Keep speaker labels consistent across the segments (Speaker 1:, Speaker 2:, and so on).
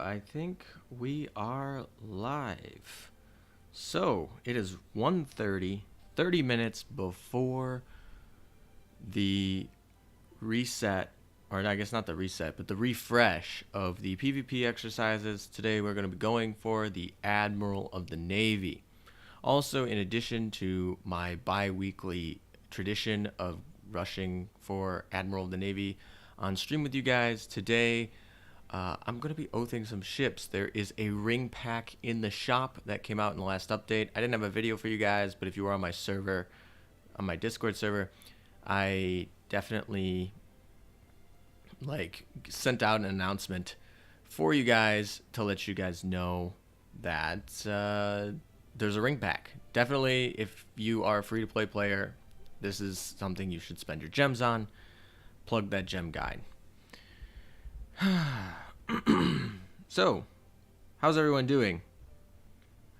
Speaker 1: I think we are live. So it is 1:30, 30 minutes before the reset, or I guess not the reset, but the refresh of the PvP exercises. Today we're going to be going for the Admiral of the Navy. Also, in addition to my bi-weekly tradition of rushing for Admiral of the Navy on stream with you guys, today I'm going to be oathing some ships. There is a ring pack in the shop that came out in the last update. I didn't have a video for you guys, but if you were on my server, on my Discord server, I definitely sent out an announcement for you guys to let you guys know that there's a ring pack. Definitely, if you are a free-to-play player, this is something you should spend your gems on. Plug that gem guide. So, how's everyone doing?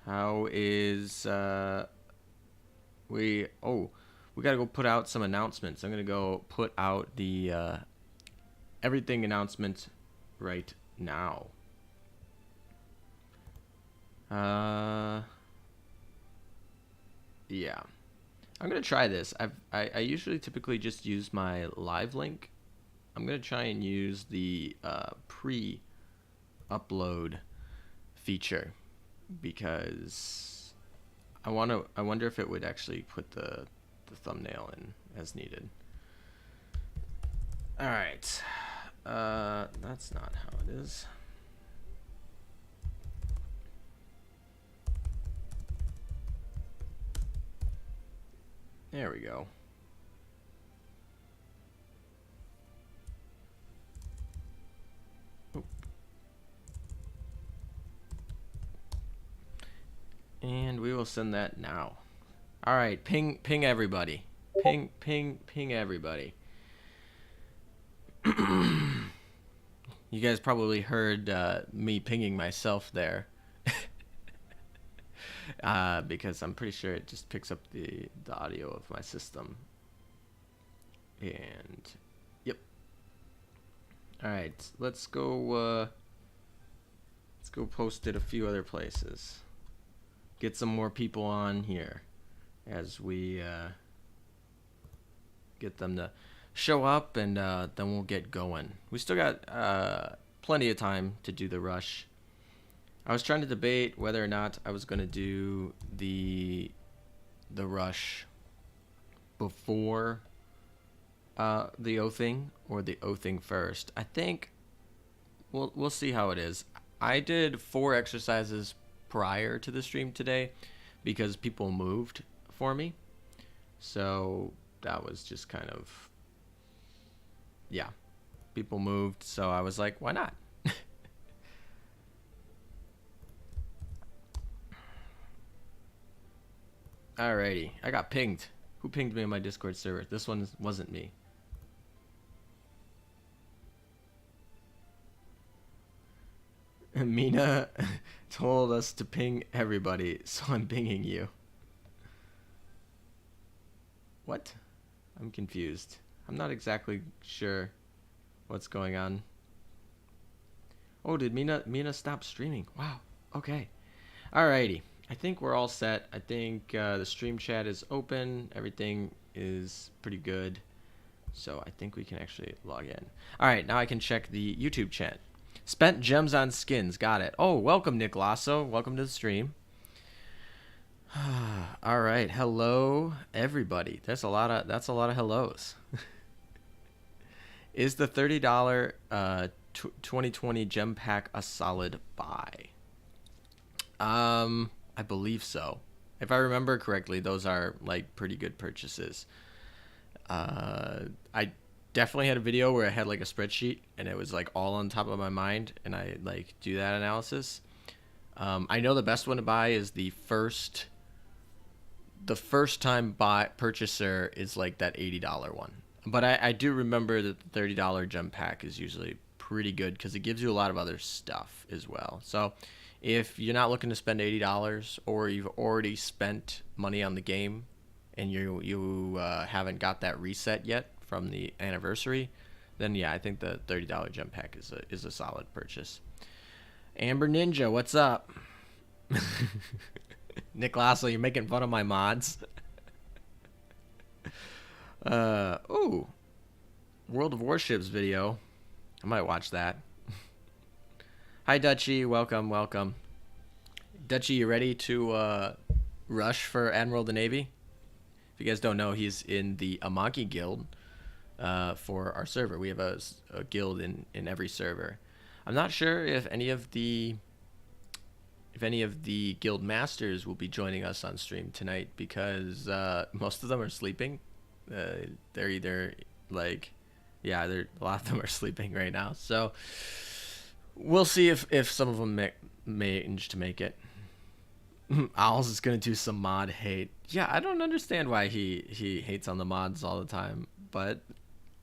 Speaker 1: How is we gotta go put out some announcements. I'm gonna go put out the everything announcement right now. Yeah, I'm gonna try this. I usually typically just use my live link. I'm gonna try and use the pre-upload feature because I wonder if it would actually put the thumbnail in as needed. All right, that's not how it is. There we go. And we will send that now. All right, ping everybody. Ping everybody. You guys probably heard me pinging myself there. Because I'm pretty sure it just picks up the audio of my system. And yep. All right, let's go post it a few other places. Get some more people on here as we get them to show up, and then we'll get going. We still got plenty of time to do the rush. I was trying to debate whether or not I was going to do the rush before the oathing or the oathing first. I think we'll see how it is. I did 4 exercises prior to the stream today because people moved for me, so that was just kind of, yeah, people moved, so I was like, why not? Alrighty, I got pinged. Who pinged me on my Discord server? This one wasn't me. Mina told us to ping everybody, so I'm pinging you. What? I'm confused. I'm not exactly sure what's going on. Oh, did Mina stop streaming? Wow. Okay. Alrighty. I think we're all set. I think the stream chat is open. Everything is pretty good. So I think we can actually log in. Alright, now I can check the YouTube chat. Spent gems on skins. Got it. Oh, welcome, Nick Lasso. Welcome to the stream. All right. Hello, everybody. That's a lot of hellos. Is the $30 2020 gem pack a solid buy? I believe so. If I remember correctly, those are like pretty good purchases. I definitely had a video where I had like a spreadsheet and it was like all on top of my mind, and I like do that analysis. I know the best one to buy is the first time purchaser is like that $80 one. But I do remember that the $30 gem pack is usually pretty good because it gives you a lot of other stuff as well. So if you're not looking to spend $80 or you've already spent money on the game and you haven't got that reset yet from the anniversary, then yeah, I think the $30 gem pack is a solid purchase. Amber Ninja, what's up? Nick Lasso, you're making fun of my mods. Ooh. World of Warships video. I might watch that. Hi, Dutchy. Welcome, welcome. Dutchy, you ready to rush for Admiral of the Navy? If you guys don't know, he's in the Amagi guild for our server. We have a guild in every server. I'm not sure if any of the guild masters will be joining us on stream tonight because most of them are sleeping. They're either like, yeah, a lot of them are sleeping right now. So we'll see if some of them manage to make it. Owls is gonna do some mod hate. Yeah, I don't understand why he hates on the mods all the time, but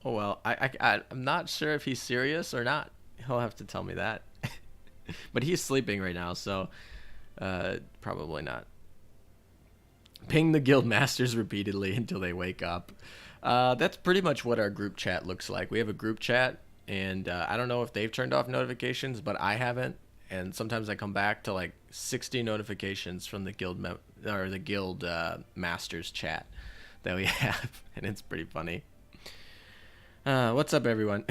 Speaker 1: oh well. I'm not sure if he's serious or not. He'll have to tell me that. But he's sleeping right now, so probably not. Ping the guild masters repeatedly until they wake up. That's pretty much what our group chat looks like. We have a group chat, and I don't know if they've turned off notifications, but I haven't. And sometimes I come back to like 60 notifications from the guild masters chat that we have, and it's pretty funny. What's up, everyone?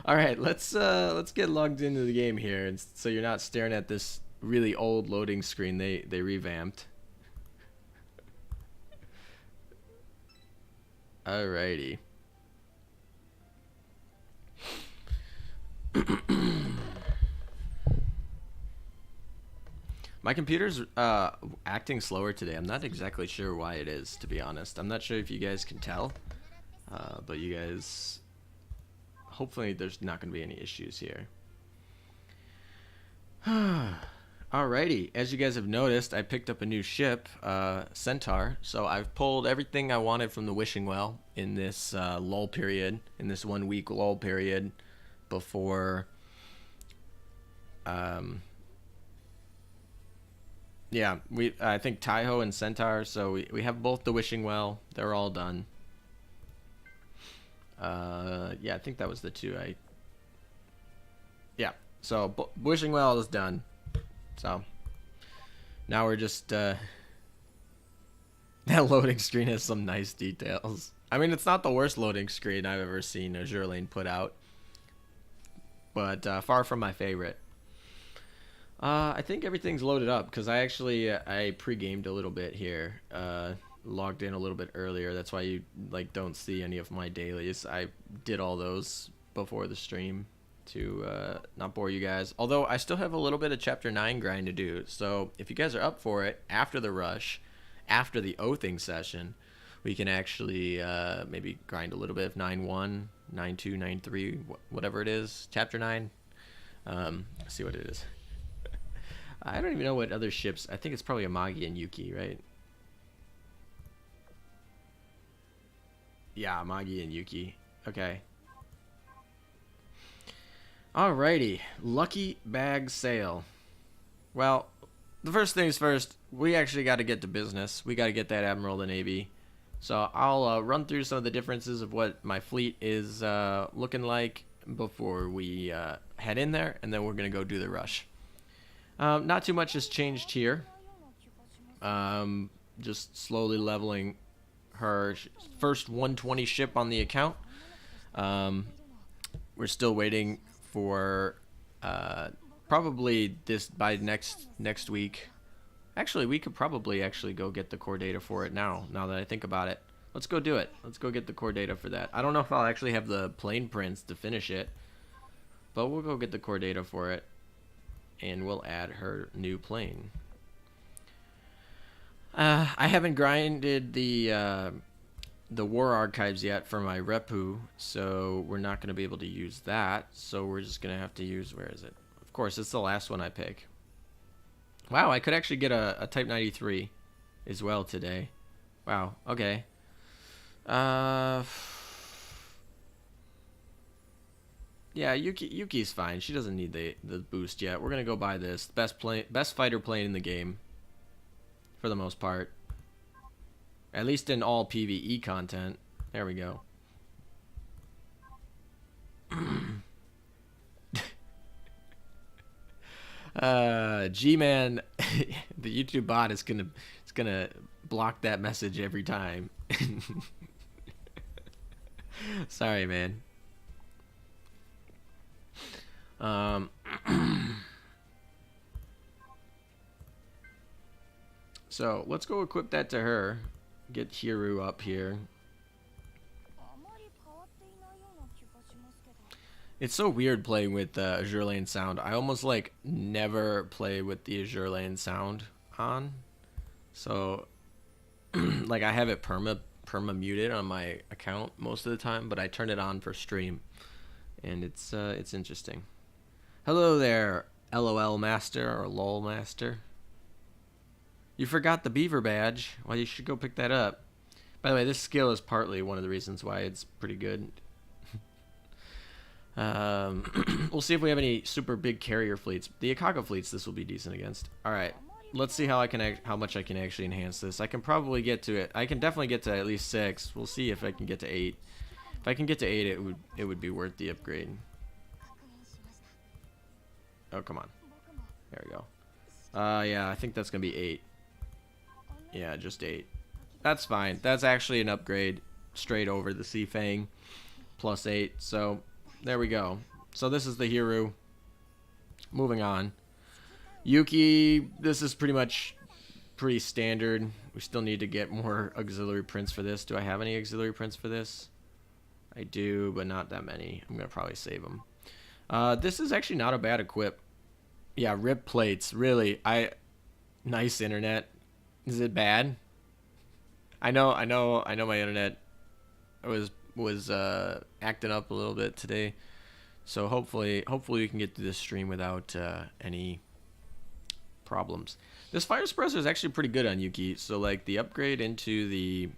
Speaker 1: All right, let's get logged into the game here, and so you're not staring at this really old loading screen they revamped. Alrighty. My computer's acting slower today. I'm not exactly sure why it is, to be honest. I'm not sure if you guys can tell, but you guys, hopefully there's not going to be any issues here. Alrighty, as you guys have noticed, I picked up a new ship, Centaur. So I've pulled everything I wanted from the wishing well in this lull period, in this 1 week lull period before yeah, I think Taiho and Centaur, so we have both the wishing well. They're all done. Yeah, I think that was the two yeah, so wishing well is done. So now we're just that loading screen has some nice details. I mean, it's not the worst loading screen I've ever seen Azur Lane put out, but far from my favorite. I think everything's loaded up because I actually I pre-gamed a little bit here, logged in a little bit earlier. That's why you like don't see any of my dailies. I did all those before the stream to not bore you guys. Although I still have a little bit of chapter 9 grind to do. So if you guys are up for it, after the rush, after the oathing session, we can actually maybe grind a little bit of 9.1, 9.2, 9.3, whatever it is, chapter 9. Let's see what it is. I don't even know what other ships. I think it's probably Amagi and Yuki, right? Yeah, Amagi and Yuki. Okay. Alrighty. Lucky bag sale. Well, the first things first, we actually got to get to business. We got to get that Admiral of the Navy. So I'll run through some of the differences of what my fleet is looking like before we head in there, and then we're going to go do the rush. Not too much has changed here. Just slowly leveling her first 120 ship on the account. We're still waiting for probably this by next week. Actually, we could probably actually go get the core data for it now that I think about it. Let's go do it. Let's go get the core data for that. I don't know if I'll actually have the plane prints to finish it, but we'll go get the core data for it. And we'll add her new plane. I haven't grinded the war archives yet for my repu, so we're not going to be able to use that. So we're just going to have to use, where is it? Of course, it's the last one I pick. Wow, I could actually get a Type 93 as well today. Wow, okay. Yeah, Yuki's fine. She doesn't need the boost yet. We're gonna go buy this best fighter plane in the game, for the most part. At least in all PvE content. There we go. G-Man, the YouTube bot is gonna block that message every time. Sorry, man. So let's go equip that to her. Get Hiru up here. It's so weird playing with Azure Lane sound. I almost like never play with the Azure Lane sound on. So like I have it perma muted on my account most of the time, but I turn it on for stream, and it's interesting. Hello there, LOL Master or LOL Master. You forgot the beaver badge. Well, you should go pick that up. By the way, this skill is partly one of the reasons why it's pretty good. We'll see if we have any super big carrier fleets. The Akaka fleets, this will be decent against. All right, let's see how much I can actually enhance this. I can probably get to it. I can definitely get to at least 6. We'll see if I can get to 8. If I can get to 8, it would be worth the upgrade. Oh, come on. There we go. Yeah, I think that's gonna be 8. Yeah, just 8. That's fine. That's actually an upgrade straight over the Sea Fang plus 8. So there we go. So this is the Hiru. Moving on. Yuki, this is pretty standard. We still need to get more auxiliary prints for this. Do I have any auxiliary prints for this? I do, but not that many. I'm going to probably save them. This is actually not a bad equip. Yeah, rip plates. Really. Nice internet. Is it bad? I know my internet was acting up a little bit today. So hopefully we can get through this stream without any problems. This fire suppressor is actually pretty good on Yuki. So like the upgrade into the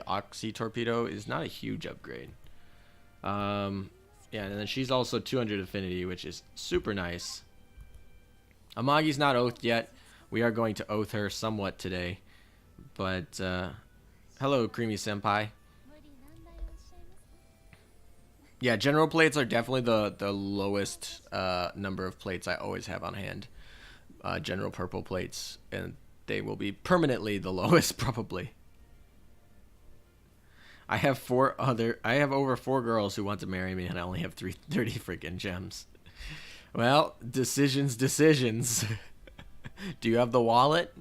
Speaker 1: oxy torpedo is not a huge upgrade. Yeah, and then she's also 200 affinity, which is super nice. Amagi's not oathed yet. We are going to oath her somewhat today. But hello, Creamy Senpai. Yeah, general plates are definitely the lowest number of plates I always have on hand. General purple plates, and they will be permanently the lowest probably. I have over 4 girls who want to marry me, and I only have 30 freaking gems. Well, decisions. Do you have the wallet?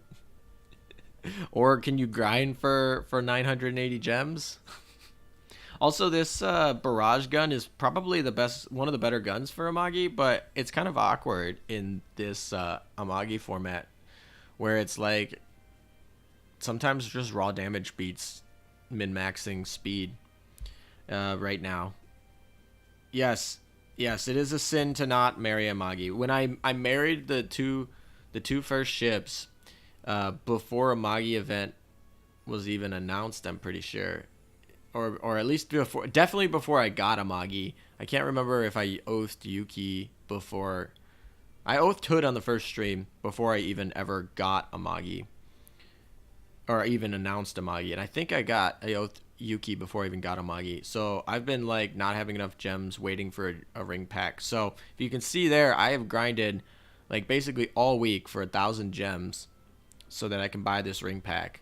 Speaker 1: Or can you grind for 980 gems? Also, this barrage gun is probably one of the better guns for Amagi, but it's kind of awkward in this Amagi format, where it's like sometimes just raw damage beats min-maxing speed right now. Yes, it is a sin to not marry Amagi. When I married the two first ships before Amagi event was even announced, I'm pretty sure. Or at least definitely before I got Amagi. I can't remember if I oathed Yuki before. I oathed Hood on the first stream before I even ever got Amagi. Or even announced Amagi. And I think I oathed Yuki before I even got Amagi. So I've been like not having enough gems waiting for a ring pack. So if you can see there, I have grinded like basically all week for 1,000 gems so that I can buy this ring pack.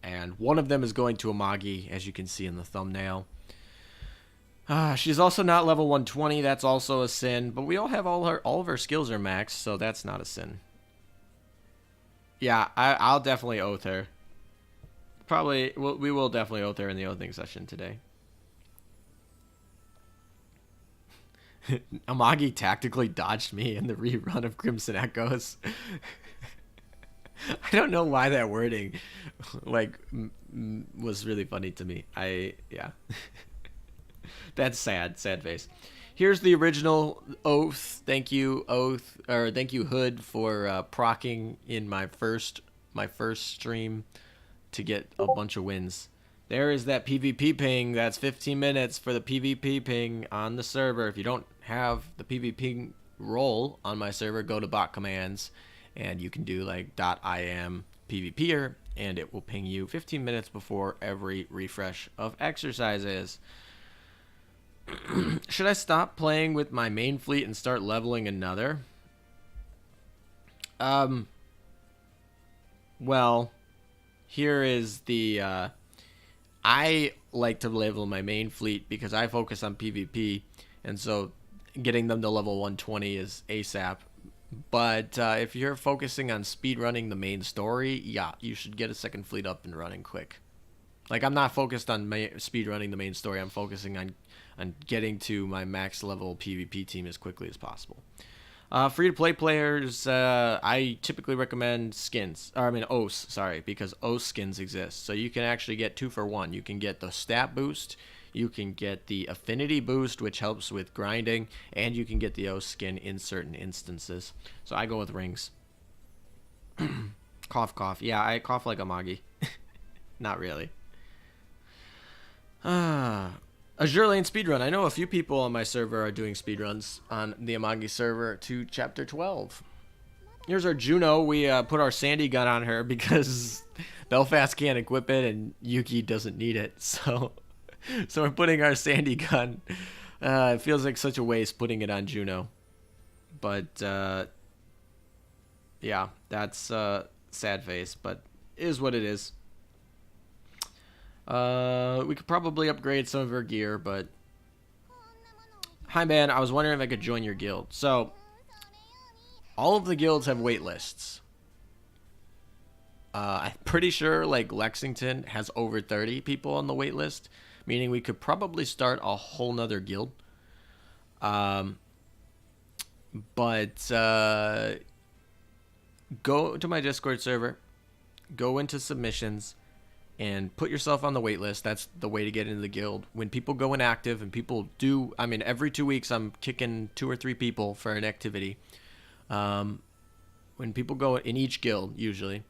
Speaker 1: And one of them is going to Amagi, as you can see in the thumbnail. She's also not level 120. That's also a sin. But we all have all of her skills are maxed, so that's not a sin. Yeah, I'll definitely oath her. We will definitely oath her in the oathing session today. Amagi tactically dodged me in the rerun of Crimson Echoes. I don't know why that wording like was really funny to me. Yeah. That's sad face. Here's the original oath. Thank you Hood for procking in my first stream to get a bunch of wins. There is that PvP ping. That's 15 minutes for the PvP ping on the server. If you don't have the PvP role on my server, go to bot commands. And you can do like .im PvPer, and it will ping you 15 minutes before every refresh of exercises. Should I stop playing with my main fleet and start leveling another? Well, here is the I like to level my main fleet because I focus on PvP, and so getting them to level 120 is ASAP. But if you're focusing on speedrunning the main story, yeah, you should get a second fleet up and running quick. Like, I'm not focused on speedrunning the main story. I'm focusing on getting to my max level PvP team as quickly as possible. Free-to-play players, I typically recommend skins. Or, I mean, OS, sorry, because OS skins exist. So you can actually get 2 for 1. You can get the stat boost, you can get the affinity boost, which helps with grinding, and you can get the OS skin in certain instances. So I go with rings. Cough, cough. Yeah, I cough like Amagi. Not really. Azur Lane speedrun. I know a few people on my server are doing speedruns on the Amagi server to chapter 12. Here's our Juno. We put our Sandy gun on her because Belfast can't equip it and Yuki doesn't need it. So we're putting our Sandy gun. It feels like such a waste putting it on Juno. But yeah, that's sad face, but it is what it is. We could probably upgrade some of her gear, but... Hi, man. I was wondering if I could join your guild. So, all of the guilds have wait lists. I'm pretty sure, like, Lexington has over 30 people on the wait list, meaning we could probably start a whole nother guild. But, go to my Discord server, go into submissions, and put yourself on the wait list. That's the way to get into the guild. When people go inactive, and people do, I mean, every 2 weeks I'm kicking 2 or 3 people for an activity. When people go in each guild, usually,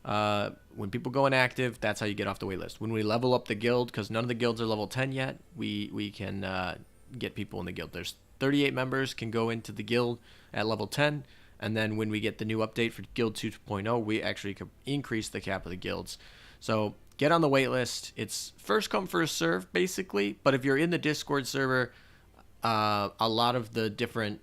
Speaker 1: when people go inactive, that's how you get off the wait list. When we level up the guild, because none of the guilds are level 10 yet, we can get people in the guild. There's 38 members can go into the guild at level 10, and then when we get the new update for Guild 2.0, we actually could increase the cap of the guilds. So get on the wait list. It's first come, first serve, basically. But if you're in the Discord server, a lot of the different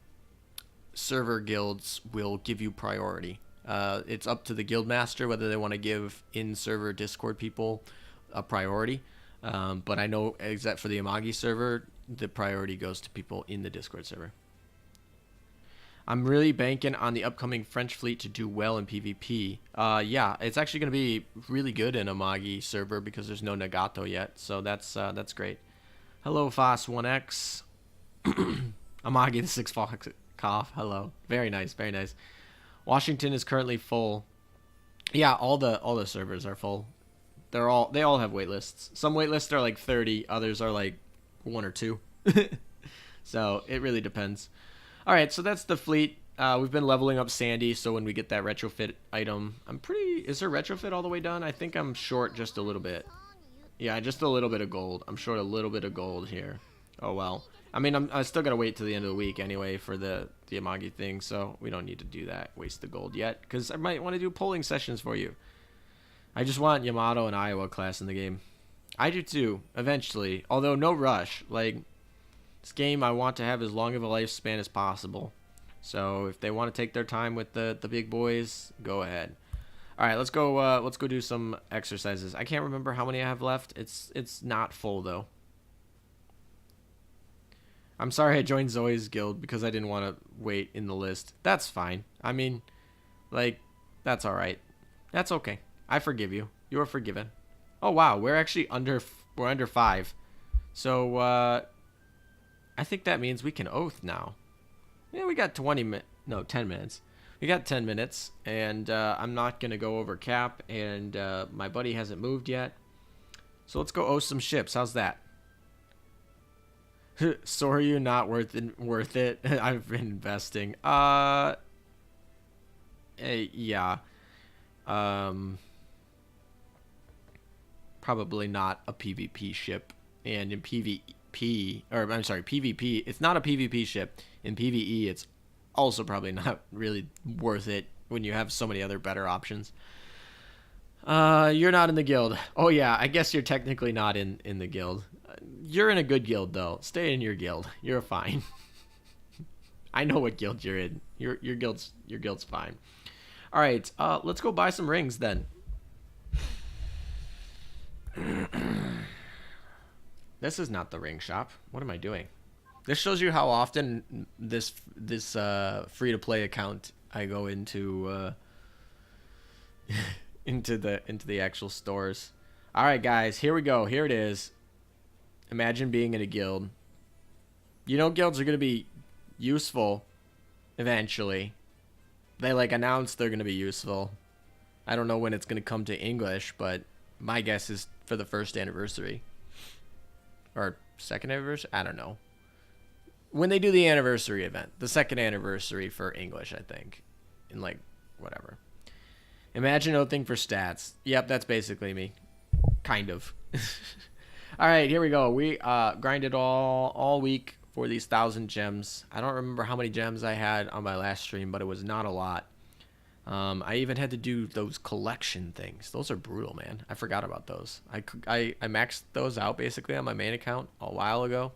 Speaker 1: server guilds will give you priority. It's up to the guild master whether they want to give in-server Discord people a priority. But I know, except for the Amagi server, the priority goes to people in the Discord server. I'm really banking on the upcoming French fleet to do well in PvP. Yeah, it's actually going to be really good in Amagi server because there's no Nagato yet, so that's great. Hello, Foss1X. Amagi the 6 Fox cough. Hello. Very nice, very nice. Washington is currently full. Yeah, all the servers are full. They all have wait lists. Some wait lists are like 30, others are like 1 or 2. So it really depends. All right, so that's the fleet. We've been leveling up Sandy, so when we get that retrofit item, is her retrofit all the way done? I think I'm short just a little bit. Yeah, just a little bit of gold. I'm short a little bit of gold here. Oh, well. I mean, I still got to wait till the end of the week anyway for the Amagi thing, so we don't need to do that, waste the gold yet, because I might want to do polling sessions for you. I just want Yamato and Iowa class in the game. I do too, eventually, although no rush. Like, this game I want to have as long of a lifespan as possible. So if they want to take their time with the big boys, go ahead. All right, let's go do some exercises. I can't remember how many I have left. It's not full though. I'm sorry I joined Zoe's guild because I didn't want to wait in the list. That's fine. I mean, like, that's all right. That's okay. I forgive you. You are forgiven. Oh wow, we're actually under 5. So I think that means we can oath now. Yeah, we got 10 minutes. We got 10 minutes, and I'm not going to go over cap, and my buddy hasn't moved yet. So let's go oath some ships. How's that? Sorry, not worth it. I've been investing. Yeah. Probably not a PvP ship. And in PvP, it's not a PvP ship. In PvE, it's also probably not really worth it when you have so many other better options. You're not in the guild. Oh yeah, I guess you're technically not in the guild. You're in a good guild though. Stay in your guild. You're fine. I know what guild you're in. Your guild's fine. All right, let's go buy some rings then. This is not the ring shop. What am I doing? This shows you how often this free to play account I go into into the actual stores. All right, guys, here we go. Here it is. Imagine being in a guild. You know, guilds are gonna be useful eventually. They like announced they're gonna be useful. I don't know when it's gonna come to English, but my guess is for the first anniversary or second anniversary. I don't know when they do the anniversary event, the second anniversary for English, I think, in like whatever. Imagine no thing for stats. Yep, that's basically me, kind of. All right, here we go. We grinded all week for these 1,000 gems. I don't remember how many gems I had on my last stream, but it was not a lot. I even had to do those collection things. Those are brutal, man. I forgot about those. I maxed those out basically on my main account a while ago,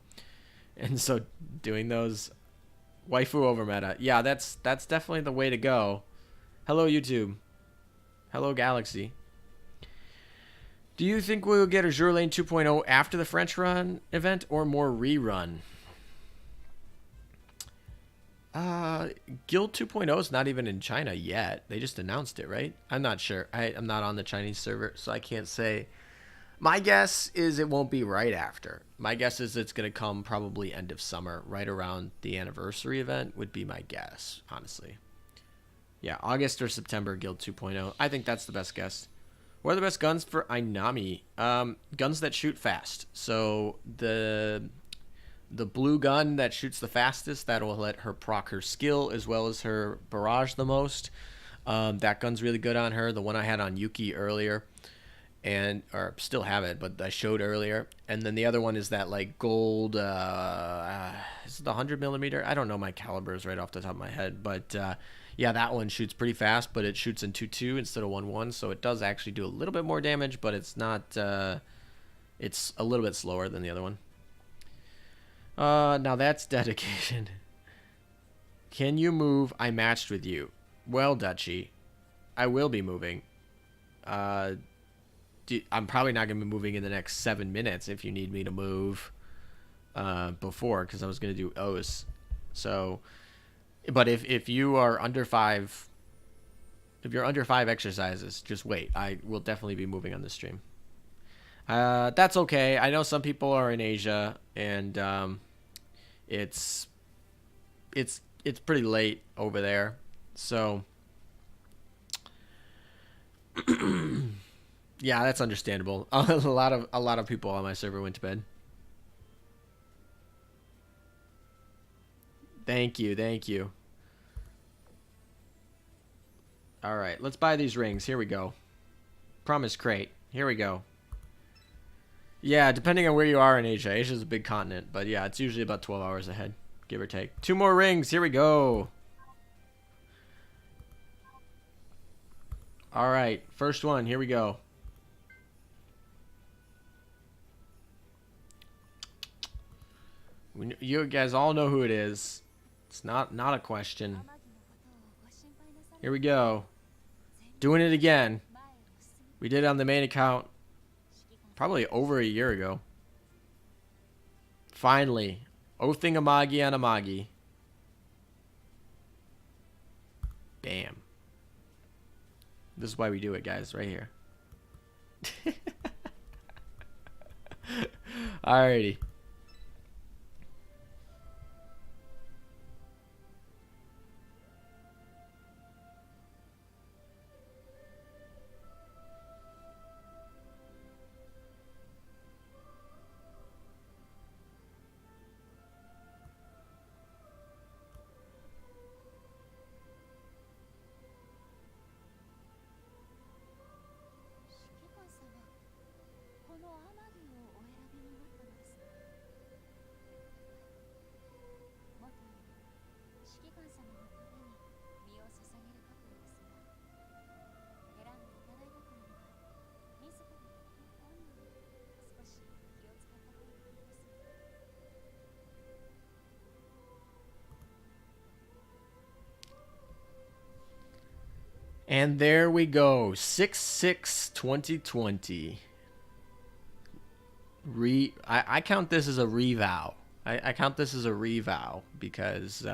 Speaker 1: and so doing those, waifu over meta. Yeah, that's definitely the way to go. Hello YouTube. Hello Galaxy. Do you think we'll get Azur Lane 2.0 after the French run event or more rerun? Guild 2.0 is not even in China yet. They just announced it, right? I'm not sure. I'm not on the Chinese server, so I can't say. My guess is it won't be right after. My guess is it's going to come probably end of summer, right around the anniversary event would be my guess, honestly. Yeah, August or September, Guild 2.0. I think that's the best guess. What are the best guns for Ainami? Guns that shoot fast. So the blue gun that shoots the fastest, that will let her proc her skill as well as her barrage the most. That gun's really good on her. The one I had on Yuki earlier, or still have it, but I showed earlier. And then the other one is that like gold. Is it the 100mm? I don't know my calibers right off the top of my head, but yeah, that one shoots pretty fast, but it shoots in 2-2 instead of 1-1, so it does actually do a little bit more damage, but it's not. It's a little bit slower than the other one. Now that's dedication. Can you move? I matched with you. Well, Dutchy, I will be moving. I'm probably not going to be moving in the next 7 minutes if you need me to move before, because I was going to do O's. So, but if you are under 5, if you're under 5 exercises, just wait. I will definitely be moving on this stream. That's okay. I know some people are in Asia, and it's pretty late over there, so yeah, that's understandable. A lot of people on my server went to bed. Thank you. All right, let's buy these rings. Here we go. Promise crate. Here we go. Yeah, depending on where you are in Asia. Asia's a big continent, but yeah, it's usually about 12 hours ahead, give or take. 2 more rings. Here we go. All right, first one. Here we go. You guys all know who it is. It's not a question. Here we go. Doing it again. We did it on the main account probably over a year ago. Finally. Oathing Amagi on Amagi. Bam. This is why we do it, guys, right here. Alrighty. And there we go. 6/6/2020. I count this as a revow. I count this as a revow because,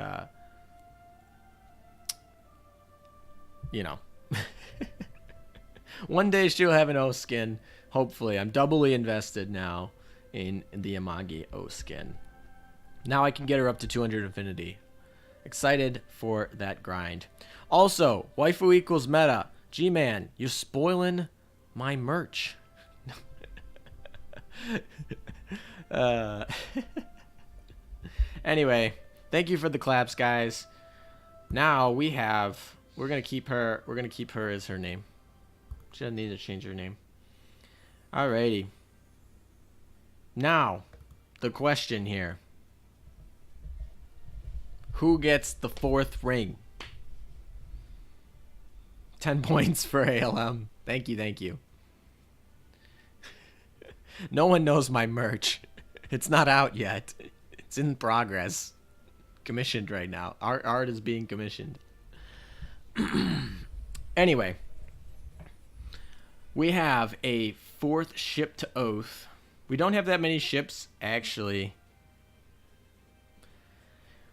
Speaker 1: you know, one day she'll have an O skin. Hopefully. I'm doubly invested now in the Amagi O skin. Now I can get her up to 200 infinity. Excited for that grind. Also, waifu equals meta. G-Man, you're spoiling my merch. Anyway, thank you for the claps, guys. Now we're gonna keep her as her name. She doesn't need to change her name. Alrighty. Now, the question here. Who gets the 4th ring? 10 points for ALM. Thank you, thank you. No one knows my merch. It's not out yet. It's in progress. Commissioned right now. Art is being commissioned. Anyway. We have a 4th ship to Oath. We don't have that many ships, actually.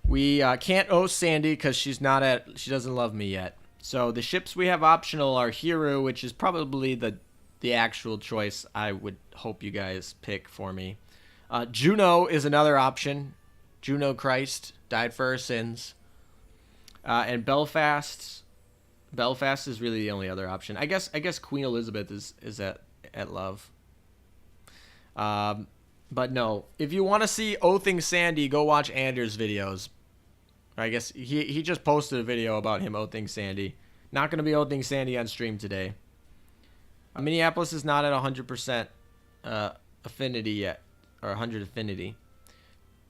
Speaker 1: We can't oath Sandy because she doesn't love me yet. So the ships we have optional are Hiru, which is probably the actual choice I would hope you guys pick for me. Juno is another option. Juno Christ died for her sins. And Belfast. Belfast is really the only other option. I guess Queen Elizabeth is at love. But no, if you want to see oathing Sandy, go watch Anders' videos. I guess he just posted a video about him oathing Sandy. Not going to be oathing Sandy on stream today. Minneapolis is not at 100% affinity yet, or 100 affinity.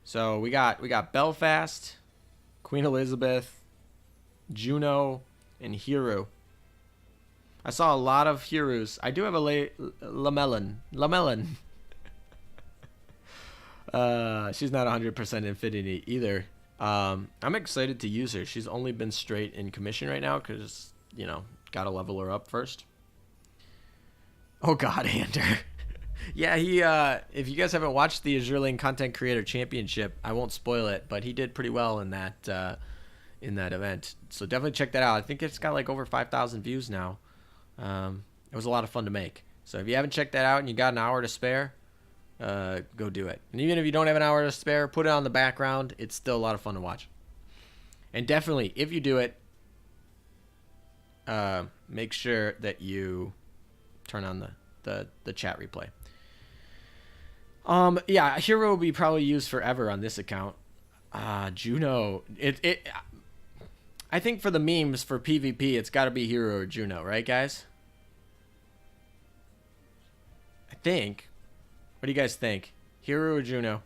Speaker 1: So we got Belfast, Queen Elizabeth, Juno, and Hiru. I saw a lot of Hirus. I do have a Lamelon. She's not 100% infinity either. I'm excited to use her. She's only been straight in commission right now because, you know, gotta level her up first. Oh God, Ander. Yeah, if you guys haven't watched the Azur Content Creator Championship, I won't spoil it, but he did pretty well in that event. So definitely check that out. I think it's got like over 5,000 views now. It was a lot of fun to make. So if you haven't checked that out and you got an hour to spare, go do it. And even if you don't have an hour to spare, put it on the background. It's still a lot of fun to watch. And definitely, if you do it, make sure that you turn on the chat replay. Yeah, Hero will be probably used forever on this account. Juno, I think for the memes for PvP, it's got to be Hero or Juno, right, guys? I think. What do you guys think? Hero or Juno?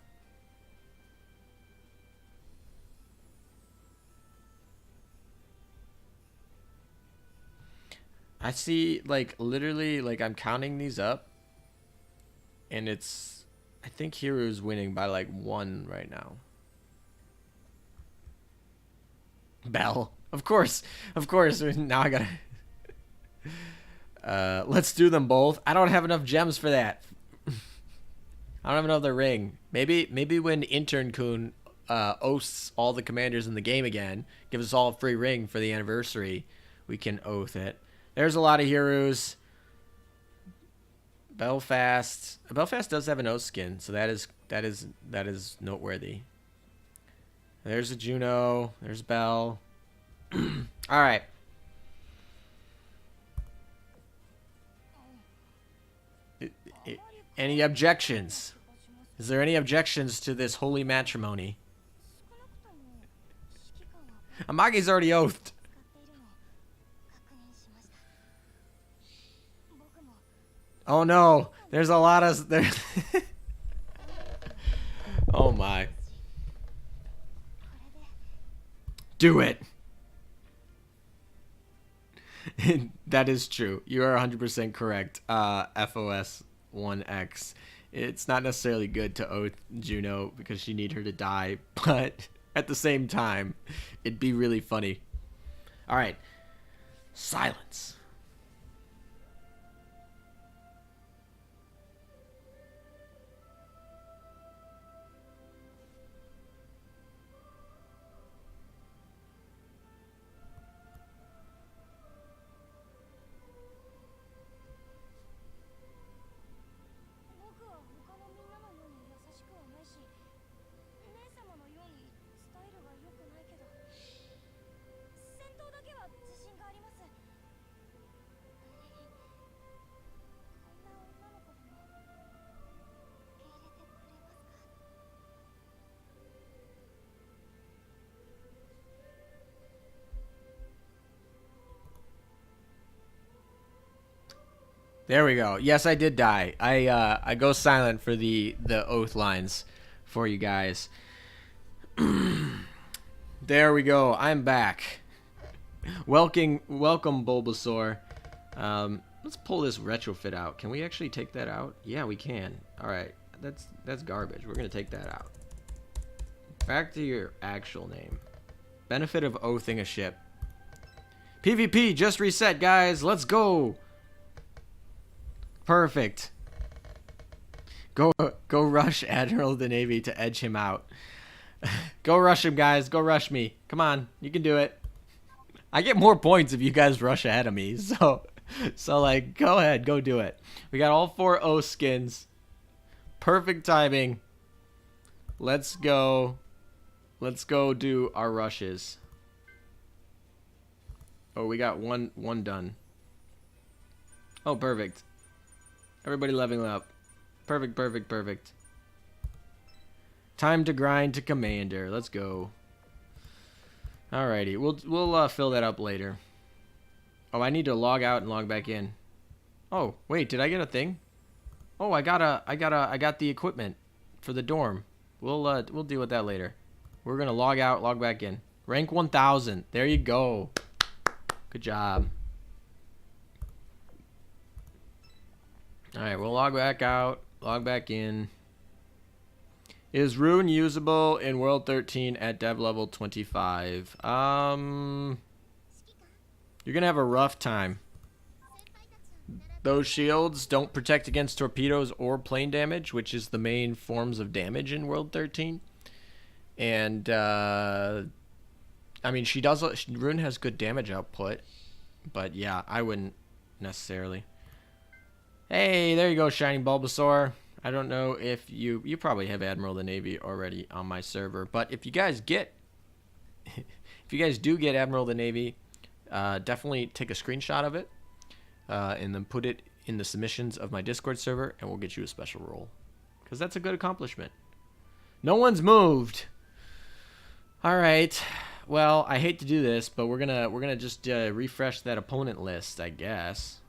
Speaker 1: I see, like, literally, like, I'm counting these up. And it's, I think Hero's winning by, like, 1 right now. Bell. Of course. Of course. Now I gotta... let's do them both. I don't have enough gems for that. I don't have another ring. Maybe when Intern Kun oaths all the commanders in the game again, gives us all a free ring for the anniversary, we can oath it. There's a lot of heroes. Belfast does have an oath skin, so that is noteworthy. There's a Juno. There's Bell. All right. Any objections? Is there any objections to this holy matrimony? Amagi's already oathed. Oh no, there's a lot of there. Oh my. Do it. That is true. You are 100% correct. FOS 1X. It's not necessarily good to oath Juno because you need her to die, but at the same time, it'd be really funny. All right. Silence. There we go. Yes, I did die. I go silent for the oath lines for you guys. There we go. I'm back. Welcome Bulbasaur. Let's pull this retrofit out. Can we actually take that out? Yeah, we can. All right. That's garbage. We're gonna take that out. Back to your actual name. Benefit of oathing a ship. PvP just reset, guys. Let's go. Perfect. Go rush Admiral of the Navy to edge him out. Go rush him, guys. Go rush me. Come on. You can do it. I get more points if you guys rush ahead of me. So like, go ahead. Go do it. We got all 4 O skins. Perfect timing. Let's go. Let's go do our rushes. Oh, we got one done. Oh, perfect. Everybody leveling up. Perfect, perfect, perfect. Time to grind to Commander. Let's go. Alrighty, we'll fill that up later. Oh, I need to log out and log back in. Oh, wait, did I get a thing? Oh, I got the equipment for the dorm. We'll deal with that later. We're gonna log out, log back in. Rank 1000. There you go. Good job. Alright, we'll log back out, log back in. Is Rune usable in World 13 at dev level 25? You're gonna have a rough time. Those shields don't protect against torpedoes or plane damage, which is the main forms of damage in World 13. And, I mean, Rune has good damage output. But yeah, I wouldn't necessarily. Hey, there you go, Shining Bulbasaur. I don't know if you probably have Admiral of the Navy already on my server, but if you guys do get Admiral of the Navy, definitely take a screenshot of it, and then put it in the submissions of my Discord server, and we'll get you a special role, because that's a good accomplishment. No one's moved. All right. Well, I hate to do this, but we're gonna just refresh that opponent list, I guess.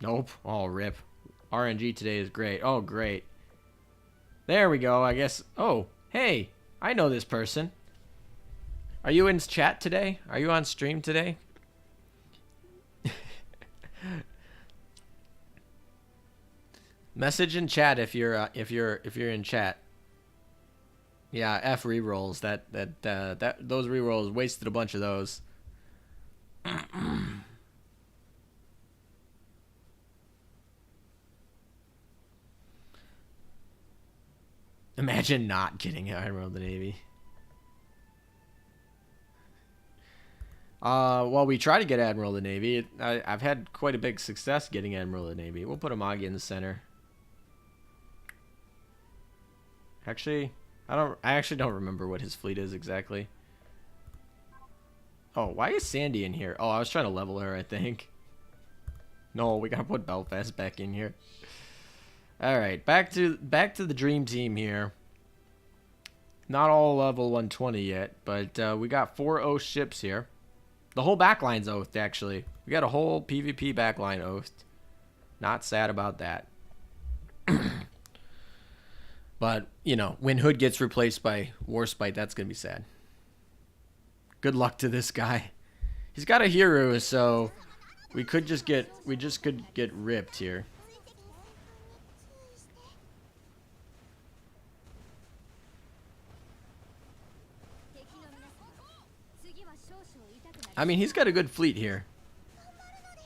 Speaker 1: Nope. Oh, rip. RNG today is great. Oh, great. There we go, I guess. Oh, hey. I know this person. Are you in chat today? Are you on stream today? Message in chat if you're in chat. Yeah, F rerolls. Those rerolls, wasted a bunch of those. Imagine not getting Admiral of the Navy. Well, we try to get Admiral of the Navy. I've had quite a big success getting Admiral of the Navy. We'll put Amagi in the center. Actually, I actually don't remember what his fleet is exactly. Oh, why is Sandy in here? Oh, I was trying to level her, I think. No, we gotta put Belfast back in here. Alright, back to the dream team here. Not all level 120 yet, but we got 4 oath ships here. The whole backline's oathed, actually. We got a whole PvP backline oathed. Not sad about that. But, you know, when Hood gets replaced by Warspite, that's going to be sad. Good luck to this guy. He's got a hero, so we could just get ripped here. I mean, he's got a good fleet here.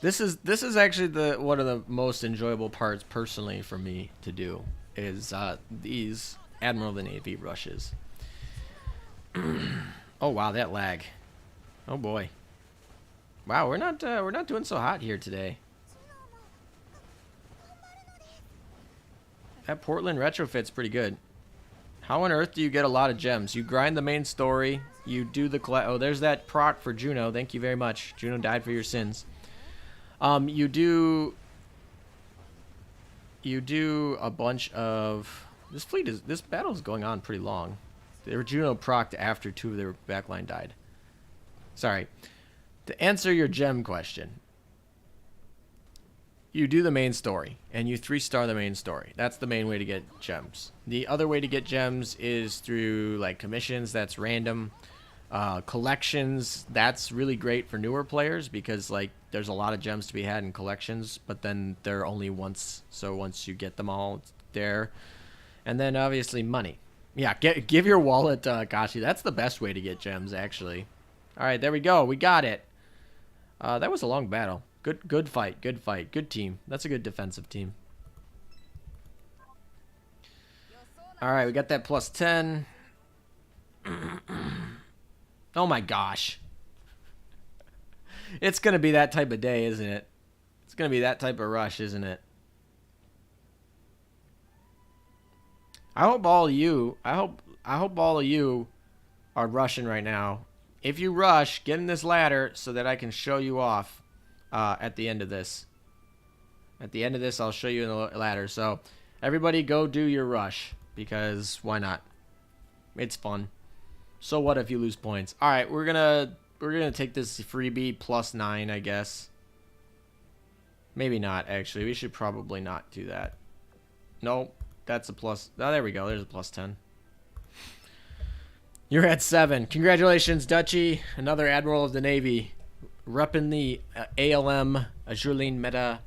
Speaker 1: This is actually the one of the most enjoyable parts personally for me to do is these Admiral of the Navy rushes. Oh wow, that lag. Oh boy. Wow, we're not doing so hot here today. That Portland retrofit's pretty good. How on earth do you get a lot of gems? You grind the main story. You do the oh, there's that proc for Juno. Thank you very much. Juno died for your sins. You do a bunch of this battle is going on pretty long. They were Juno procced after 2 of their backline died. Sorry. To answer your gem question, you do the main story and you 3-star the main story. That's the main way to get gems. The other way to get gems is through like commissions. That's random. Collections, that's really great for newer players because like there's a lot of gems to be had in collections, but then they're only once, so once you get them all, it's there. And then obviously money. Yeah, give your wallet Gachi. That's the best way to get gems, actually. All right, there we go. We got it. That was a long battle. Good fight. Good fight. Good team. That's a good defensive team. All right, we got that plus 10. Oh my gosh. It's going to be that type of day, isn't it? It's going to be that type of rush, isn't it? I hope all of you, I hope all of you are rushing right now. If you rush, get in this ladder so that I can show you off at the end of this. At the end of this, I'll show you in the ladder. So everybody go do your rush because why not? It's fun. So what if you lose points? All right, we're gonna take this freebie plus 9, I guess. Maybe not, actually. We should probably not do that. Nope, that's a plus. Oh, there we go. There's a plus 10. You're at 7. Congratulations, Dutchy. Another Admiral of the Navy. Repping the ALM, Azurline Meta,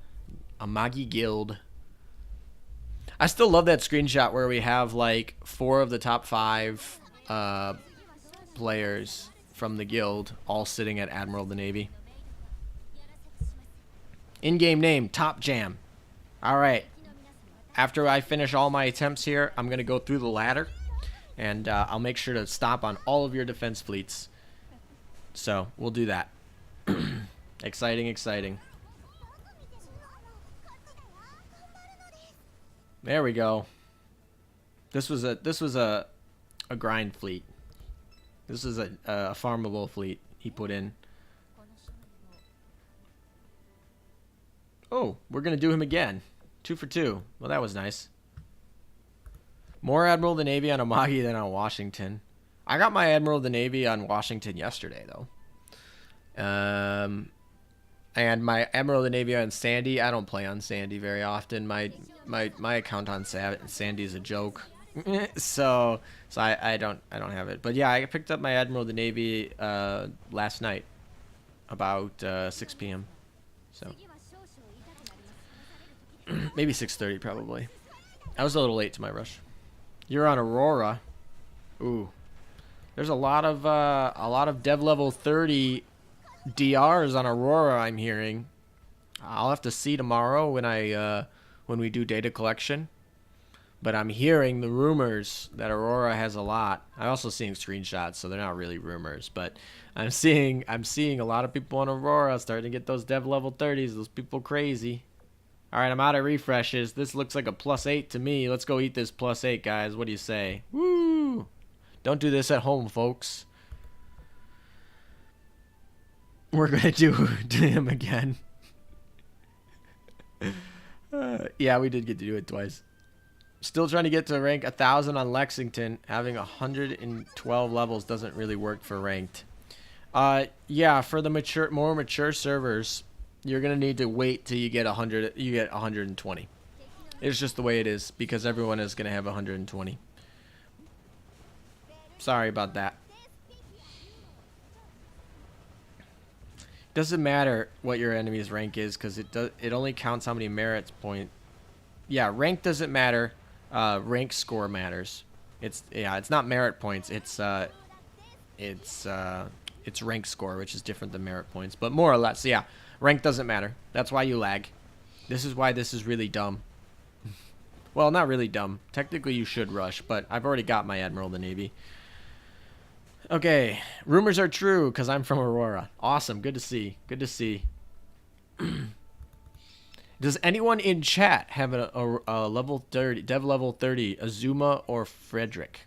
Speaker 1: Amagi Guild. I still love that screenshot where we have like 4 of the top 5 players from the guild all sitting at Admiral of the Navy. In-game name, Top Jam. Alright. After I finish all my attempts here, I'm going to go through the ladder. And I'll make sure to stop on all of your defense fleets. So, we'll do that. Exciting, exciting. There we go. This was a grind fleet. This is a farmable fleet he put in. Oh, we're going to do him again. 2 for 2. Well, that was nice. More Admiral of the Navy on Amagi than on Washington. I got my Admiral of the Navy on Washington yesterday, though. And my Admiral of the Navy on Sandy, I don't play on Sandy very often. My account on Sandy is a joke. so I don't have it. But yeah, I picked up my Admiral of the Navy last night about 6 p.m. So maybe 6:30 probably. I was a little late to my rush. You're on Aurora. Ooh. There's a lot of dev level 30 DRs on Aurora, I'm hearing. I'll have to see tomorrow when we do data collection. But I'm hearing the rumors that Aurora has a lot. I'm also seeing screenshots, so they're not really rumors, but I'm seeing a lot of people on Aurora starting to get those dev level 30s. Those people crazy. All right, I'm out of refreshes. This looks like a +8 to me. Let's go eat this +8, guys. What do you say? Woo! Don't do this at home, folks. We're gonna do him again. Yeah, we did get to do it twice. Still trying to get to rank 1,000 on Lexington. Having 112 levels doesn't really work for ranked. Yeah, for the more mature servers, you're gonna need to wait till you get 100. You get 120. It's just the way it is because everyone is gonna have 120. Sorry about that. Doesn't matter what your enemy's rank is because it only counts how many merits point. Yeah, rank doesn't matter. Rank score matters. It's not merit points. It's it's rank score, which is different than merit points. But more or less, yeah, rank doesn't matter. That's why you lag. This is why this is really dumb. Well, not really dumb. Technically, you should rush, but I've already got my Admiral of the Navy. Okay, rumors are true because I'm from Aurora. Awesome, good to see. Good to see. Does anyone in chat have a level 30, dev level 30, Azuma or Frederick?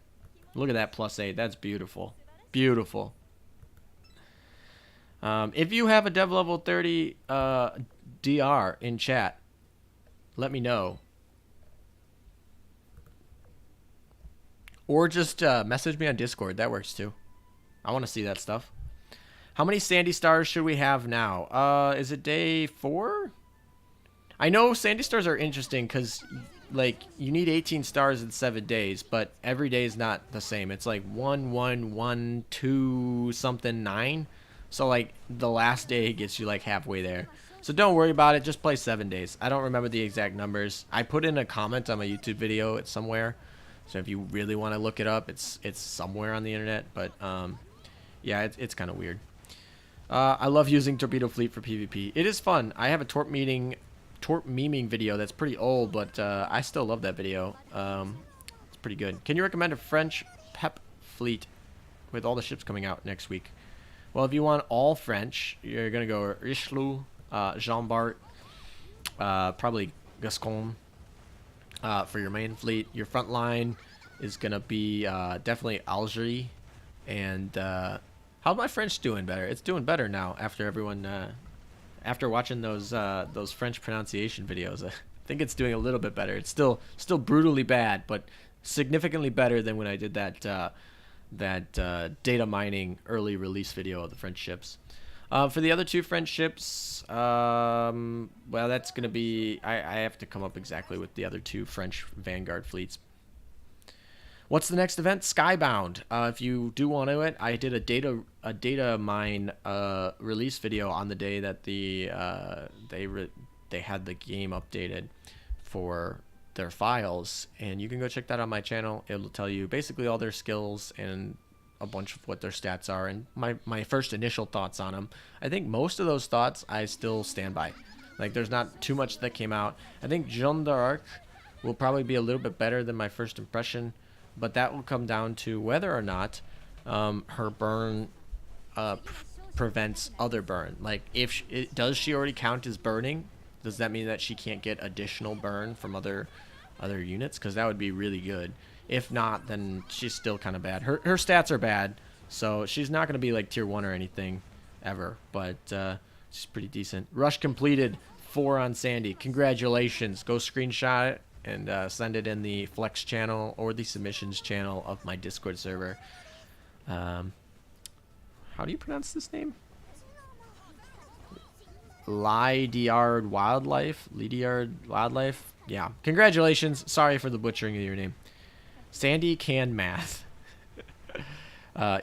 Speaker 1: Look at that +8. That's beautiful. Beautiful. If you have a dev level 30 DR in chat, let me know. Or just message me on Discord. That works too. I want to see that stuff. How many Sandy Stars should we have now? Is it day 4? I know Sandy Stars are interesting because, like, you need 18 stars in 7 days, but every day is not the same. It's like 1, 1, 1, 2, something, 9. So, like, the last day gets you, like, halfway there. So don't worry about it. Just play 7 days. I don't remember the exact numbers. I put in a comment on my YouTube video. It's somewhere. So if you really want to look it up, it's somewhere on the internet. But, yeah, it's kind of weird. I love using Torpedo Fleet for PvP. It is fun. I have a Torp meming video that's pretty old, but I still love that video. It's pretty good. Can you recommend a French PEP fleet with all the ships coming out next week? Well, if you want all French, you're going to go Richelieu, Jean Bart, probably Gascon for your main fleet. Your front line is going to be definitely Algerie. And how's my French doing better? It's doing better now after everyone... After watching those French pronunciation videos, I think it's doing a little bit better. It's still brutally bad, but significantly better than when I did that data mining early release video of the French ships. For the other 2 French ships, well, that's gonna be I have to come up exactly with the other 2 French Vanguard fleets. What's the next event? Skybound. If you do want to it, I did a data mine release video on the day that they had the game updated for their files, and you can go check that on my channel. It'll tell you basically all their skills and a bunch of what their stats are and my first initial thoughts on them. I think most of those thoughts I still stand by. Like, there's not too much that came out. I think Jeanne d'Arc will probably be a little bit better than my first impression. But that will come down to whether or not her burn prevents other burn. Like, if does she already count as burning? Does that mean that she can't get additional burn from other units? Because that would be really good. If not, then she's still kind of bad. Her stats are bad, so she's not going to be like tier 1 or anything ever. But she's pretty decent. Rush completed. 4 on Sandy. Congratulations. Go screenshot it and send it in the Flex channel or the submissions channel of my Discord server. How do you pronounce this name? Lydiard Wildlife? Lydiard Wildlife? Yeah. Congratulations. Sorry for the butchering of your name. Sandy can math.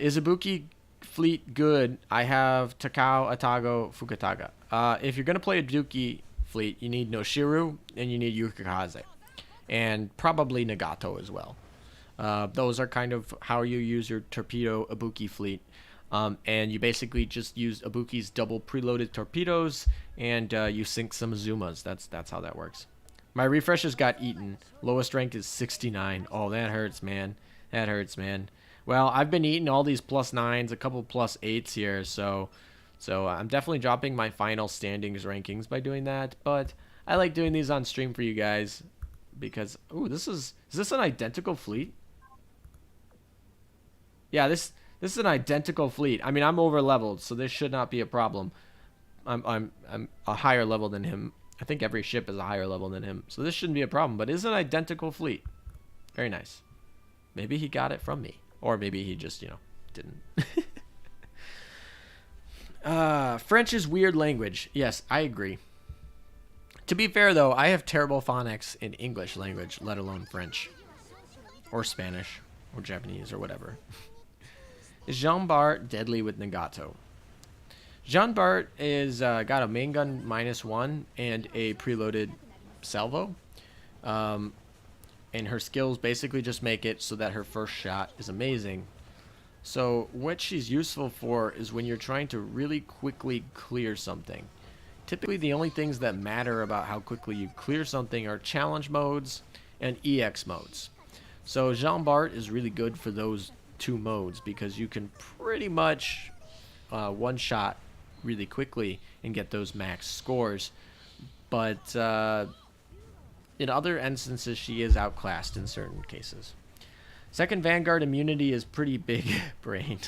Speaker 1: Is Ibuki fleet good? I have Takao, Atago, Fukataga. If you're going to play a Ibuki fleet, you need Noshiru and you need Yukikaze. And probably Nagato as well. Those are kind of how you use your torpedo Ibuki fleet. And you basically just use Ibuki's double preloaded torpedoes and you sink some Azumas. That's how that works. My refreshers got eaten. Lowest rank is 69. Oh, that hurts, man. That hurts, man. Well, I've been eating all these +9s, a couple +8s here, so I'm definitely dropping my final standings rankings by doing that. But I like doing these on stream for you guys. Because, ooh, is this an identical fleet? Yeah, this is an identical fleet. I mean, I'm over leveled, so this should not be a problem. I'm a higher level than him. I think every ship is a higher level than him, so this shouldn't be a problem. But it's an identical fleet. Very nice. Maybe he got it from me, or maybe he just, didn't. French is weird language. Yes, I agree. To be fair, though, I have terrible phonics in English language, let alone French. Or Spanish. Or Japanese, or whatever. Is Jean Bart deadly with Nagato? Jean Bart is got a main gun -1 and a preloaded salvo. And her skills basically just make it so that her first shot is amazing. So what she's useful for is when you're trying to really quickly clear something. Typically, the only things that matter about how quickly you clear something are challenge modes and EX modes. So Jean Bart is really good for those two modes because you can pretty much one shot really quickly and get those max scores. But in other instances, she is outclassed in certain cases. Second Vanguard immunity is pretty big brain.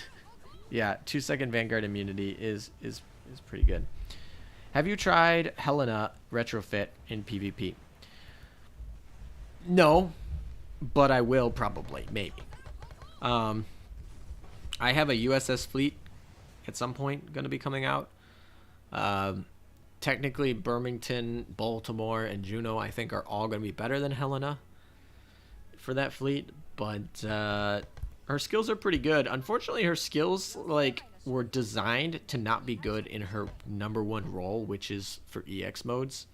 Speaker 1: Yeah, 2-second Vanguard immunity is pretty good. Have you tried Helena retrofit in PvP? No, but I will probably, maybe. I have a USS fleet at some point going to be coming out. Technically, Birmingham, Baltimore, and Juneau, I think, are all going to be better than Helena for that fleet. But her skills are pretty good. Unfortunately, her skills were designed to not be good in her #1 role, which is for EX modes.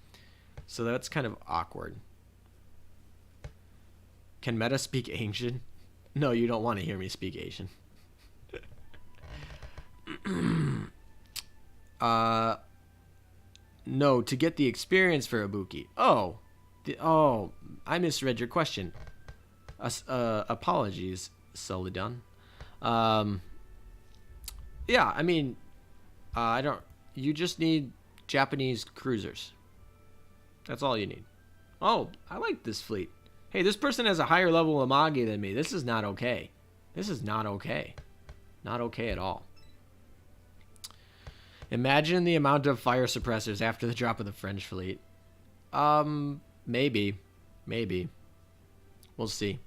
Speaker 1: So that's kind of awkward. Can Meta speak Asian? No, you don't want to hear me speak Asian. No, to get the experience for Ibuki. Oh, I misread your question. Apologies, Solidan. Yeah, I mean, I don't. You just need Japanese cruisers. That's all you need. Oh, I like this fleet. Hey, this person has a higher level Amagi than me. This is not okay. This is not okay. Not okay at all. Imagine the amount of fire suppressors after the drop of the French fleet. Maybe. We'll see.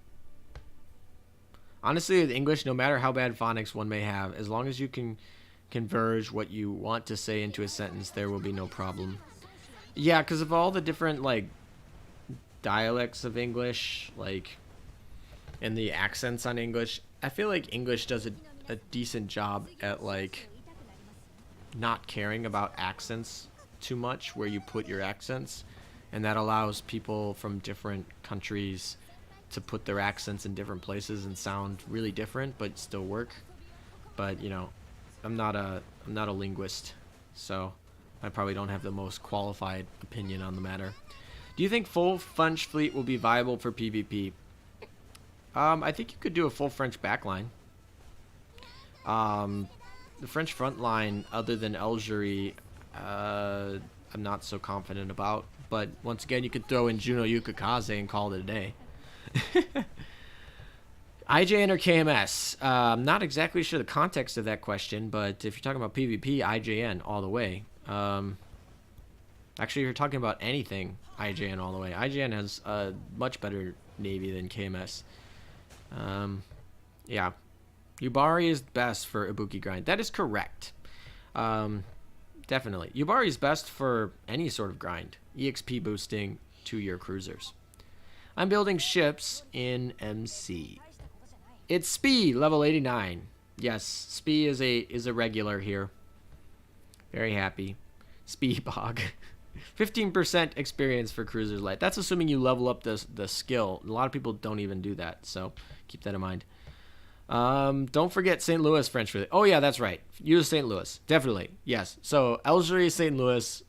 Speaker 1: Honestly, with English, no matter how bad phonics one may have, as long as you can converge what you want to say into a sentence, there will be no problem. Yeah, because of all the different, dialects of English, and the accents on English, I feel like English does a decent job at, not caring about accents too much, where you put your accents, and that allows people from different countries to put their accents in different places and sound really different but still work. But I'm not a linguist, so I probably don't have the most qualified opinion on the matter. Do you think full French fleet will be viable for PvP? I think you could do a full French backline. The French front line, other than Algeria, I'm not so confident about. But once again, you could throw in Juno Yukikaze and call it a day. IJN or KMS? I'm not exactly sure the context of that question, but if you're talking about PvP, IJN all the way. Actually, if you're talking about anything, IJN all the way. IJN has a much better navy than KMS. Yeah. Yubari is best for Ibuki grind. That is correct. Definitely. Yubari is best for any sort of grind. EXP boosting to your cruisers. I'm building ships in MC. It's Spee, level 89. Yes, Spee is a regular here. Very happy. Spee Bog. 15% experience for cruisers light. That's assuming you level up the skill. A lot of people don't even do that, so keep that in mind. Don't forget St. Louis French fleet. Oh yeah, that's right. Use St. Louis. Definitely. Yes. So Algeria, St. Louis.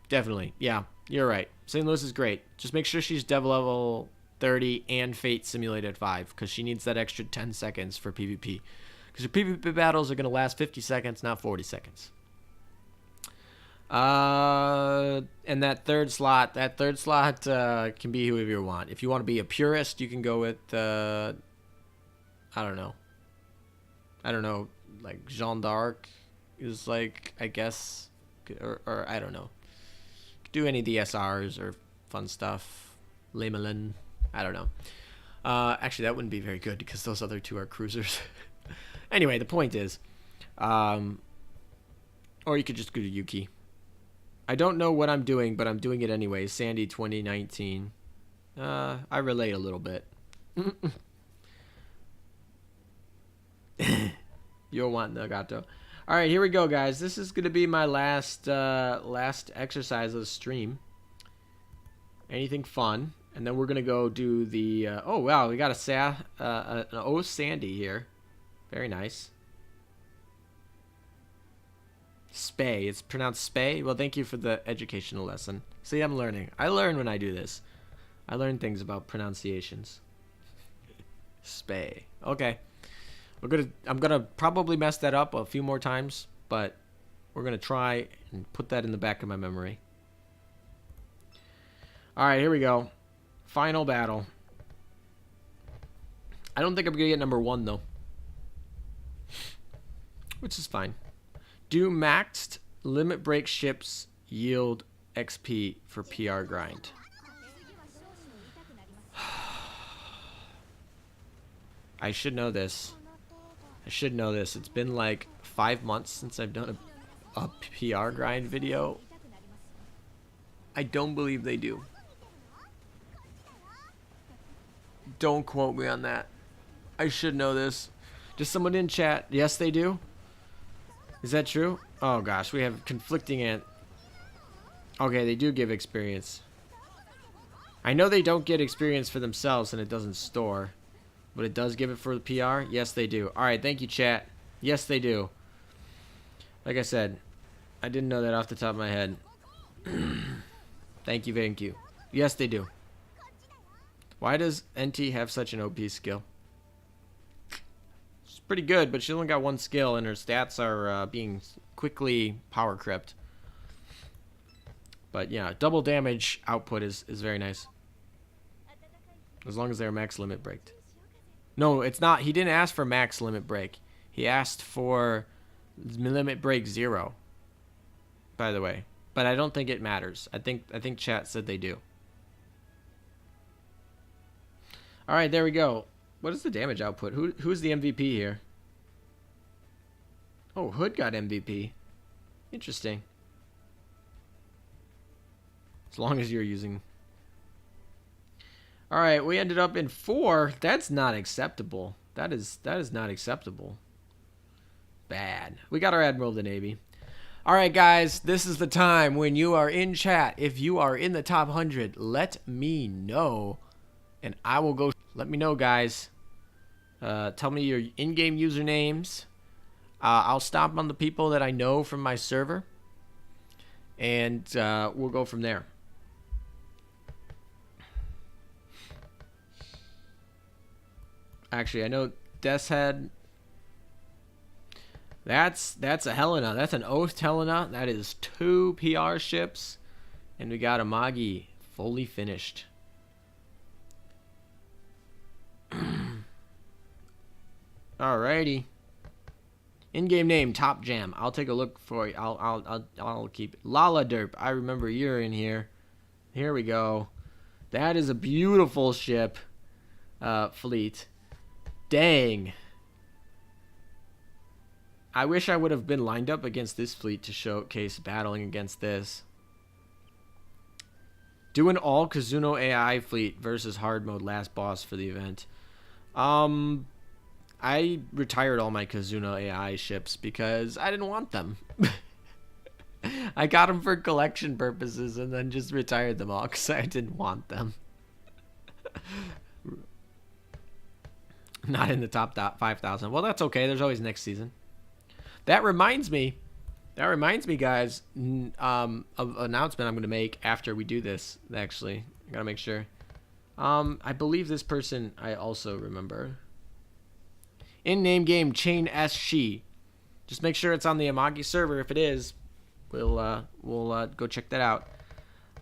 Speaker 1: Definitely. Yeah, you're right. St. Louis is great. Just make sure she's dev level 30 and Fate Simulated 5, because she needs that extra 10 seconds for PvP. Because your PvP battles are going to last 50 seconds, not 40 seconds. And that third slot can be whoever you want. If you want to be a purist, you can go with, I don't know, like Jeanne d'Arc is I guess, or I don't know. Do any DSRs or fun stuff. Le Malin, I don't know. Actually, that wouldn't be very good because those other two are cruisers. Anyway, the point is, or you could just go to Yuki. I don't know what I'm doing, but I'm doing it anyway. Sandy 2019. I relate a little bit. You'll want Nagato. All right, here we go, guys. This is going to be my last exercise of the stream. Anything fun, and then we're going to go do the. Oh wow, we got an O Sandy here. Very nice. Spay. It's pronounced spay. Well, thank you for the educational lesson. See, I'm learning. I learn when I do this. I learn things about pronunciations. Spay. Okay. I'm gonna probably mess that up a few more times, but we're gonna try and put that in the back of my memory. Alright, here we go. Final battle. I don't think I'm gonna get number 1 though. Which is fine. Do maxed limit break ships yield XP for PR grind? I should know this. I should know this. It's been like 5 months since I've done a PR grind video. I don't believe they do. Don't quote me on that. I should know this. Just someone in chat. Yes, they do. Is that true? Oh gosh, we have conflicting Okay, they do give experience. I know they don't get experience for themselves and it doesn't store. But it does give it for the PR? Yes, they do. Alright, thank you, chat. Yes, they do. Like I said, I didn't know that off the top of my head. Thank you, thank you. Yes, they do. Why does NT have such an OP skill? She's pretty good, but she only got 1 skill, and her stats are being quickly power crept. But yeah, double damage output is very nice. As long as they're max limit breaked. No, it's not. He didn't ask for max limit break. He asked for limit break 0. By the way, but I don't think it matters. I think chat said they do. All right, there we go. What is the damage output? Who's the MVP here? Oh, Hood got MVP. Interesting. As long as you're using. All right, we ended up in 4. That's not acceptable. That is not acceptable. Bad. We got our Admiral of the Navy. All right, guys, this is the time when you are in chat. If you are in the top 100, let me know, and I will go. Let me know, guys. Tell me your in-game usernames. I'll stomp on the people that I know from my server, and we'll go from there. Actually, I know Deathhead. That's a Helena. That's an Oath Helena. That is 2 PR ships. And we got Amagi fully finished. Alrighty. In-game name, Top Jam. I'll take a look for you. I'll keep it. Lala Derp. I remember you're in here. Here we go. That is a beautiful ship. Fleet. Dang. I wish I would have been lined up against this fleet to showcase battling against this. Do an all Kazuno AI fleet versus hard mode last boss for the event. I retired all my Kazuno AI ships because I didn't want them. I got them for collection purposes and then just retired them all because I didn't want them. Not in the top 5,000. Well, that's okay. There's always next season. That reminds me, guys, of an announcement I'm going to make after we do this, actually. I got to make sure. I believe this person I also remember. In-name game, Chain S. She. Just make sure it's on the Amagi server. If it is, we'll go check that out.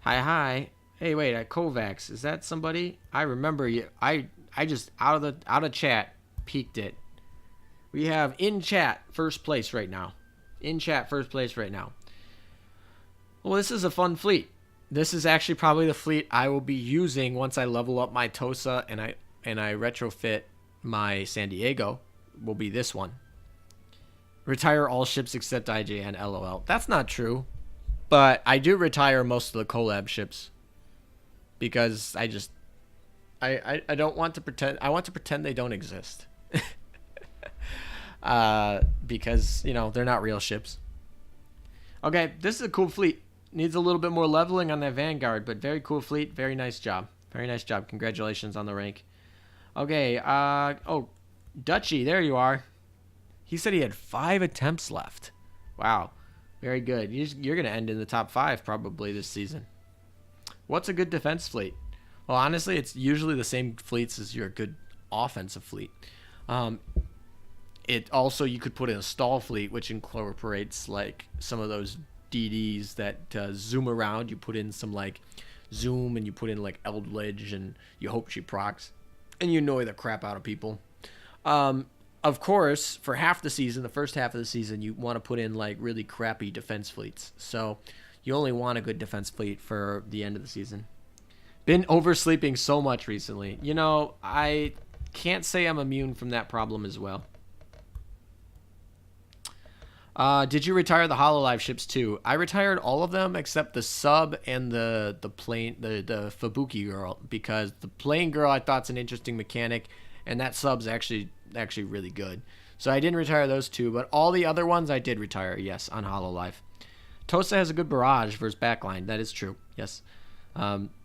Speaker 1: Hi. Hey, wait, Kovacs. Is that somebody? I remember you. I just, out of chat, peeked it. We have in chat first place right now. In chat first place right now. Well, this is a fun fleet. This is actually probably the fleet I will be using once I level up my Tosa and I retrofit my San Diego. Will be this one. Retire all ships except IJN. LOL. That's not true. But I do retire most of the collab ships. Because I don't want to pretend. I want to pretend they don't exist. Because, you know, they're not real ships. Okay, this is a cool fleet. Needs a little bit more leveling on that Vanguard, but very cool fleet. Very nice job. Very nice job. Congratulations on the rank. Okay, oh, Dutchy, there you are. He said he had 5 attempts left. Wow. Very good. You're going to end in the top 5 probably this season. What's a good defense fleet? Well, honestly, it's usually the same fleets as your good offensive fleet. It also, you could put in a stall fleet, which incorporates like some of those DDs that zoom around. You put in some like zoom, and you put in like Eldridge, and you hope she procs, and you annoy the crap out of people. Of course, for half the season, the first half of the season, you want to put in like really crappy defense fleets. So you only want a good defense fleet for the end of the season. Been oversleeping so much recently. You know, I can't say I'm immune from that problem as well. Did you retire the Hololive ships too? I retired all of them except the sub and the plane, the Fubuki girl, because the plane girl I thought's an interesting mechanic, and that sub's actually really good. So I didn't retire those two, but all the other ones I did retire, yes, on Hololive. Tosa has a good barrage versus backline. That is true, yes.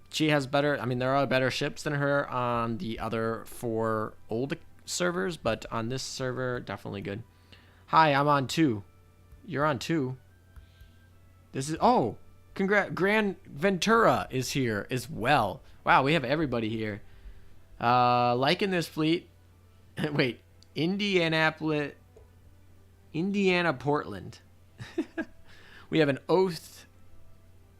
Speaker 1: She has better, I mean, there are better ships than her on the other 4 old servers, but on this server, definitely good. Hi, I'm on 2. You're on 2. This is, oh, Grand Ventura is here as well. Wow, we have everybody here. Liking this fleet. Wait, Indiana, Portland. We have an Oath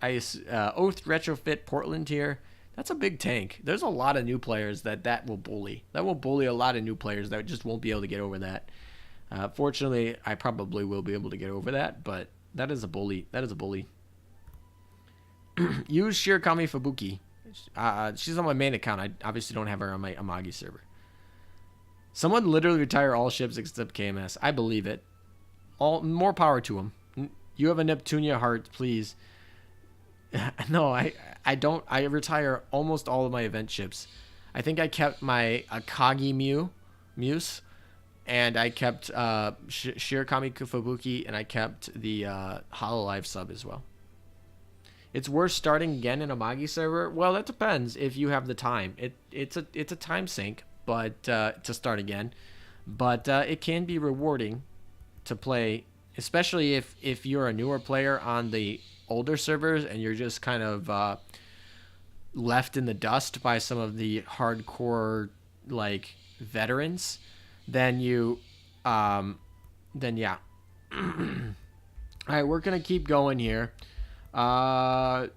Speaker 1: retrofit Portland here. That's a big tank. There's a lot of new players that will bully. That will bully a lot of new players that just won't be able to get over that. Fortunately, I probably will be able to get over that, but that is a bully. That is a bully. Use Shirakami Fubuki. She's on my main account. I obviously don't have her on my Amagi server. Someone literally retire all ships except KMS. I believe it. More power to them. You have a Neptunia heart, please. No, I don't. I retire almost all of my event ships. I think I kept my Akagi Muse, and I kept Shirakami Fubuki, and I kept the Hololive sub as well. It's worth starting again in a Amagi server. Well, that depends if you have the time. It's a time sink, but to start again. But it can be rewarding to play, especially if you're a newer player on the older servers and you're just kind of left in the dust by some of the hardcore like veterans. Then yeah. All right, we're gonna keep going here. Clefairy,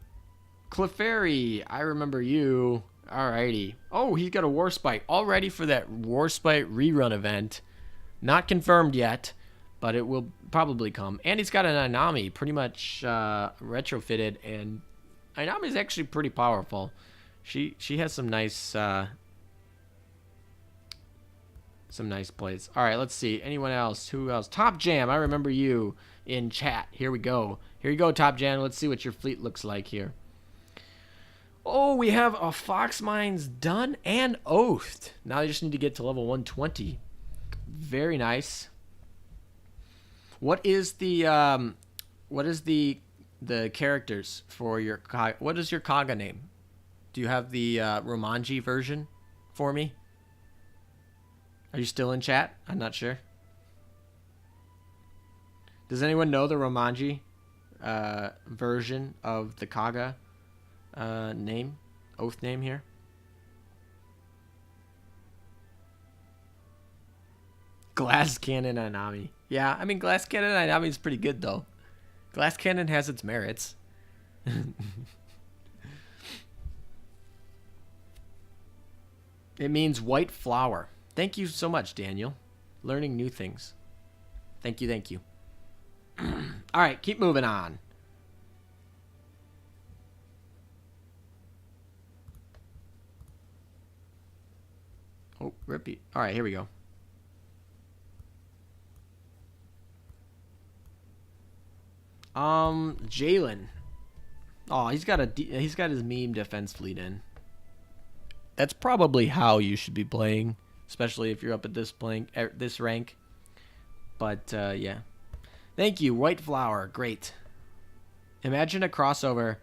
Speaker 1: I remember you. Alrighty. Oh, he's got a Warspite. All ready for that Warspite rerun event. Not confirmed yet, but it will probably come. And he's got an Inami pretty much retrofitted, and Inami is actually pretty powerful. She has some nice plays. All right, let's see. Anyone else? Who else? Top Jam, I remember you in chat. Here we go. Here you go, Top Jam. Let's see what your fleet looks like here. Oh, we have a Fox Mines done and Oathed. Now I just need to get to level 120. Very nice. What is the characters for your what is your Kaga name? Do you have the Romanji version for me? Are you still in chat? I'm not sure. Does anyone know the Romanji version of the Kaga name? Oath name here? Glass Cannon Inami. Yeah, I mean, Glass Cannon Inami is pretty good, though. Glass Cannon has its merits. It means white flower. Thank you so much, Daniel. Learning new things. Thank you, thank you. All right, keep moving on. Oh, repeat. All right, here we go. Jalen. Oh, he's got his meme defense fleet in. That's probably how you should be playing, especially if you're up at this rank. But yeah. Thank you, White Flower. Great. Imagine a crossover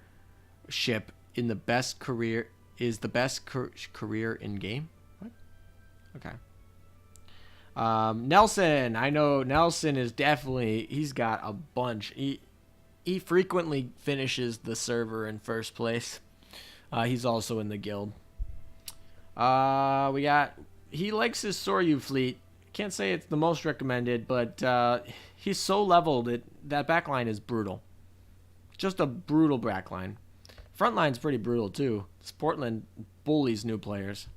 Speaker 1: ship in the best career career in game. What? Okay. Nelson, I know Nelson is definitely, he's got a bunch. He frequently finishes the server in first place. He's also in the guild. He likes his Soryu fleet. Can't say it's the most recommended, but he's so leveled that backline is brutal. Just a brutal backline. Frontline's pretty brutal too. This Portland bullies new players.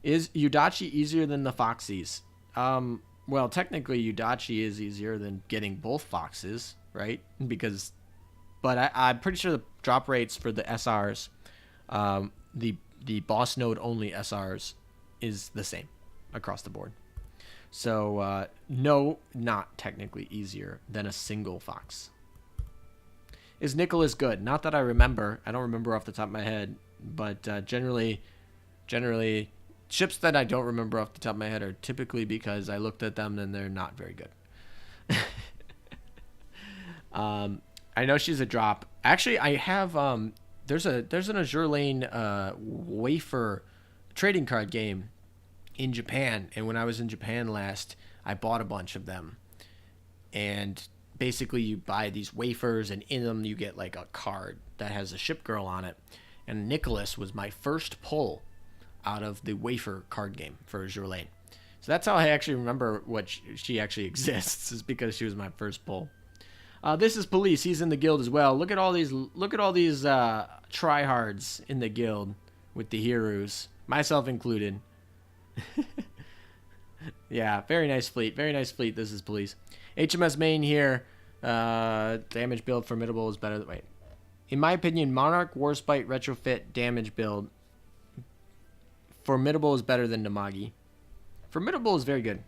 Speaker 1: Is Yudachi easier than the Foxies? Well, technically Yudachi is easier than getting both Foxes, right? But I'm pretty sure the drop rates for the SRs, the boss node only SRs, is the same across the board. So no, not technically easier than a single Fox. Is Nicholas good? Not that I remember. I don't remember off the top of my head, but generally, ships that I don't remember off the top of my head are typically because I looked at them and they're not very good. I know she's a drop. Actually, I have there's an Azur Lane wafer trading card game in Japan, and when I was in Japan last, I bought a bunch of them. And basically you buy these wafers, and in them you get like a card that has a ship girl on it. And Nicholas was my first pull out of the wafer card game for Azur Lane. So that's how I actually remember what she actually exists, is because she was my first pull. This is Police. He's in the guild as well. Look at all these tryhards in the guild with the heroes, myself included. Yeah, very nice fleet. Very nice fleet. This is Police. HMS main here. Damage build formidable is better. Wait. In my opinion, Monarch, Warspite, retrofit, damage build. Formidable is better than Amagi. Formidable is very good.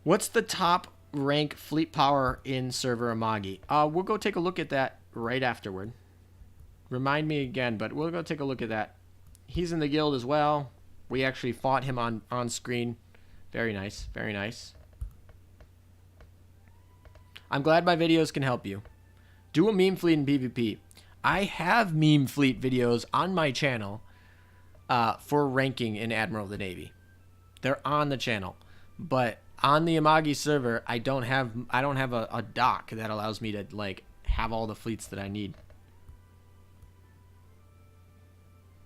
Speaker 1: What's the top rank fleet power in server Amagi? We'll go take a look at that right afterward. Remind me again, but we'll go take a look at that. He's in the guild as well. We actually fought him on screen. Very nice. Very nice. I'm glad my videos can help you. Do a meme fleet in PvP. I have meme fleet videos on my channel for ranking in Admiral of the Navy. They're on the channel. But on the Amagi server, I don't have a dock that allows me to like have all the fleets that I need.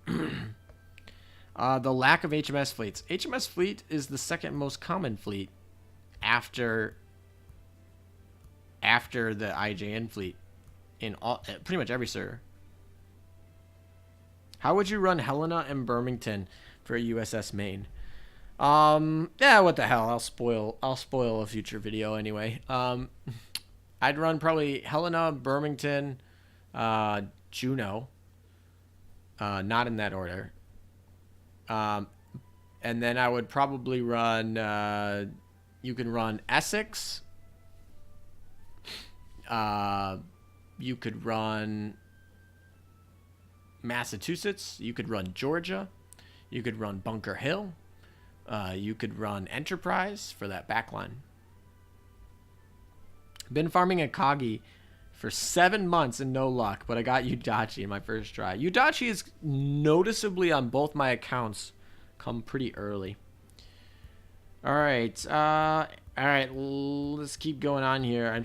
Speaker 1: The lack of HMS fleets. HMS fleet is the second most common fleet after the IJN fleet in pretty much every server. How would you run Helena and Birmingham for a USS Maine? Yeah, what the hell? I'll spoil a future video anyway. I'd run probably Helena, Birmingham, Juno. Not in that order. And then I would probably run, you can run Essex. You could run Massachusetts. You could run Georgia. You could run Bunker Hill. You could run Enterprise for that backline. Been farming Akagi for 7 months and no luck, but I got Yudachi in my first try. Yudachi is noticeably on both my accounts come pretty early. All right, let's keep going on here. I'm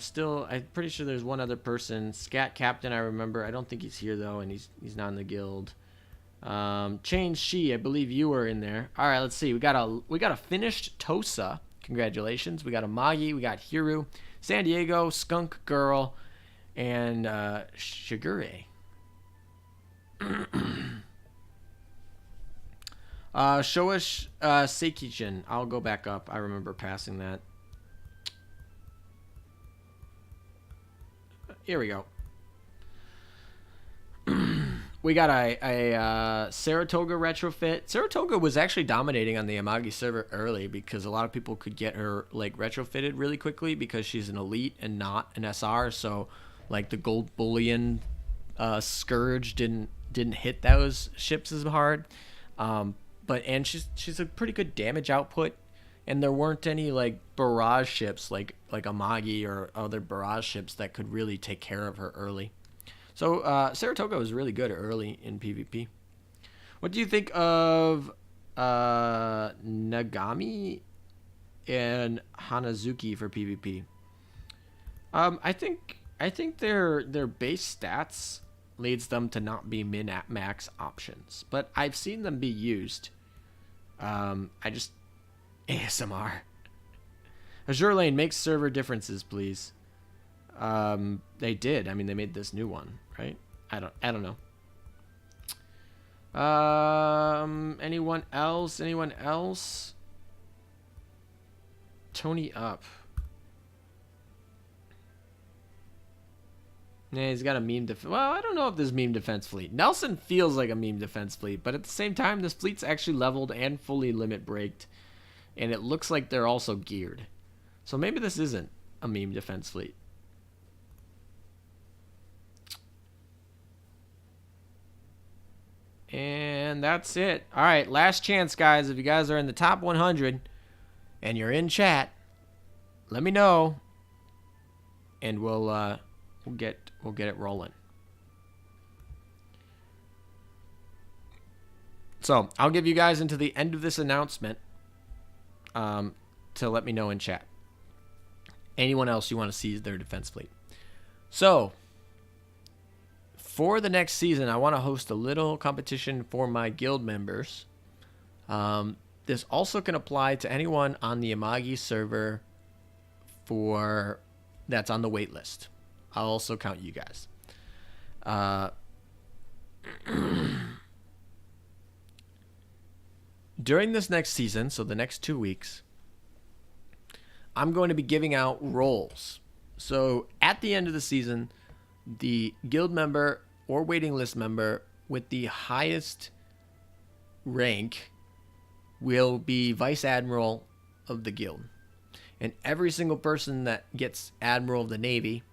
Speaker 1: pretty sure there's one other person. Scat Captain, I remember. I don't think he's here though, and he's not in the guild. Change She, I believe you were in there. All right, let's see. We got a finished Tosa. Congratulations. We got Amagi. We got Hiru, San Diego, Skunk Girl, and Shigure. Show us Seikijin. I'll go back up. I remember passing that. Here we go. We got a Saratoga retrofit. Saratoga was actually dominating on the Amagi server early because a lot of people could get her like retrofitted really quickly because she's an elite and not an SR. So like the gold bullion scourge didn't hit those ships as hard. And she's a pretty good damage output, and there weren't any like barrage ships like Amagi or other barrage ships that could really take care of her early. So Saratoga was really good early in PvP. What do you think of Nagami and Hanazuki for PvP. I think their base stats leads them to not be min at max options, but I've seen them be used. I just ASMR. Azur Lane makes server differences, please. They did. I mean, they made this new one, right? I don't know. Anyone else? Anyone else? Tony up. Yeah, he's got a meme defense. Well, I don't know if this meme defense fleet. Nelson feels like a meme defense fleet, but at the same time, this fleet's actually leveled and fully limit braked, and it looks like they're also geared. So maybe this isn't a meme defense fleet. And that's it. All right, last chance, guys. If you guys are in the top 100 and you're in chat, let me know, and we'll get it rolling. So I'll give you guys into the end of this announcement to let me know in chat. Anyone else you want to see their defense fleet. So for the next season, I want to host a little competition for my guild members. This also can apply to anyone on the Amagi server that's on the wait list. I'll also count you guys. During this next season, so the next 2 weeks, I'm going to be giving out roles. So at the end of the season, the guild member or waiting list member with the highest rank will be Vice Admiral of the guild. And every single person that gets Admiral of the Navy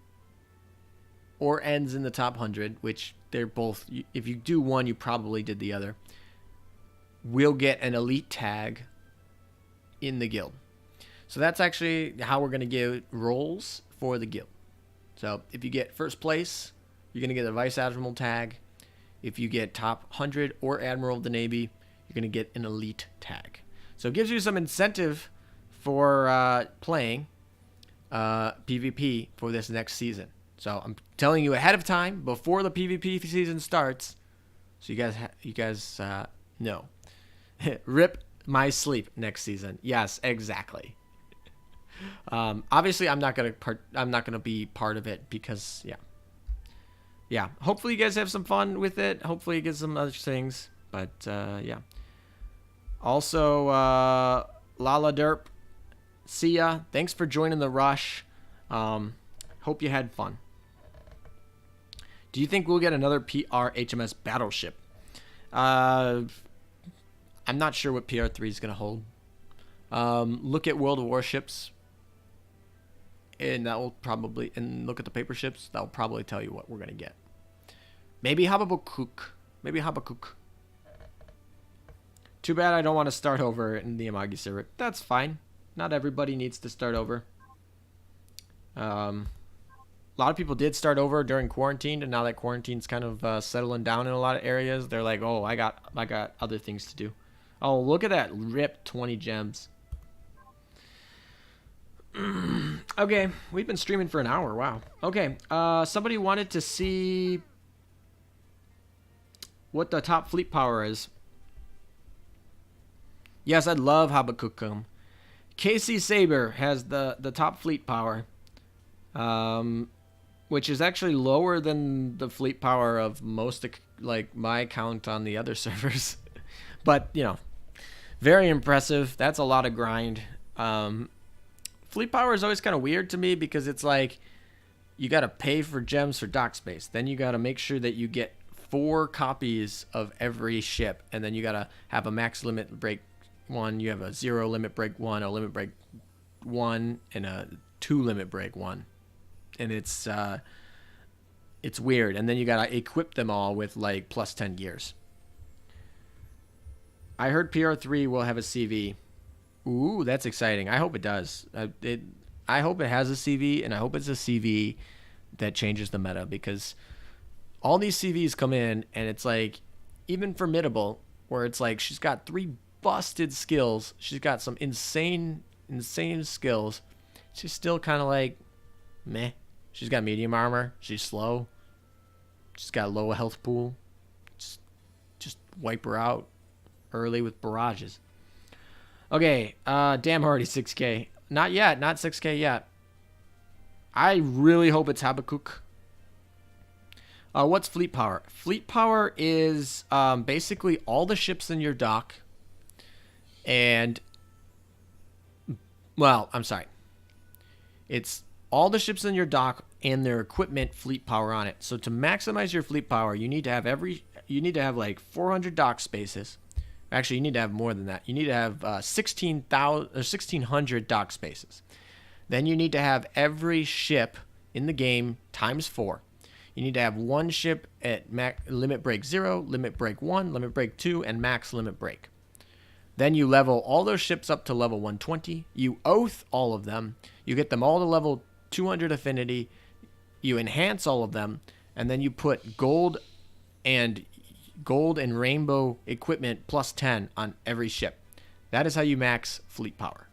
Speaker 1: or ends in the top 100, which they're both, if you do one, you probably did the other, will get an elite tag in the guild. So that's actually how we're going to give roles for the guild. So if you get first place, you're going to get a Vice Admiral tag. If you get top 100 or Admiral of the Navy, you're going to get an elite tag. So it gives you some incentive for playing PvP for this next season. So I'm telling you ahead of time before the PvP season starts, so you guys know. Rip my sleep next season. Yes, exactly. Obviously, I'm not gonna be part of it because yeah. Hopefully, you guys have some fun with it. Hopefully, you get some other things. But yeah. Also, Lala Derp, see ya. Thanks for joining the rush. Hope you had fun. Do you think we'll get another PR HMS battleship? I'm not sure what PR3 is going to hold. Look at World of Warships, and that will probably, and look at the paper ships. That will probably tell you what we're going to get. Maybe Habakkuk. Maybe Habakkuk. Too bad I don't want to start over in the Amagi server. That's fine. Not everybody needs to start over. A lot of people did start over during quarantine, and now that quarantine's kind of settling down in a lot of areas, they're like, oh, I got other things to do. Oh, look at that. Rip 20 gems. Okay, we've been streaming for an hour. Wow. Okay, somebody wanted to see what the top fleet power is. Yes, I'd love Habakkuk. KC Saber has the top fleet power, which is actually lower than the fleet power of most, like my count on the other servers. But, you know, very impressive. That's a lot of grind. Fleet power is always kind of weird to me because it's like you got to pay for gems for dock space. Then you got to make sure that you get 4 copies of every ship. And then you got to have a max limit break 1. You have a 0 limit break 1, a limit break 1, and a 2 limit break 1. And it's weird. And then you got to equip them all with like plus 10 gears. I heard PR3 will have a CV. Ooh, that's exciting. I hope it does. I hope it has a CV, and I hope it's a CV that changes the meta, because all these CVs come in, and it's like, even Formidable, where it's like she's got 3 busted skills. She's got some insane insane skills. She's still kind of like, meh. She's got medium armor. She's slow. She's got a low health pool. Just wipe her out early with barrages. Okay, damn, already 6K. Not yet, not 6K yet. I really hope it's Habakkuk. What's fleet power? Fleet power is basically all the ships in your dock. And, well, I'm sorry. It's all the ships in your dock and their equipment fleet power on it. So to maximize your fleet power, you need to have like 400 dock spaces. Actually, you need to have more than that. You need to have 1,600 dock spaces. Then you need to have every ship in the game times 4. You need to have one ship at limit break 0, limit break 1, limit break 2, and max limit break. Then you level all those ships up to level 120. You oath all of them. You get them all to level 200 affinity. You enhance all of them. And then you put gold and rainbow equipment plus 10 on every ship. That is how you max fleet power.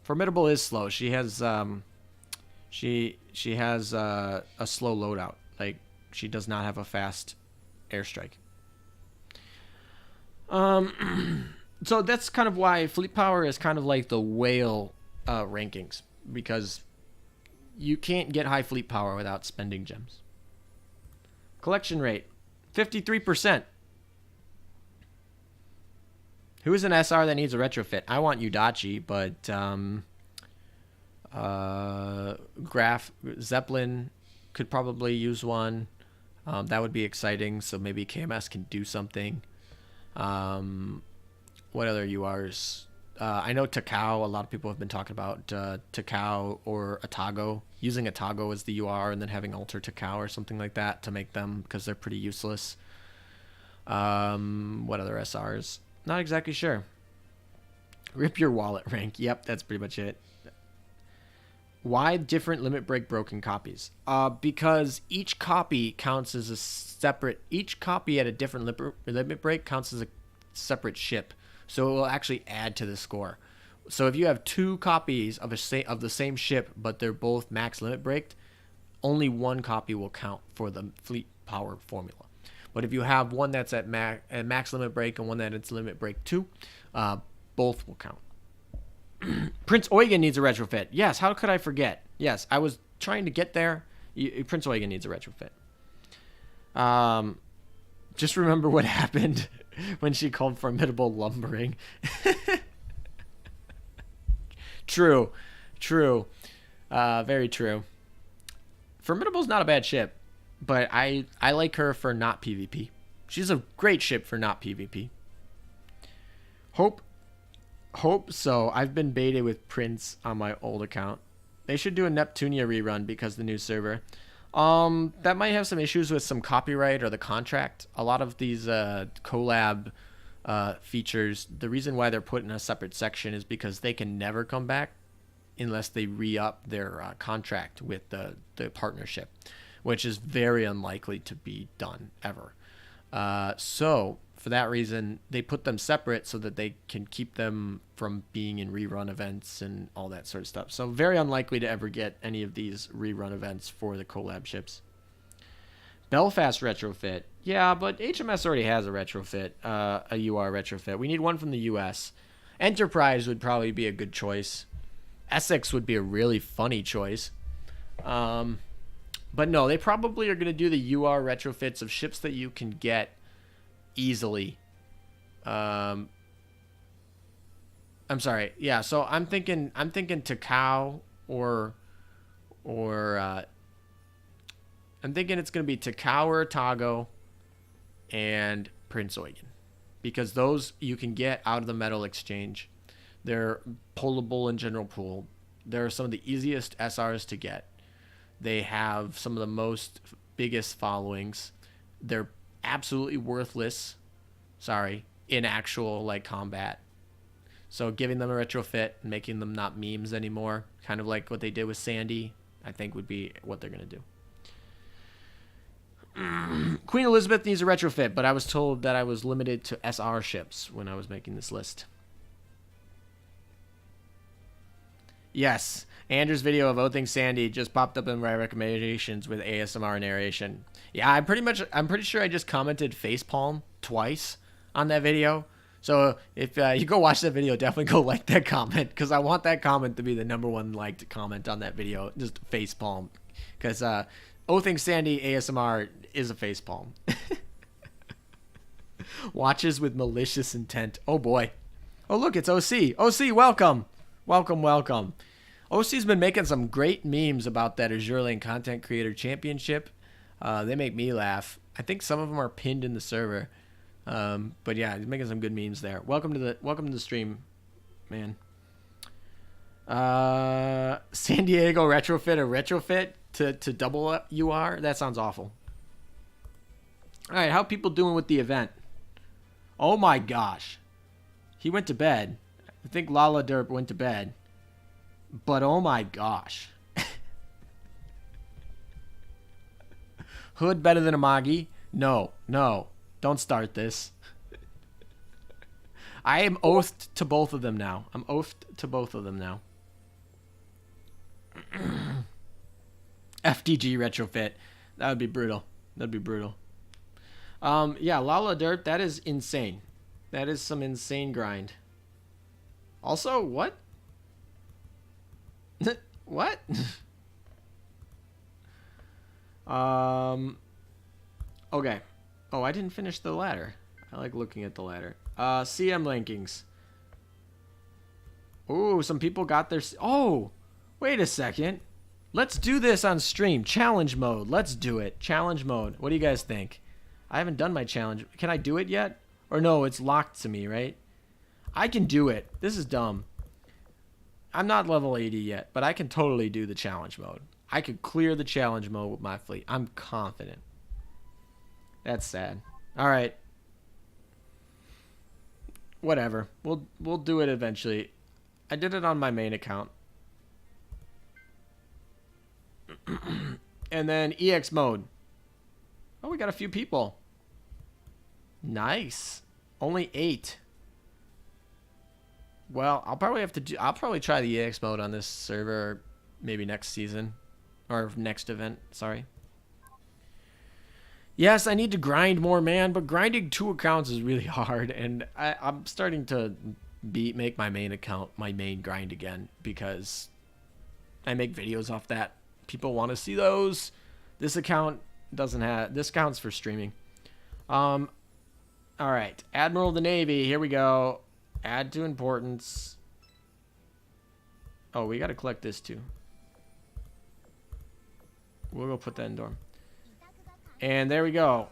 Speaker 1: Formidable is slow. She has she has a slow loadout. Like, she does not have a fast airstrike. So that's kind of why fleet power is kind of like the whale rankings, because you can't get high fleet power without spending gems. Collection rate, 53%. Who is an SR that needs a retrofit? I want Udachi, but Graf Zeppelin could probably use one. That would be exciting. So maybe KMS can do something. What other URs? I know Takao. A lot of people have been talking about Takao or Atago. Using Atago as the UR and then having Alter Takao or something like that to make them, because they're pretty useless. What other SRs? Not exactly sure. Rip your wallet rank. Yep, that's pretty much it. Why different limit break broken copies? Because each copy counts as a separate. Each copy at a different limit break counts as a separate ship, so it will actually add to the score. So if you have 2 copies of the same ship, but they're both max limit breaked, only one copy will count for the fleet power formula. But if you have one that's at max limit break and one that's limit break 2, both will count. Prince Eugen needs a retrofit. Yes, how could I forget? Yes, I was trying to get there. Prince Eugen needs a retrofit. Just remember what happened when she called Formidable lumbering. True. Very true. Formidable's not a bad ship, but I like her for not PvP. She's a great ship for not PvP. Hope so. I've been baited with Prince on my old account. They should do a Neptunia rerun because the new server. That might have some issues with some copyright or the contract. A lot of these collab features, the reason why they're put in a separate section is because they can never come back unless they re-up their contract with the partnership, which is very unlikely to be done ever. So for that reason, they put them separate so that they can keep them from being in rerun events and all that sort of stuff. So very unlikely to ever get any of these rerun events for the collab ships. Belfast retrofit. Yeah, but HMS already has a retrofit, a UR retrofit. We need one from the US. Enterprise would probably be a good choice. Essex would be a really funny choice. But no, they probably are going to do the UR retrofits of ships that you can get easily. I'm sorry. Yeah, so I'm thinking Takao or I'm thinking it's going to be Takao or Tago and Prince Eugen, because those you can get out of the metal exchange. They're pullable in general pool. They're some of the easiest SRs to get. They have some of the most biggest followings. They're absolutely worthless, in actual like combat. So giving them a retrofit and making them not memes anymore, kind of like what they did with Sandy, I think would be what they're going to do. Queen Elizabeth needs a retrofit, but I was told that I was limited to SR ships when I was making this list. Yes. Andrew's video of Oathing Sandy just popped up in my recommendations with ASMR narration. Yeah, I'm pretty sure I just commented facepalm twice on that video. So if you go watch that video, definitely go like that comment, because I want that comment to be the #1 liked comment on that video. Just facepalm, because Oathing Sandy ASMR is a facepalm. Watches with malicious intent. Oh boy. Oh look, it's OC. OC, welcome. Welcome, welcome. OC's been making some great memes about that Azur Lane Content Creator Championship. They make me laugh. I think some of them are pinned in the server. But yeah, he's making some good memes there. Welcome to the stream, man. San Diego retrofit a retrofit to double UR? That sounds awful. Alright, how people doing with the event? Oh my gosh. He went to bed. I think Lala Derp went to bed. But oh my gosh. Hood better than Amagi? No, no. Don't start this. I am oathed to both of them now. I'm oathed to both of them now. FTG retrofit. That would be brutal. That'd be brutal. Yeah, Lala Derp, that is insane. That is some insane grind. Also, what? What? Okay. Oh, I didn't finish the ladder. I like looking at the ladder. CM rankings. Ooh, some people got their... Oh, wait a second. Let's do this on stream. Challenge mode. Let's do it. Challenge mode. What do you guys think? I haven't done my challenge. Can I do it yet? Or no, it's locked to me, right? I can do it. This is dumb. I'm not level 80 yet, but I can totally do the challenge mode. I could clear the challenge mode with my fleet. I'm confident. That's sad. All right. Whatever. We'll do it eventually. I did it on my main account. And then EX mode. Oh, we got a few people. Nice. Only 8. Well, I'll probably try the EX mode on this server maybe next season. Or next event, sorry. Yes, I need to grind more, man, but grinding 2 accounts is really hard, and I'm starting to make my main account my main grind again, because I make videos off that. People want to see those. This account doesn't have... This account's for streaming. All right. Admiral of the Navy. Here we go. Add to importance. Oh, we got to collect this too. We'll go put that in dorm. And there we go.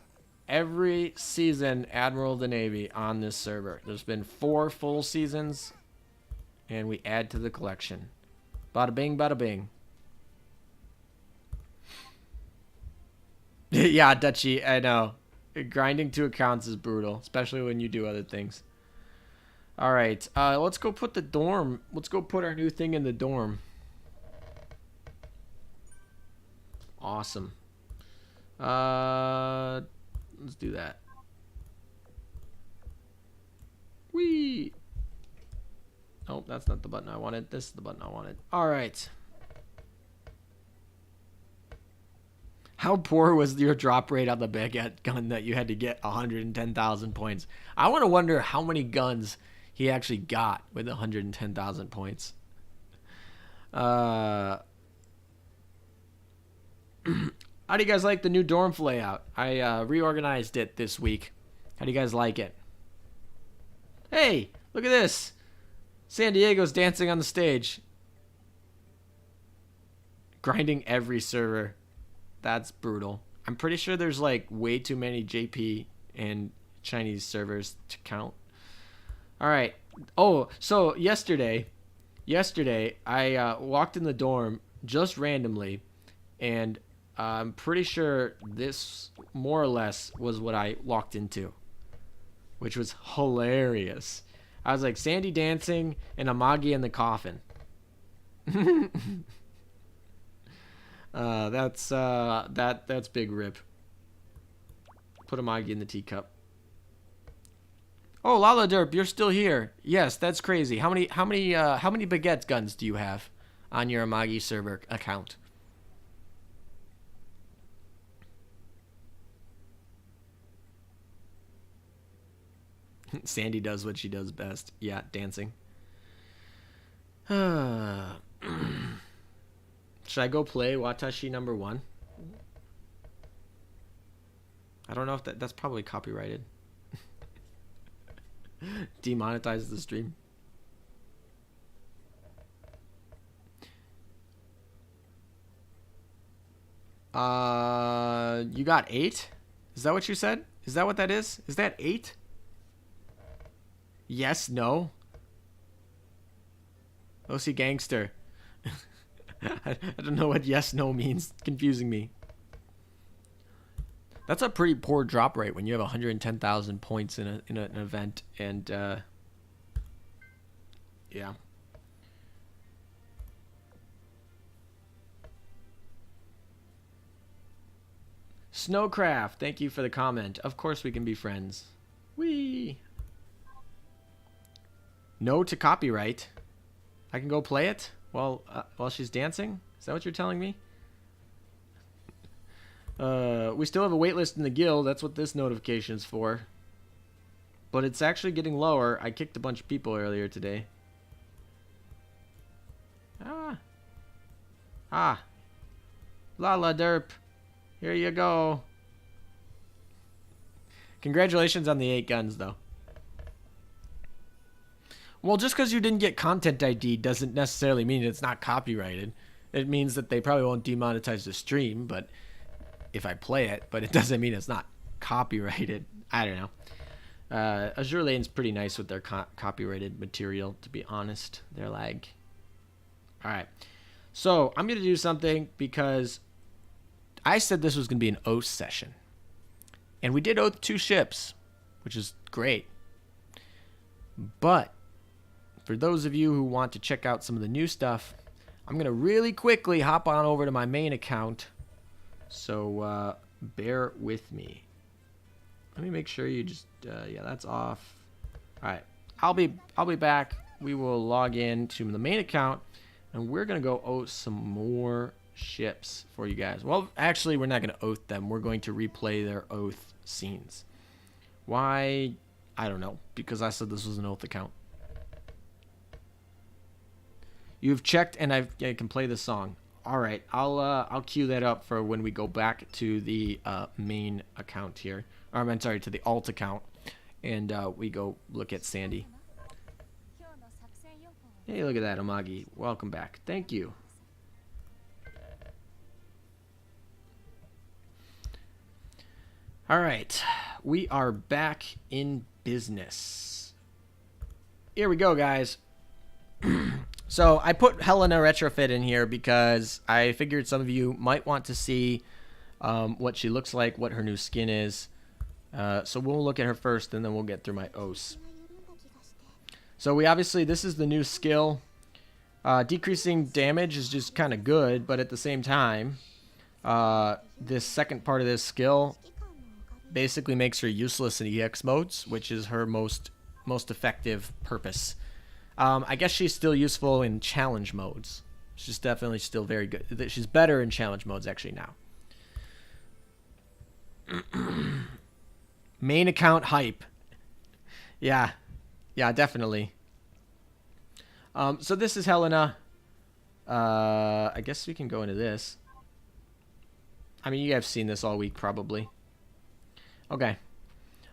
Speaker 1: Every season, Admiral of the Navy on this server. There's been 4 full seasons. And we add to the collection. Bada bing, bada bing. Yeah, Dutchy, I know. Grinding 2 accounts is brutal, especially when you do other things. All right, let's go put the dorm. Let's go put our new thing in the dorm. Awesome. Let's do that. Whee! Oh, that's not the button I wanted. This is the button I wanted. All right. How poor was your drop rate on the baguette gun that you had to get 110,000 points? I want to wonder how many guns he actually got with 110,000 points. How do you guys like the new dorm layout? I reorganized it this week. How do you guys like it? Hey, look at this. San Diego's dancing on the stage. Grinding every server. That's brutal. I'm pretty sure there's like way too many JP and Chinese servers to count. All right. Oh, so yesterday I walked in the dorm just randomly, and I'm pretty sure this more or less was what I walked into, which was hilarious. I was like, Sandy dancing and Amagi in the coffin. That's big rip. Put Amagi in the teacup. Oh, Lala Derp, you're still here. Yes, that's crazy. How many baguette guns do you have? on your Amagi server account. Sandy does what she does best. Yeah, dancing. Should I go play Watashi number 1? I don't know if that's probably copyrighted. Demonetize the stream. You got 8? Is that what you said? Is that what that is? Is that 8? Yes, no. OC Gangster. I don't know what yes, no means. It's confusing me. That's a pretty poor drop rate when you have 110,000 points in an event, and yeah. Snowcraft, thank you for the comment. Of course we can be friends. Whee! No to copyright. I can go play it while she's dancing? Is that what you're telling me? We still have a waitlist in the guild. That's what this notification is for. But it's actually getting lower. I kicked a bunch of people earlier today. Lala derp. Here you go. Congratulations on the 8 guns, though. Well, just because you didn't get content ID doesn't necessarily mean it's not copyrighted. It means that they probably won't demonetize the stream, but if I play it, but it doesn't mean it's not copyrighted. I don't know. Azur Lane's pretty nice with their copyrighted material, to be honest. They're like... Alright. So, I'm going to do something because I said this was going to be an oath session. And we did oath 2 ships, which is great. But for those of you who want to check out some of the new stuff, I'm going to really quickly hop on over to my main account. So bear with me. Let me make sure you just yeah, that's off. All right. I'll be back. We will log in to the main account and we're going to go oath some more ships for you guys. Well, actually, we're not going to oath them. We're going to replay their oath scenes. Why? I don't know, because I said this was an oath account. You've checked, and I can play the song. All right, I'll cue that up for when we go back to the main account here. Or I'm sorry, to the alt account, and we go look at Sandy. Hey, look at that, Amagi. Welcome back. Thank you. All right, we are back in business. Here we go, guys. So I put Helena retrofit in here because I figured some of you might want to see what she looks like, what her new skin is. So we'll look at her first, and then we'll get through my oaths. So we obviously, this is the new skill. Decreasing damage is just kind of good, but at the same time, this second part of this skill basically makes her useless in EX modes, which is her most effective purpose. I guess she's still useful in challenge modes. She's definitely still very good. She's better in challenge modes actually now. Main account hype. Yeah, definitely. So this is Helena. I guess we can go into this. I mean, you guys have seen this all week probably. Okay.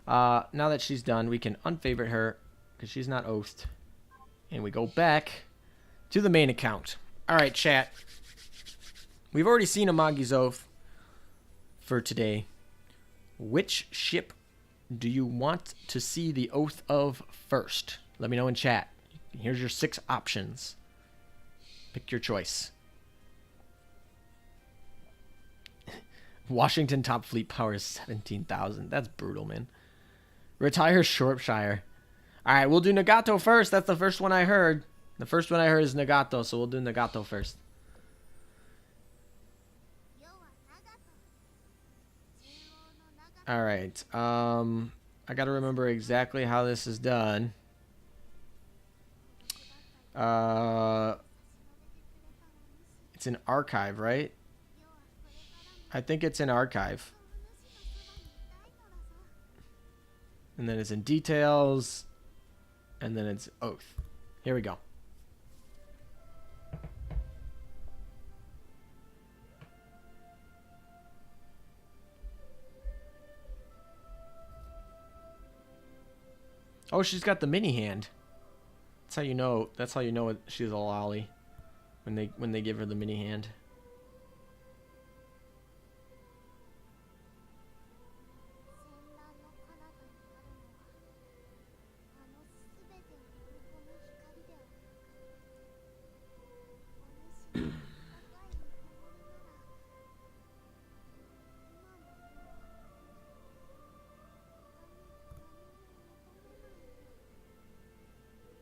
Speaker 1: Now that she's done, we can unfavorite her because she's not oathed. And we go back to the main account. All right, chat. We've already seen Amagi's oath for today. Which ship do you want to see the oath of first? Let me know in chat. Here's your 6 options. Pick your choice. Washington top fleet power is 17,000. That's brutal, man. Retire Shropshire. All right, we'll do Nagato first. That's the first one I heard. The first one I heard is Nagato, so we'll do Nagato first. All right. I got to remember exactly how this is done. It's in archive, right? I think it's in archive. And then it's in details. And then it's oath. Here we go. Oh, she's got the mini hand. That's how you know. That's how you know she's a lolly. When they give her the mini hand.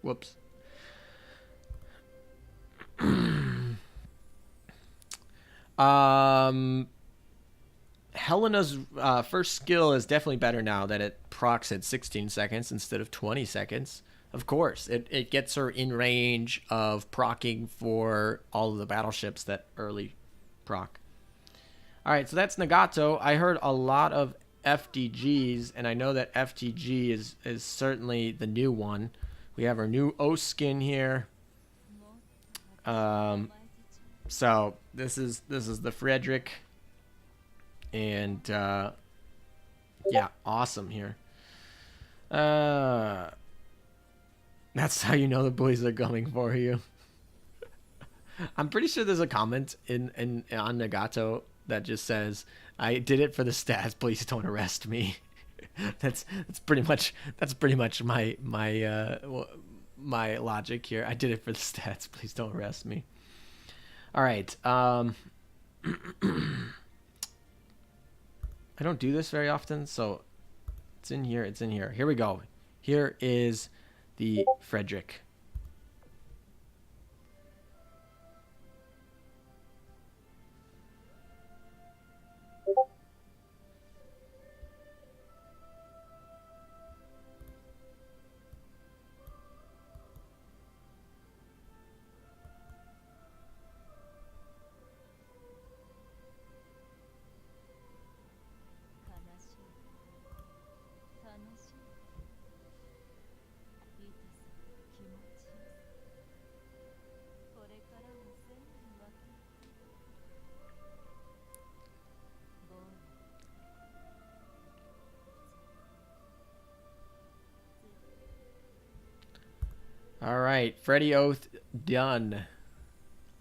Speaker 1: Whoops. Helena's first skill is definitely better now that it procs at 16 seconds instead of 20 seconds. Of course, it gets her in range of procking for all of the battleships that early proc. All right, so that's Nagato. I heard a lot of FDGs, and I know that FTG is certainly the new one. We have our new O skin here. So this is the Frederick, and yeah, awesome here. That's how you know the boys are coming for you. I'm pretty sure there's a comment in on Nagato that just says, "I did it for the stats. Please don't arrest me." that's pretty much my logic here. I did it for the stats. Please don't arrest me. All right. I don't do this very often, so it's in here. It's in here. Here we go. Here is the Frederick. All right, Freddy Oath done.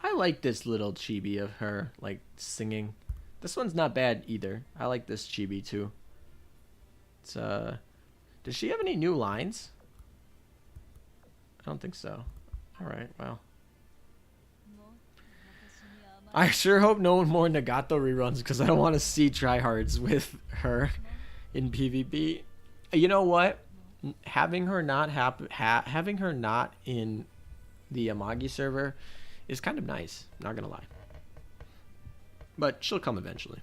Speaker 1: I like this little chibi of her, like, singing. This one's not bad either. I like this chibi too. It's does she have any new lines? I don't think so. All right, well. I sure hope no more Nagato reruns because I don't want to see tryhards with her in PvP. You know what? Having her not having her not in the Amagi server is kind of nice. Not gonna lie, but she'll come eventually.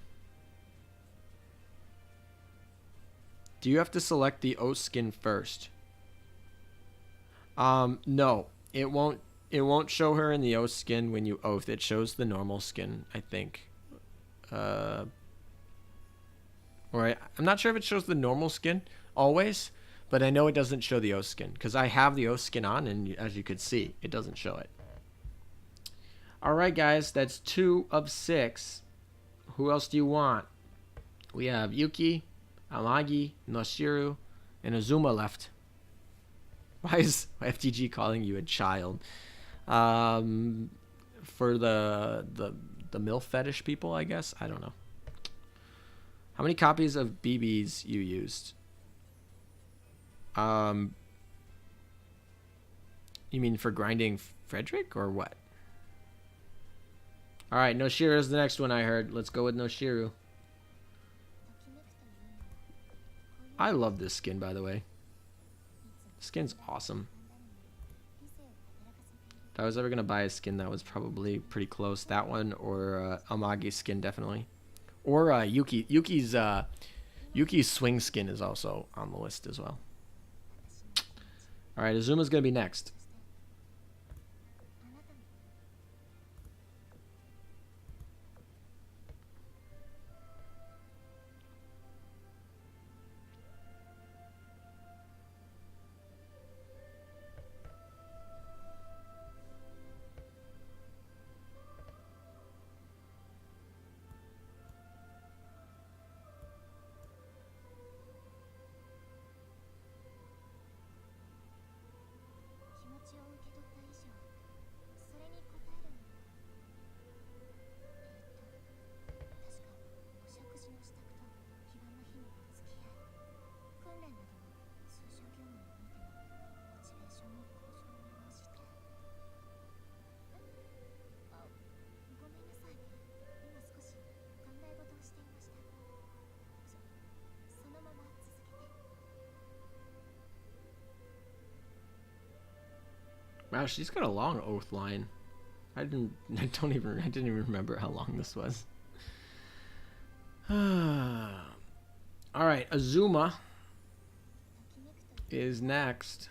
Speaker 1: Do you have to select the O skin first? No, it won't. It won't show her in the O skin when you oath. It shows the normal skin, I think. Or I'm not sure if it shows the normal skin always. But I know it doesn't show the O skin because I have the O skin on, and as you could see, it doesn't show it. All right, guys, that's 2 of 6. Who else do you want? We have Yuki, Amagi, Noshiru, and Azuma left. Why is FTG calling you a child? For the MILF fetish people, I guess. I don't know. How many copies of BBs you used? You mean for grinding Frederick or what? All right, Noshiru is the next one I heard. Let's go with Noshiru. I love this skin, by the way. Skin's awesome. If I was ever gonna buy a skin, that was probably pretty close. That one or Amagi skin, definitely. Or Yuki's swing skin is also on the list as well. All right, Azuma's going to be next. Wow, she's got a long oath line. I didn't even remember how long this was. All right, Azuma is next.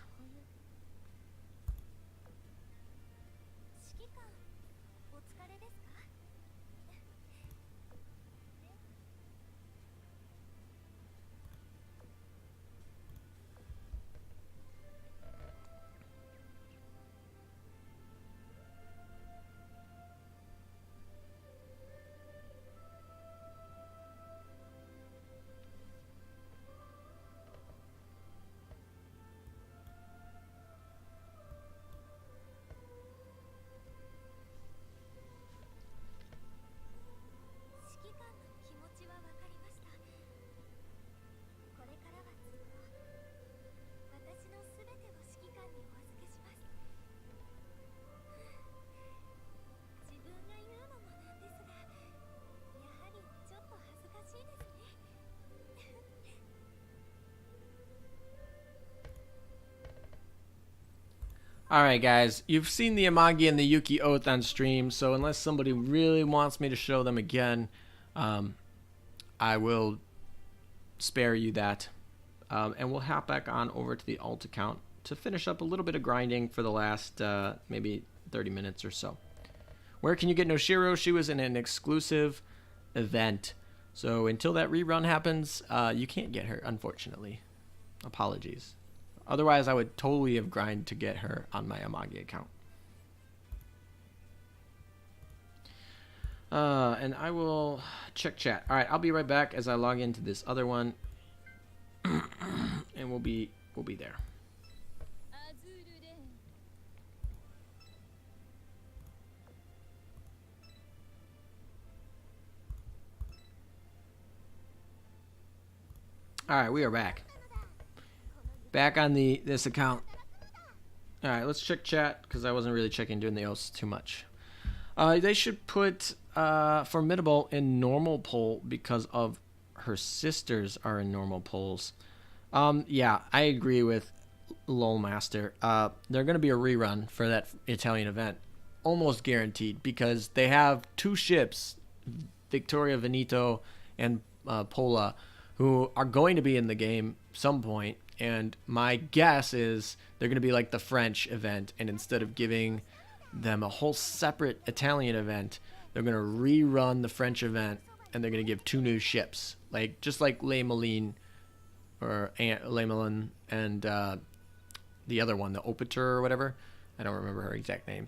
Speaker 1: Alright guys, you've seen the Amagi and the Yuki oath on stream, so unless somebody really wants me to show them again, I will spare you that. And we'll hop back on over to the alt account to finish up a little bit of grinding for the last maybe 30 minutes or so. Where can you get Noshiro? She was in an exclusive event. So until that rerun happens, you can't get her, unfortunately. Apologies. Otherwise, I would totally have grinded to get her on my Amagi account. And I will check chat. All right, I'll be right back as I log into this other one, and we'll be there. All right, we are back. Back on this account. All right, let's check chat because I wasn't really checking doing the oaths too much. They should put Formidable in normal poll because of her sisters are in normal polls. Yeah, I agree with LOL Master. They're going to be a rerun for that Italian event. Almost guaranteed because they have two ships, Victoria Veneto and Pola, who are going to be in the game some point. And my guess is they're going to be like the French event, and instead of giving them a whole separate Italian event, they're going to rerun the French event, and they're going to give two new ships, like just like Le Malin or Le Malin and the other one, the Opiter or whatever. I don't remember her exact name.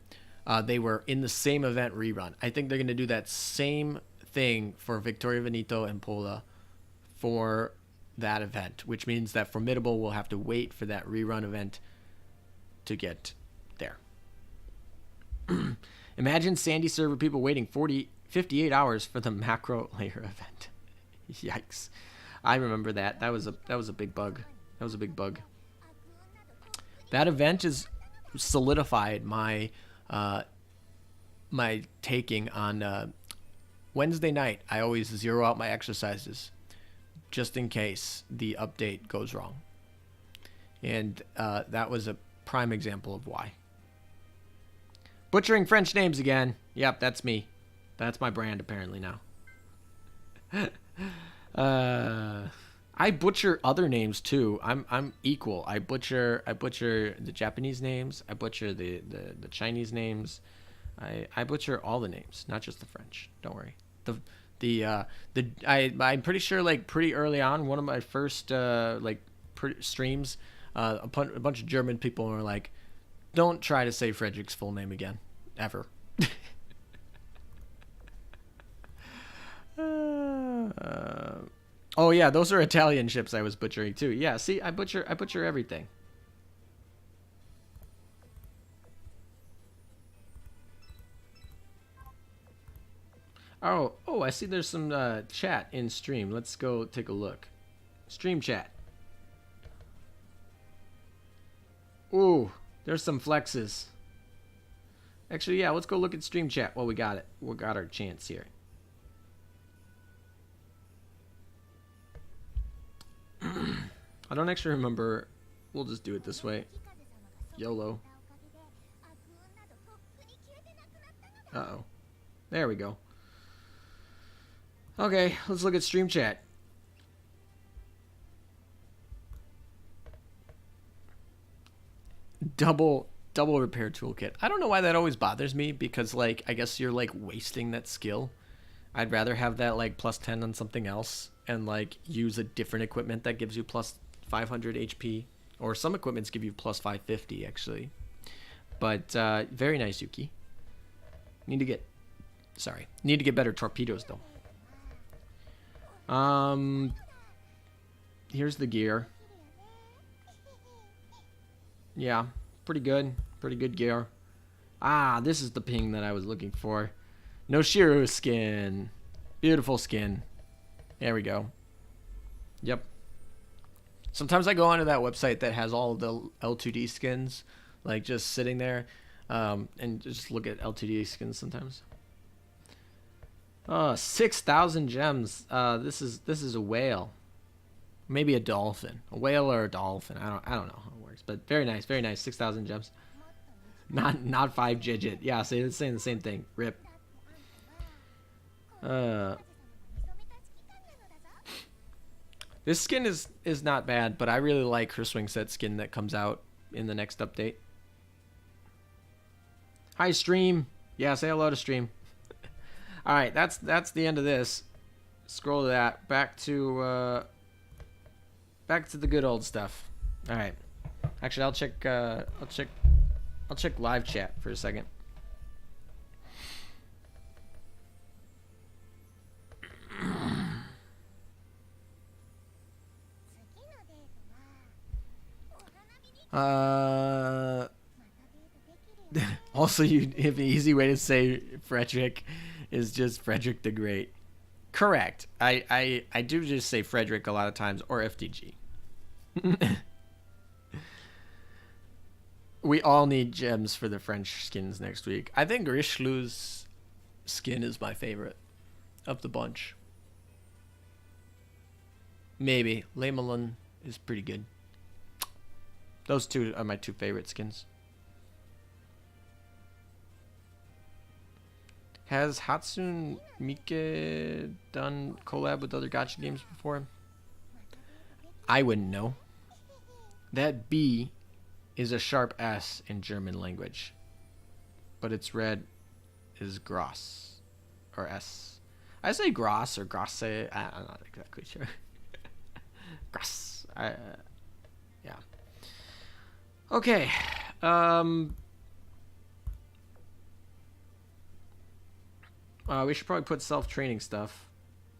Speaker 1: They were in the same event rerun. I think they're going to do that same thing for Victoria Veneto and Pola for that event, which means that Formidable will have to wait for that rerun event to get there. Imagine Sandy server people waiting 58 hours for the macro layer event. Yikes. I remember that. That was a big bug. That was a big bug. That event has solidified my my taking on Wednesday night. I always zero out my exercises just in case the update goes wrong. And that was a prime example of why. Butchering French names again. Yep, that's me. That's my brand apparently now. I butcher other names too. I'm equal. I butcher the Japanese names. I butcher the Chinese names. I butcher all the names, not just the French. Don't worry. I'm pretty sure like pretty early on, one of my first streams, a bunch of German people were like, "Don't try to say Frederick's full name again, ever." Oh yeah, those are Italian ships I was butchering too. Yeah, see, I butcher everything. Oh, I see there's some chat in stream. Let's go take a look. Stream chat. Ooh, there's some flexes. Actually, yeah, let's go look at stream chat while we got it. We got our chance here. I don't actually remember. We'll just do it this way. YOLO. Uh-oh. There we go. Okay, let's look at stream chat. Double repair toolkit. I don't know why that always bothers me, because like I guess you're like wasting that skill. I'd rather have that like plus 10 on something else and like use a different equipment that gives you plus 500 HP, or some equipments give you plus 550 actually. But very nice, Yuki. Need to get better torpedoes though. Here's the gear. Yeah, pretty good gear. Ah, this is the ping that I was looking for. Noshiru skin. Beautiful skin. There we go. Yep. Sometimes I go onto that website that has all the L2D skins, like just sitting there, and just look at L2D skins sometimes. 6,000 gems. This is a whale. Maybe a dolphin. A whale or a dolphin. I don't know how it works, but very nice, very nice. 6,000 gems. Not 5 digit. Yeah, so it's saying the same thing. Rip. This skin is not bad, but I really like her swing set skin that comes out in the next update. Hi, stream. Yeah, say hello to stream. All right, that's the end of this. Scroll to that. Back to the good old stuff. All right. Actually, I'll check live chat for a second. Also, you have an easy way to say Frederick is just Frederick the Great. Correct. I do just say Frederick a lot of times, or FDG. We all need gems for the French skins next week. I think Richelieu's skin is my favorite of the bunch. Maybe. Le Malin is pretty good. Those two are my two favorite skins. Has Hatsune Miike done collab with other gacha games before? I wouldn't know. That B is a sharp S in German language, but its read is Gross or S. I say Gross or Grosse. I'm not exactly sure. Gross. Yeah. Okay. We should probably put self-training stuff.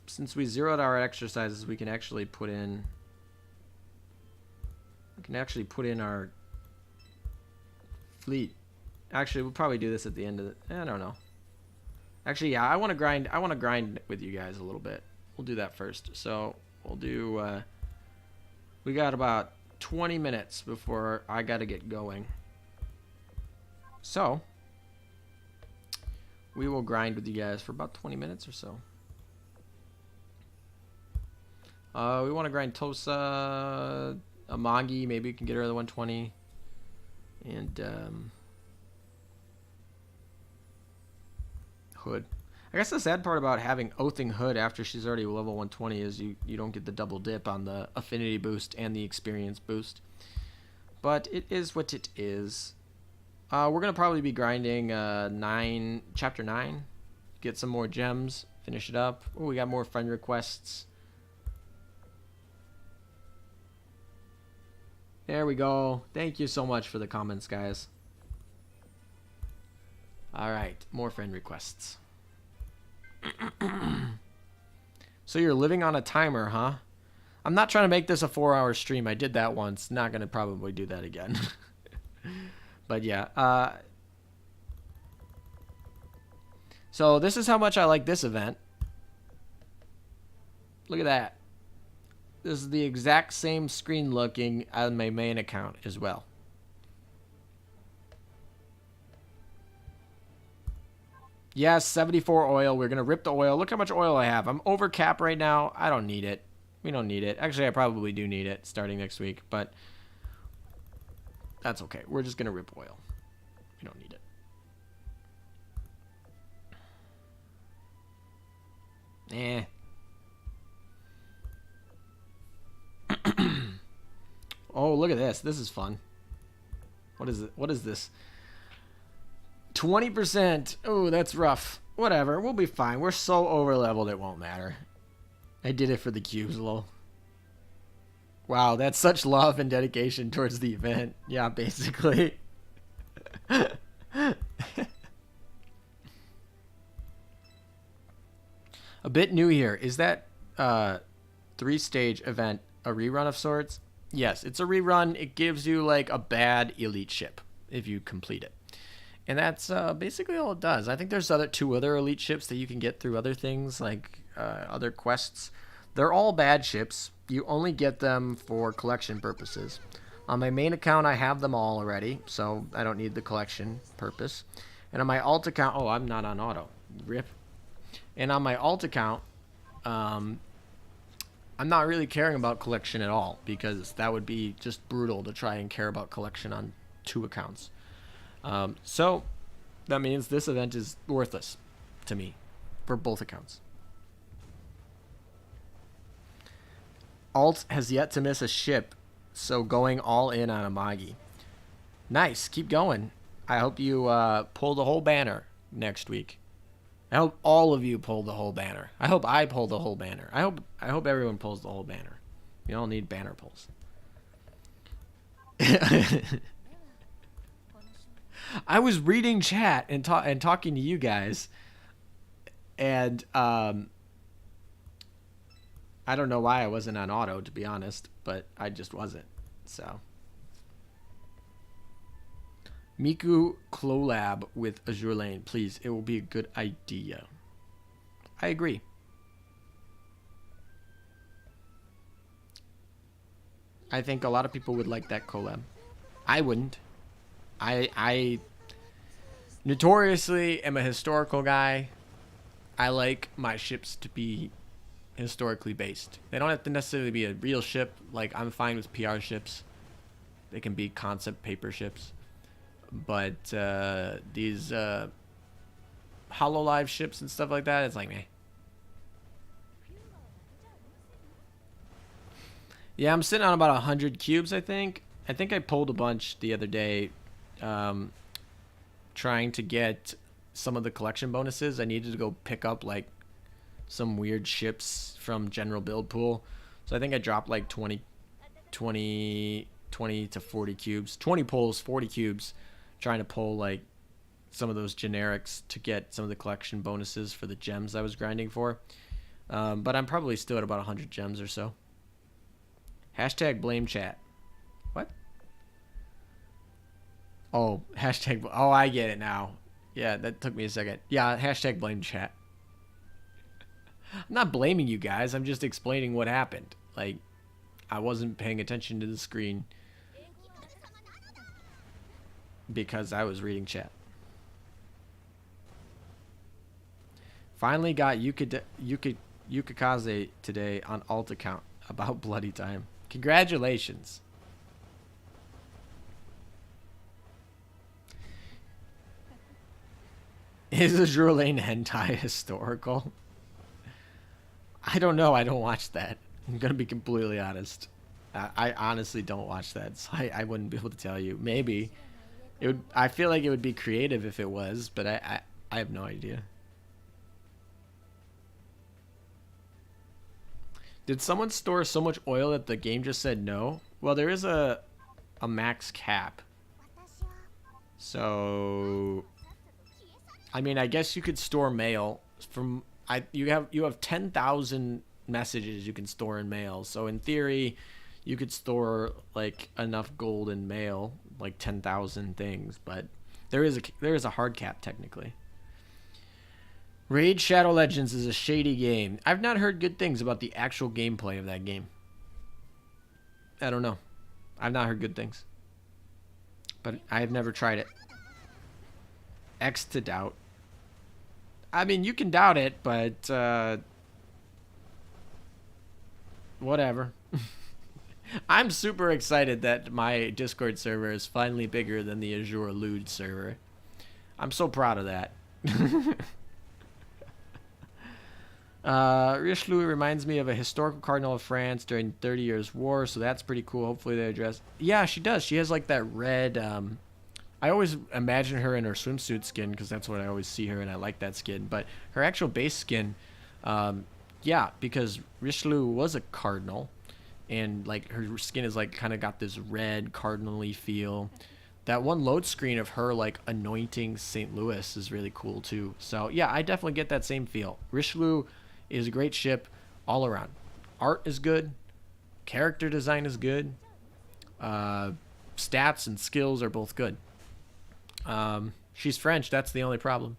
Speaker 1: Since we zeroed our exercises, we can actually put in our fleet. Actually, we'll probably do this at the end of the, I don't know. Actually, yeah, I want to grind with you guys a little bit. We'll do that first. So we'll do, we got about 20 minutes before I got to get going. So we will grind with you guys for about 20 minutes or so. We want to grind Tosa, Amagi. Maybe we can get her to 120. And Hood. I guess the sad part about having Oathing Hood after she's already level 120 is you don't get the double dip on the affinity boost and the experience boost. But it is what it is. We're going to probably be grinding chapter 9. Get some more gems. Finish it up. Oh, we got more friend requests. There we go. Thank you so much for the comments, guys. Alright, more friend requests. So you're living on a timer, huh? I'm not trying to make this a 4-hour stream. I did that once. Not going to probably do that again. But yeah. So this is how much I like this event. Look at that. This is the exact same screen looking on my main account as well. Yes, 74 oil. We're going to rip the oil. Look how much oil I have. I'm over cap right now. I don't need it. We don't need it. Actually, I probably do need it starting next week, but that's okay. We're just going to rip oil. We don't need it. Eh. Oh, look at this. This is fun. What is it? What is this? 20%. Oh, that's rough. Whatever. We'll be fine. We're so over leveled it won't matter. I did it for the cubes, lol. Wow, that's such love and dedication towards the event. Yeah, basically. A bit new here. Is that 3-stage event a rerun of sorts? Yes, it's a rerun. It gives you like a bad elite ship if you complete it. And that's basically all it does. I think there's two other elite ships that you can get through other things, like other quests. They're all bad ships. You only get them for collection purposes. On my main account, I have them all already, so I don't need the collection purpose. And on my alt account, oh, I'm not on auto. Rip. And on my alt account, I'm not really caring about collection at all, because that would be just brutal to try and care about collection on 2 accounts. So that means this event is worthless to me for both accounts. Alt has yet to miss a ship, so going all in on Amagi. Nice, keep going. I hope you pull the whole banner next week. I hope all of you pull the whole banner. I hope I pull the whole banner. I hope everyone pulls the whole banner. You all need banner pulls. I was reading chat and talking to you guys, and I don't know why I wasn't on auto, to be honest, but I just wasn't. So Miku collab with Azur Lane, please. It will be a good idea. I agree. I think a lot of people would like that collab. I wouldn't. I notoriously am a historical guy. I like my ships to be historically based. They don't have to necessarily be a real ship. Like, I'm fine with PR ships. They can be concept paper ships. But these HoloLive ships and stuff like that, it's like, meh. Yeah, I'm sitting on about 100 cubes, I think. I think I pulled a bunch the other day trying to get some of the collection bonuses. I needed to go pick up, like, some weird ships from general build pool. So I think I dropped, like, 20 to 40 cubes. 20 pulls, 40 cubes, trying to pull, like, some of those generics to get some of the collection bonuses for the gems I was grinding for. But I'm probably still at about 100 gems or so. Hashtag blame chat. What? Oh, hashtag. Oh, I get it now. Yeah, that took me a second. Yeah, hashtag blame chat. I'm not blaming you guys. I'm just explaining what happened. Like, I wasn't paying attention to the screen because I was reading chat. Finally got Yukikaze today on alt account. About bloody time. Congratulations. Is Azur Lane hentai historical? I don't know. I don't watch that. I'm going to be completely honest. I honestly don't watch that, so I wouldn't be able to tell you. Maybe. It would. I feel like it would be creative if it was, but I have no idea. Did someone store so much oil that the game just said no? Well, there is a max cap. So, I mean, I guess you could store mail from you have 10,000 messages you can store in mail. So in theory, you could store like enough gold in mail, like 10,000 things, but there is a hard cap technically. Raid Shadow Legends is a shady game. I've not heard good things about the actual gameplay of that game. I don't know. I've not heard good things. But I've never tried it. X to doubt. I mean, you can doubt it, but whatever. I'm super excited that my Discord server is finally bigger than the Azur Lude server. I'm so proud of that. Richelieu reminds me of a historical cardinal of France during 30 Years' War, so that's pretty cool. Hopefully they address. Yeah, she does. She has like that red. I always imagine her in her swimsuit skin because that's what I always see her, and I like that skin. But her actual base skin, yeah, because Richelieu was a cardinal, and like her skin is like kind of got this red cardinally feel. That one load screen of her like anointing St. Louis is really cool too. So yeah, I definitely get that same feel. Richelieu is a great ship all around. Art is good, character design is good, stats and skills are both good. She's French, that's the only problem.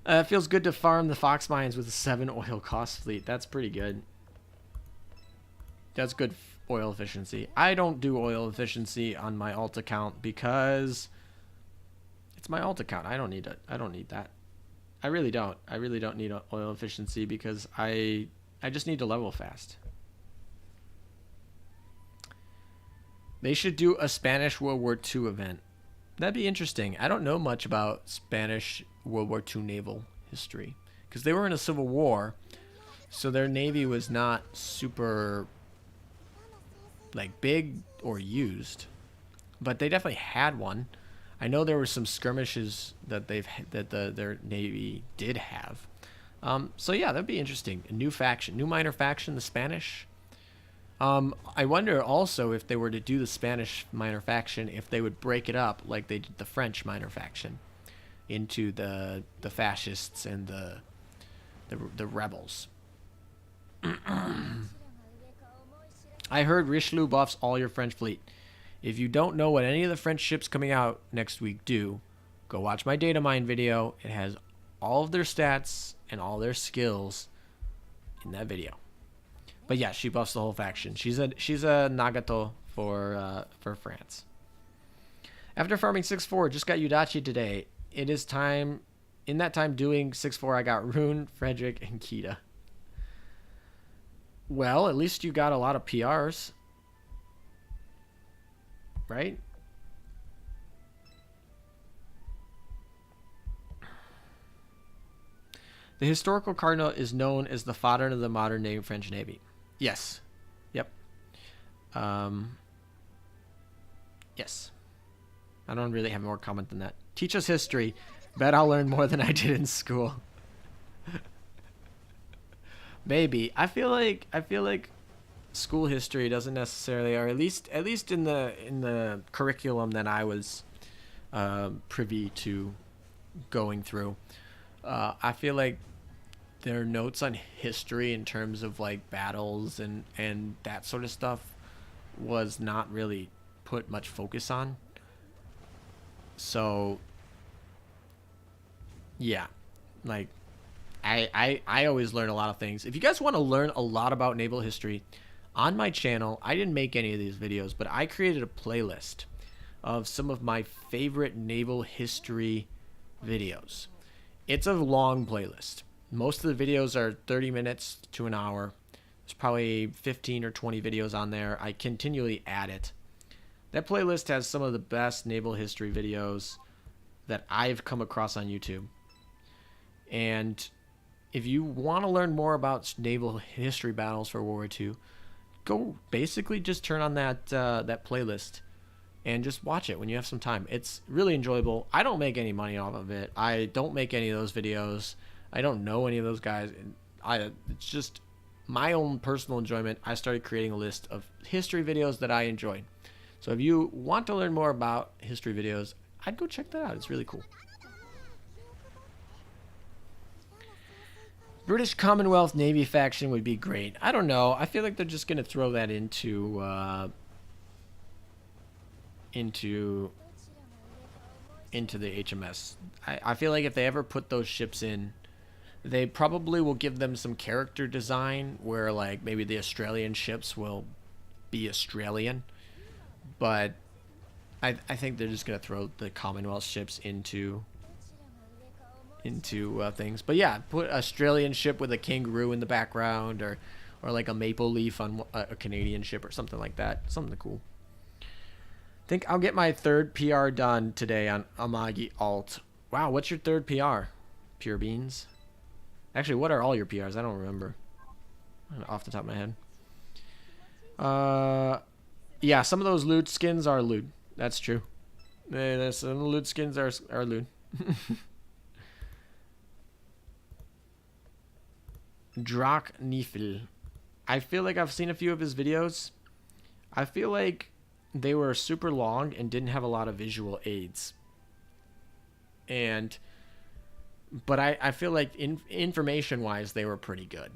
Speaker 1: It feels good to farm the Fox mines with a 7 oil cost fleet. That's pretty good. That's good oil efficiency. I don't do oil efficiency on my alt account because it's my alt account. I don't need it. I don't need that. I really don't. I really don't need oil efficiency because I just need to level fast. They should do a Spanish World War II event. That'd be interesting. I don't know much about Spanish World War II naval history because they were in a civil war, so their navy was not super like big or used, but they definitely had one. I know there were some skirmishes that their navy did have. So yeah, that'd be interesting. A new faction, new minor faction, the Spanish. I wonder also if they were to do the Spanish minor faction, if they would break it up like they did the French minor faction into the fascists and the rebels. I heard Richelieu buffs all your French fleet. If you don't know what any of the French ships coming out next week do, go watch my data mine video. It has all of their stats and all their skills in that video. But yeah, she buffs the whole faction. She's a Nagato for France. After farming 6-4, just got Yudachi today. It is time. In that time doing 6-4, I got Rune, Frederick, and Kita. Well, at least you got a lot of PRs. Right? The historical cardinal is known as the father of the modern day French Navy. Yes. Yep. Yes. I don't really have more comment than that. Teach us history. Bet I'll learn more than I did in school. Maybe. I feel like school history doesn't necessarily, or at least in the curriculum that I was privy to going through, I feel like their notes on history in terms of like battles and that sort of stuff was not really put much focus on. So yeah, like I always learn a lot of things. If you guys want to learn a lot about naval history, on my channel, I didn't make any of these videos, but I created a playlist of some of my favorite naval history videos. It's a long playlist. Most of the videos are 30 minutes to an hour. There's probably 15 or 20 videos on there. I continually add it. That playlist has some of the best naval history videos that I've come across on YouTube. And if you want to learn more about naval history battles for World War II, go basically just turn on that playlist and just watch it when you have some time. It's really enjoyable. I don't make any money off of it. I don't make any of those videos. I don't know any of those guys. It's just my own personal enjoyment. I started creating a list of history videos that I enjoyed. So if you want to learn more about history videos, I'd go check that out. It's really cool. British Commonwealth Navy faction would be great. I don't know. I feel like they're just going to throw that into the HMS. I feel like if they ever put those ships in, they probably will give them some character design where like maybe the Australian ships will be Australian. But I think they're just going to throw the Commonwealth ships into things. But yeah, put an Australian ship with a kangaroo in the background, or like a maple leaf on a Canadian ship or something like that. Something cool. I think I'll get my third PR done today on Amagi alt. Wow, what's your third PR? Pure beans. Actually, what are all your PRs? I don't remember off the top of my head. Yeah, some of those loot skins are loot. That's true. Some loot skins are loot. Drak Nifl. I feel like I've seen a few of his videos. I feel like they were super long and didn't have a lot of visual aids. But I feel like information-wise, they were pretty good.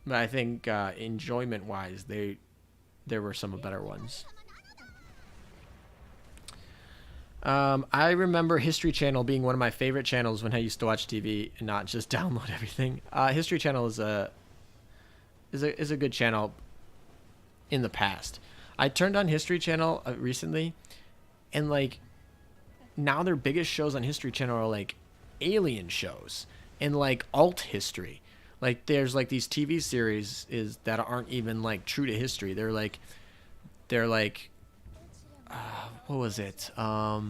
Speaker 1: But I think enjoyment-wise, there were some better ones. I remember History Channel being one of my favorite channels when I used to watch TV and not just download everything. History Channel is a good channel in the past. I turned on History Channel recently, and like now their biggest shows on History Channel are like alien shows and like alt history. Like there's like these TV series that aren't even like true to history. They're like what was it? I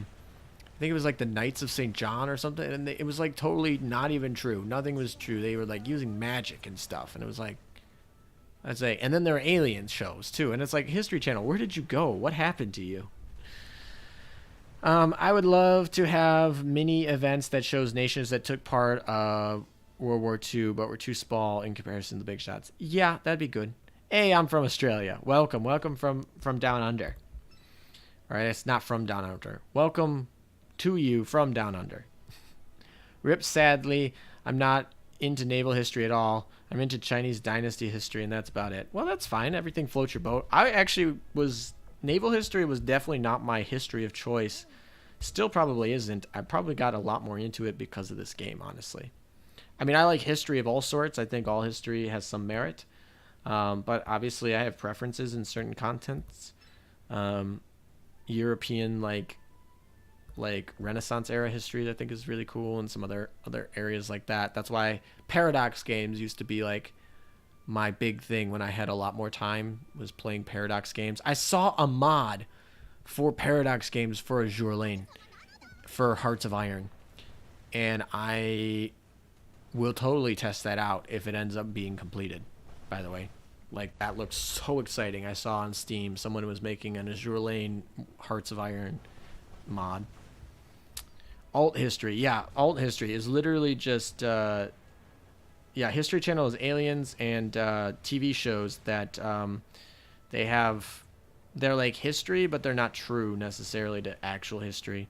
Speaker 1: think it was like the Knights of St. John or something, and it was like totally not even true. Nothing was true. They were like using magic and stuff, and it was like, I'd say. And then there are alien shows too, and it's like, History Channel, where did you go? What happened to you? I would love to have mini events that shows nations that took part of World War II but were too small in comparison to the big shots. Yeah, that'd be good. Hey, I'm from Australia. Welcome from down under. All right, it's not from down under. Welcome to you from down under. Rip, sadly, I'm not into naval history at all. I'm into Chinese dynasty history, and that's about it. Well, that's fine. Everything floats your boat. I actually was... Naval history was definitely not my history of choice. Still probably isn't. I probably got a lot more into it because of this game, honestly. I mean, I like history of all sorts. I think all history has some merit. But obviously, I have preferences in certain contents. European, like Renaissance era history, I think is really cool, and some other areas like that. That's why Paradox games used to be like my big thing when I had a lot more time, was playing Paradox games. I saw a mod for Paradox games for Azur Lane for Hearts of Iron, and I will totally test that out if it ends up being completed, by the way. Like, that looks so exciting. I saw on Steam someone was making an Azur Lane Hearts of Iron mod. Alt history. Yeah, alt history is literally just... yeah, History Channel is aliens and TV shows that they're like history, but they're not true necessarily to actual history.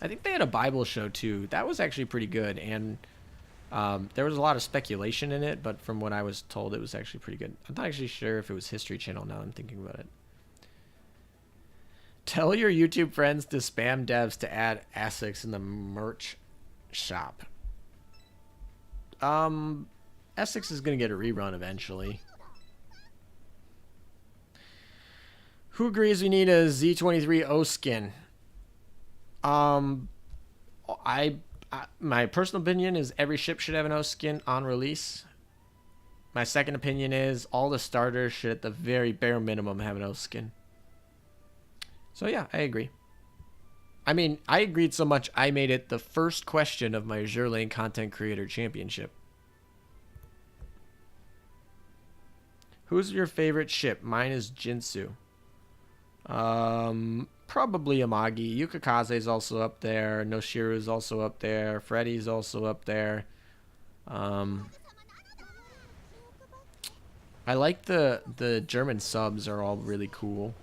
Speaker 1: I think they had a Bible show too. That was actually pretty good, and there was a lot of speculation in it, but from what I was told, it was actually pretty good. I'm not actually sure if it was History Channel now I'm thinking about it. Tell your YouTube friends to spam devs to add Essex in the merch shop. Essex is going to get a rerun eventually. Who agrees we need a Z23 O skin? My personal opinion is every ship should have an O skin on release. My second opinion is all the starters should at the very bare minimum have an O skin. So yeah, I agree. I mean, I agreed so much I made it the first question of my Azur Lane Content Creator Championship. Who's your favorite ship? Mine is Jinsu. Probably Amagi. Yukikaze is also up there. Noshiru is also up there. Freddy's also up there. I like the German subs are all really cool.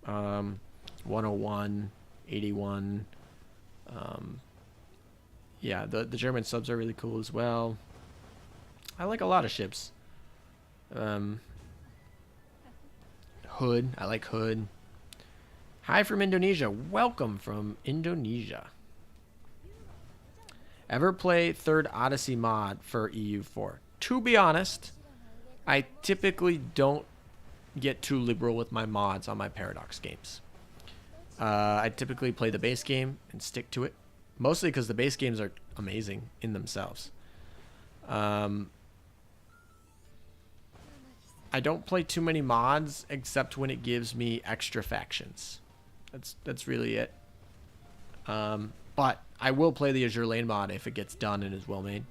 Speaker 1: 101, 81. Yeah, the German subs are really cool as well. I like a lot of ships. Hood. I like Hood. Hi from Indonesia. Welcome from Indonesia. Ever play Third Odyssey mod for EU4? To be honest, I typically don't get too liberal with my mods on my Paradox games. I typically play the base game and stick to it. Mostly because the base games are amazing in themselves. I don't play too many mods except when it gives me extra factions. That's really it. But I will play the Azur lane mod if it gets done and is well made.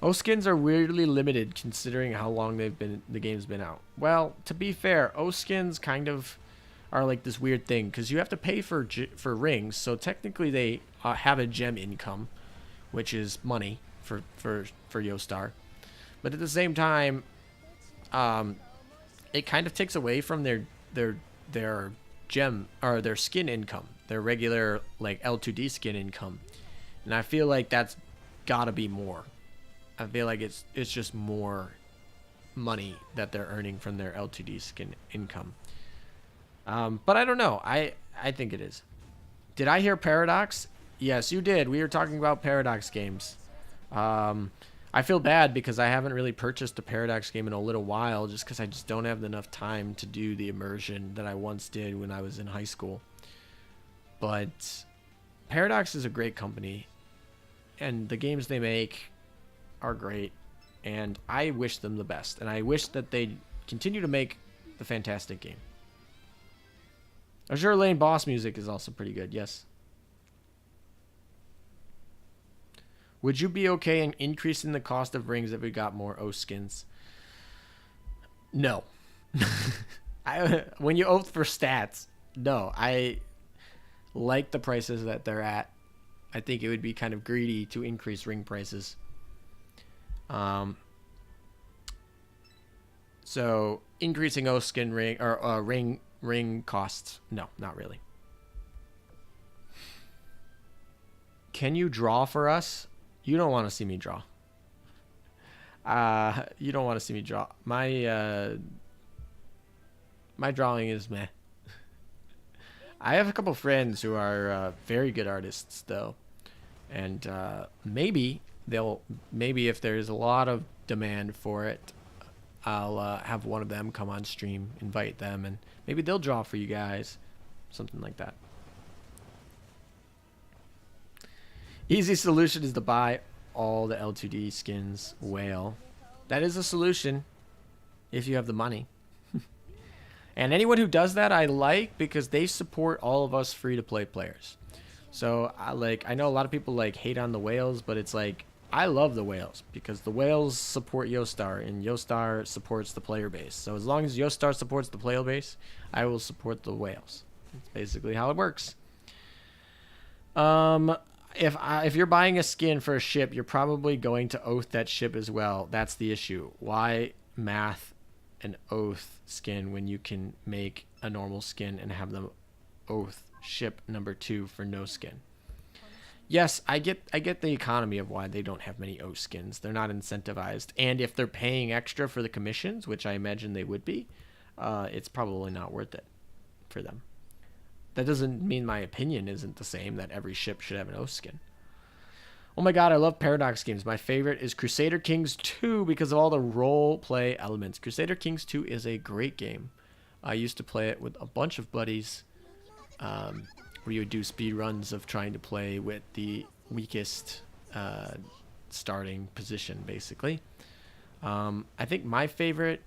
Speaker 1: O skins are weirdly limited considering how long the game's been out. Well, to be fair, O skins kind of are like this weird thing because you have to pay for rings, so technically they have a gem income, which is money for Yostar. But at the same time, it kind of takes away from their gem or their skin income, their regular like L2D skin income, and I feel like that's gotta be more. I feel like it's just more money that they're earning from their L2D skin income. But I don't know. I think it is. Did I hear Paradox? Yes, you did. We were talking about Paradox games. I feel bad because I haven't really purchased a Paradox game in a little while just because I just don't have enough time to do the immersion that I once did when I was in high school. But Paradox is a great company, and the games they make are great, and I wish them the best, and I wish that they continue to make the fantastic game. Azur Lane boss music is also pretty good, yes. Would you be okay in increasing the cost of rings if we got more O skins? No. When you oath for stats, no. I like the prices that they're at. I think it would be kind of greedy to increase ring prices. So increasing O skin ring or ring costs, no, not really. Can you draw for us? You don't want to see me draw. You don't want to see me draw. My drawing is meh. I have a couple friends who are very good artists though, and maybe if there's a lot of demand for it, I'll have one of them come on stream, invite them, and maybe they'll draw for you guys, something like that. Easy solution is to buy all the L2D skins. Whale. That is a solution if you have the money. And anyone who does that, I like, because they support all of us free-to-play players. So I know a lot of people like hate on the whales, but it's like I love the whales because the whales support Yostar and Yostar supports the player base. So as long as Yostar supports the player base, I will support the whales. That's basically how it works. If you're buying a skin for a ship, you're probably going to oath that ship as well. That's the issue. Why math an oath skin when you can make a normal skin and have them oath ship number 2 for no skin? Yes, I get the economy of why they don't have many oath skins. They're not incentivized, and if they're paying extra for the commissions, which I imagine they would be, it's probably not worth it for them. That doesn't mean my opinion isn't the same, that every ship should have an oath skin. Oh my god, I love Paradox games. My favorite is Crusader Kings 2 because of all the role play elements. Crusader Kings 2 is a great game. I used to play it with a bunch of buddies, where you would do speed runs of trying to play with the weakest starting position, basically. I think my favorite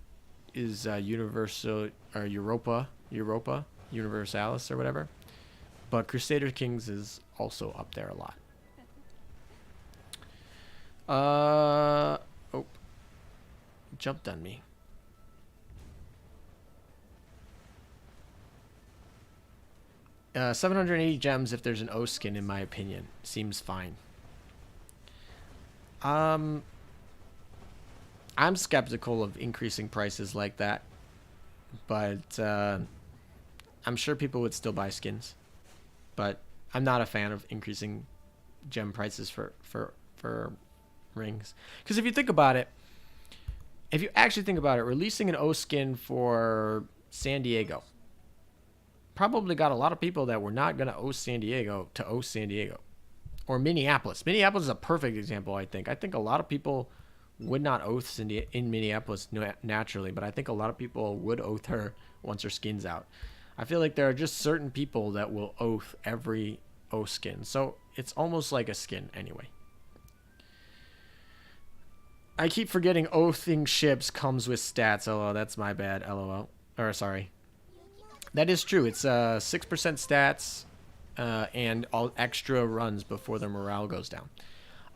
Speaker 1: is Europa Universalis or whatever. But Crusader Kings is also up there a lot. Oh, jumped on me. Uh, 780 gems if there's an O skin, in my opinion. Seems fine. I'm skeptical of increasing prices like that, but I'm sure people would still buy skins. But I'm not a fan of increasing gem prices for rings. Because if you think about it, if you actually think about it, releasing an O skin for San Diego probably got a lot of people that were not going to oath San Diego to oath San Diego. Or Minneapolis. Minneapolis is a perfect example, I think. I think a lot of people would not oath in Minneapolis naturally, but I think a lot of people would oath her once her skin's out. I feel like there are just certain people that will oath every oath skin. So it's almost like a skin anyway. I keep forgetting oathing ships comes with stats. Oh, that's my bad. LOL. Or sorry. That is true. It's 6% stats and all extra runs before their morale goes down.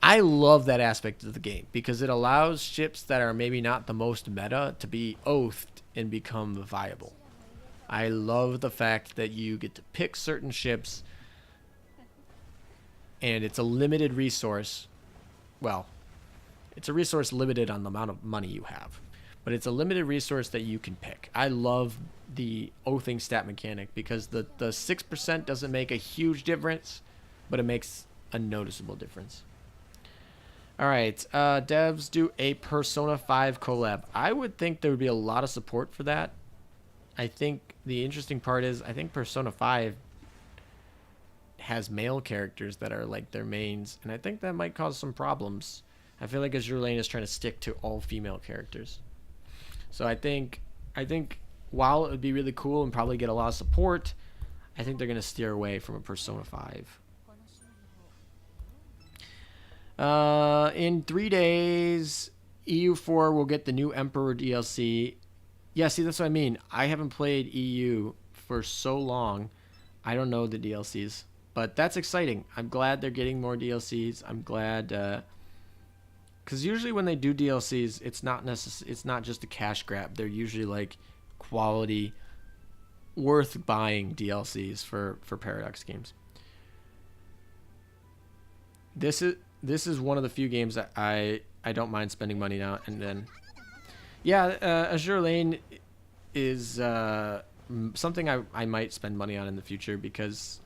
Speaker 1: I love that aspect of the game because it allows ships that are maybe not the most meta to be oathed and become viable. I love the fact that you get to pick certain ships and it's a limited resource. Well, it's a resource limited on the amount of money you have, but it's a limited resource that you can pick. I love the oathing stat mechanic because the 6% doesn't make a huge difference, but it makes a noticeable difference. All right, devs do a Persona 5 collab. I would think there would be a lot of support for that. I think the interesting part is I think Persona 5 has male characters that are like their mains, and I think that might cause some problems. I feel like Azur Lane is trying to stick to all female characters. So I think while it would be really cool and probably get a lot of support, I think they're going to steer away from a Persona 5. In 3 days, EU4 will get the new Emperor DLC. Yeah, see, that's what I mean. I haven't played EU for so long. I don't know the DLCs. But that's exciting. I'm glad they're getting more DLCs. I'm glad... because usually when they do DLCs, it's not just a cash grab. They're usually like quality, worth buying DLCs for Paradox games. This is one of the few games that I don't mind spending money on. And then, yeah, Azur Lane is something I might spend money on in the future because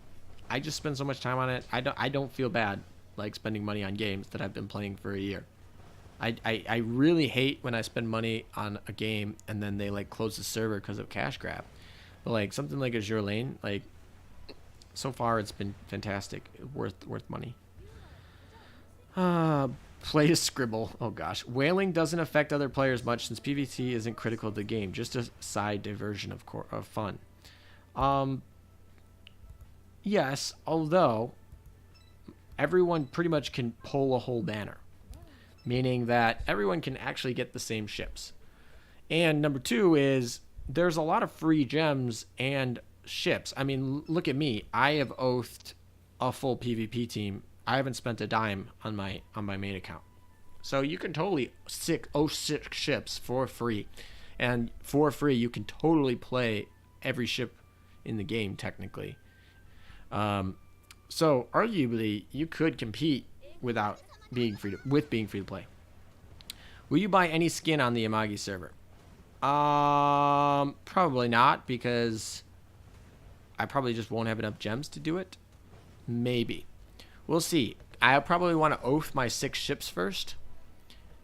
Speaker 1: I just spend so much time on it. I don't feel bad like spending money on games that I've been playing for a year. I really hate when I spend money on a game and then they like close the server because of cash grab. But like something like Azur Lane, like so far it's been fantastic, worth money. Play to scribble. Oh gosh, whaling doesn't affect other players much since PvT isn't critical to the game, just a side diversion of fun. Yes, although everyone pretty much can pull a whole banner, meaning that everyone can actually get the same ships. And number two is there's a lot of free gems and ships. I mean, look at me. I have oathed a full PvP team. I haven't spent a dime on my main account. So you can totally oath 6 ships for free. And for free, you can totally play every ship in the game, technically. So arguably, you could compete without being free to play. Will you buy any skin on the Amagi server? Probably not, because I probably just won't have enough gems to do it. Maybe. We'll see. I probably want to oath my 6 ships first.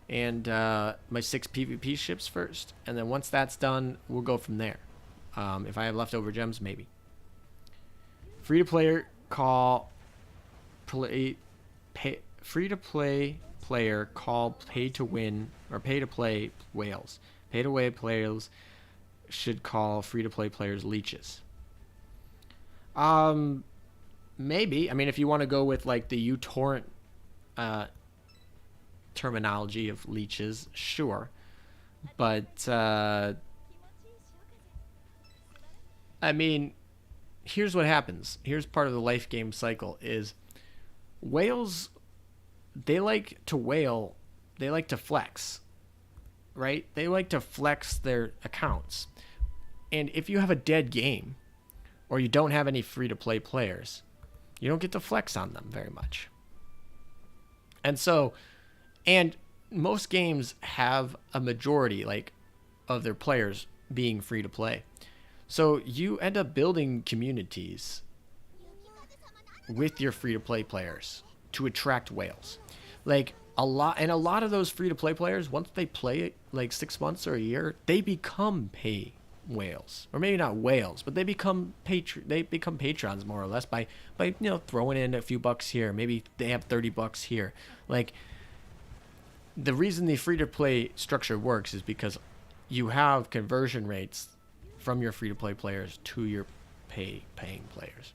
Speaker 1: And my 6 PvP ships first. And then once that's done, we'll go from there. If I have leftover gems, maybe. Free-to-player call... Free-to-play player call pay-to-win... Or pay-to-play whales. Pay-to-win players should call free-to-play players leeches. Maybe. I mean, if you want to go with like the uTorrent terminology of leeches, sure. But I mean, here's what happens. Here's part of the life game cycle is whales, they like to whale, they like to flex, right? They like to flex their accounts. And if you have a dead game or you don't have any free-to-play players, you don't get to flex on them very much. And most games have a majority like of their players being free to play. So you end up building communities with your free to play players to attract whales. Like a lot of those free to play players, once they play like 6 months or a year, they become pay whales, or maybe not whales, but they become patrons more or less by throwing in a few bucks here. Maybe they have $30 here. Like the reason the free to play structure works is because you have conversion rates from your free to play players to your paying players,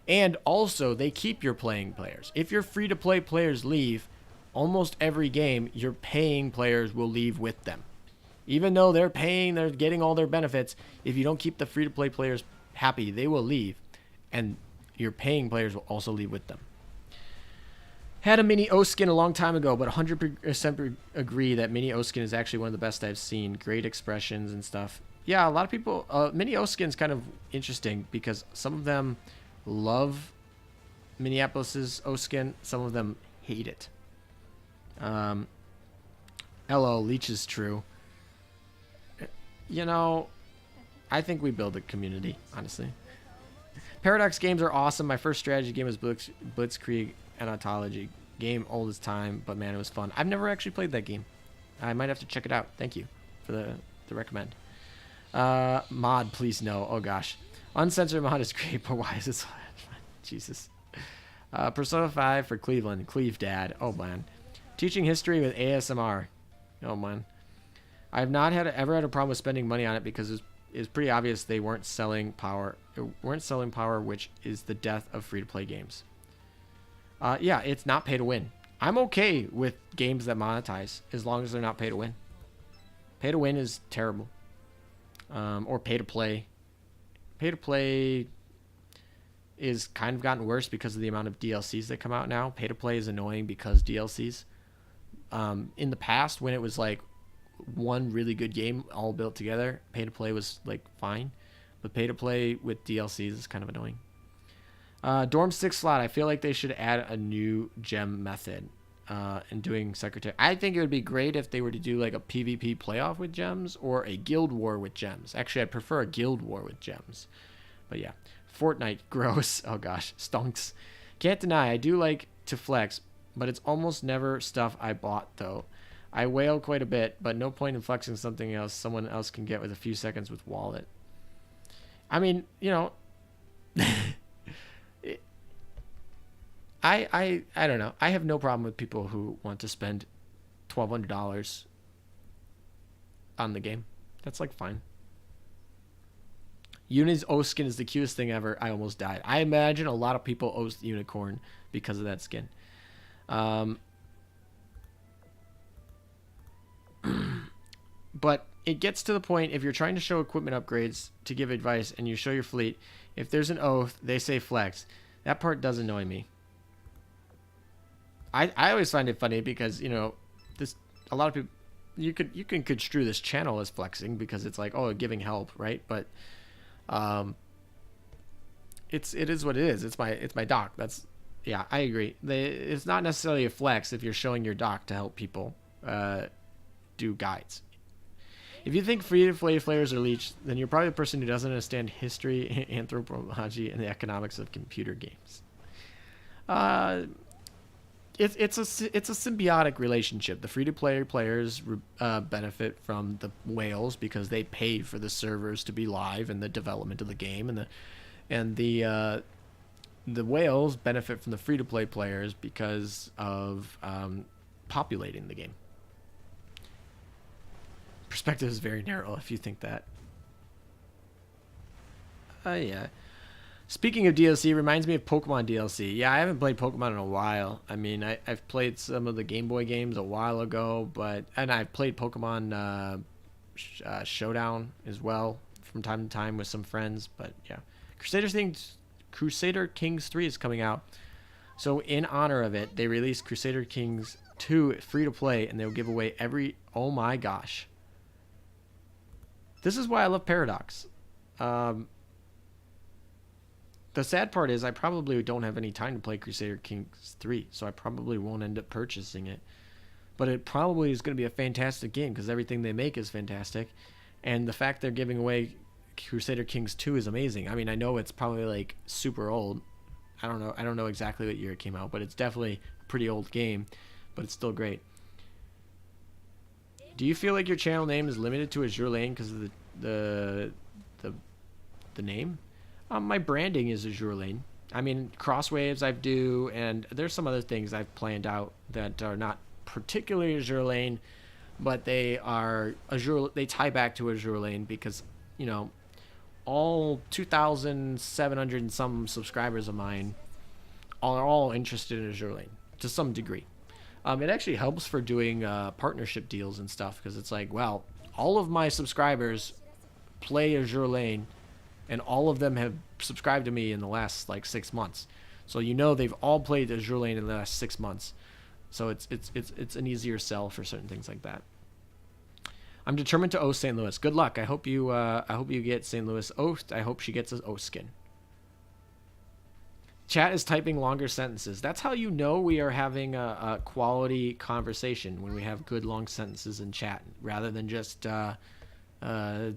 Speaker 1: and also they keep your playing players. If your free to play players leave, almost every game your paying players will leave with them. Even though they're paying, they're getting all their benefits, if you don't keep the free-to-play players happy, they will leave. And your paying players will also leave with them. Had a mini O skin a long time ago, but 100% agree that mini O skin is actually one of the best I've seen. Great expressions and stuff. Yeah, a lot of people... mini O skin's kind of interesting because some of them love Minneapolis's O skin. Some of them hate it. LO, Leech is true. You know, I think we build a community, honestly. Paradox games are awesome. My first strategy game was Blitzkrieg Anatology. Game old as time, but man, it was fun. I've never actually played that game. I might have to check it out. Thank you for the recommend. Mod, please no. Oh gosh. Uncensored mod is great, but why is it so Jesus. Persona 5 for Cleveland. Cleve Dad. Oh man. Teaching history with ASMR. Oh man. I've not ever had a problem with spending money on it because it's pretty obvious they weren't selling power. Which is the death of free-to-play games. Yeah, it's not pay to win. I'm okay with games that monetize as long as they're not pay to win. Pay to win is terrible. Or pay to play. Pay to play is kind of gotten worse because of the amount of DLCs that come out now. Pay to play is annoying because DLCs. In the past, when it was like one really good game all built together, pay to play was like fine. But pay to play with DLCs is kind of annoying. Dorm 6 slot, I feel like they should add a new gem method in doing secretary. I think it would be great if they were to do like a PvP playoff with gems or a guild war with gems. Actually, I'd prefer a guild war with gems. But yeah, Fortnite, gross. Oh gosh, stonks. Can't deny, I do like to flex, but it's almost never stuff I bought though. I wail quite a bit, but no point in flexing something else someone else can get with a few seconds with wallet. I mean, you know... I don't know. I have no problem with people who want to spend $1,200 on the game. That's like fine. Uni's O skin is the cutest thing ever. I almost died. I imagine a lot of people owe Unicorn because of that skin. But it gets to the point if you're trying to show equipment upgrades to give advice and you show your fleet, if there's an oath, they say flex. That part does annoy me. I always find it funny because, you know, a lot of people, you can construe this channel as flexing because it's like, oh, giving help, right? But it is what it is. It's my doc. Yeah, I agree. It's not necessarily a flex if you're showing your doc to help people do guides. If you think free-to-play players are leech, then you're probably the person who doesn't understand history, anthropology, and the economics of computer games. It's a symbiotic relationship. The free-to-play players benefit from the whales because they paid for the servers to be live and the development of the game, and the whales benefit from the free-to-play players because of populating the game. Perspective is very narrow if you think that. Yeah. Speaking of DLC, reminds me of Pokemon DLC. Yeah, I haven't played Pokemon in a while. I mean, I've played some of the Game Boy games a while ago, and I've played Pokemon Showdown as well from time to time with some friends. But yeah, Crusader Kings 3 is coming out. So in honor of it, they released Crusader Kings 2 free to play, and they'll give away every... Oh my gosh. This is why I love Paradox. The sad part is I probably don't have any time to play Crusader Kings 3, so I probably won't end up purchasing it. But it probably is going to be a fantastic game because everything they make is fantastic. And the fact they're giving away Crusader Kings 2 is amazing. I mean, I know it's probably like super old. I don't know exactly what year it came out, but it's definitely a pretty old game, but it's still great. Do you feel like your channel name is limited to Azur Lane because of the name? My branding is Azur Lane. I mean, Crosswaves I do, and there's some other things I've planned out that are not particularly Azur Lane, but they are Azur. They tie back to Azur Lane because, you know, all 2,700 and some subscribers of mine are all interested in Azur Lane to some degree. It actually helps for doing partnership deals and stuff because it's like, well, all of my subscribers play Azur Lane, and all of them have subscribed to me in the last like 6 months. So you know they've all played Azur Lane in the last 6 months. So it's an easier sell for certain things like that. I'm determined to oath St. Louis. Good luck. I hope you get St. Louis oathed. I hope she gets an oath skin. Chat is typing longer sentences. That's how you know we are having a quality conversation, when we have good long sentences in chat rather than just ASMR.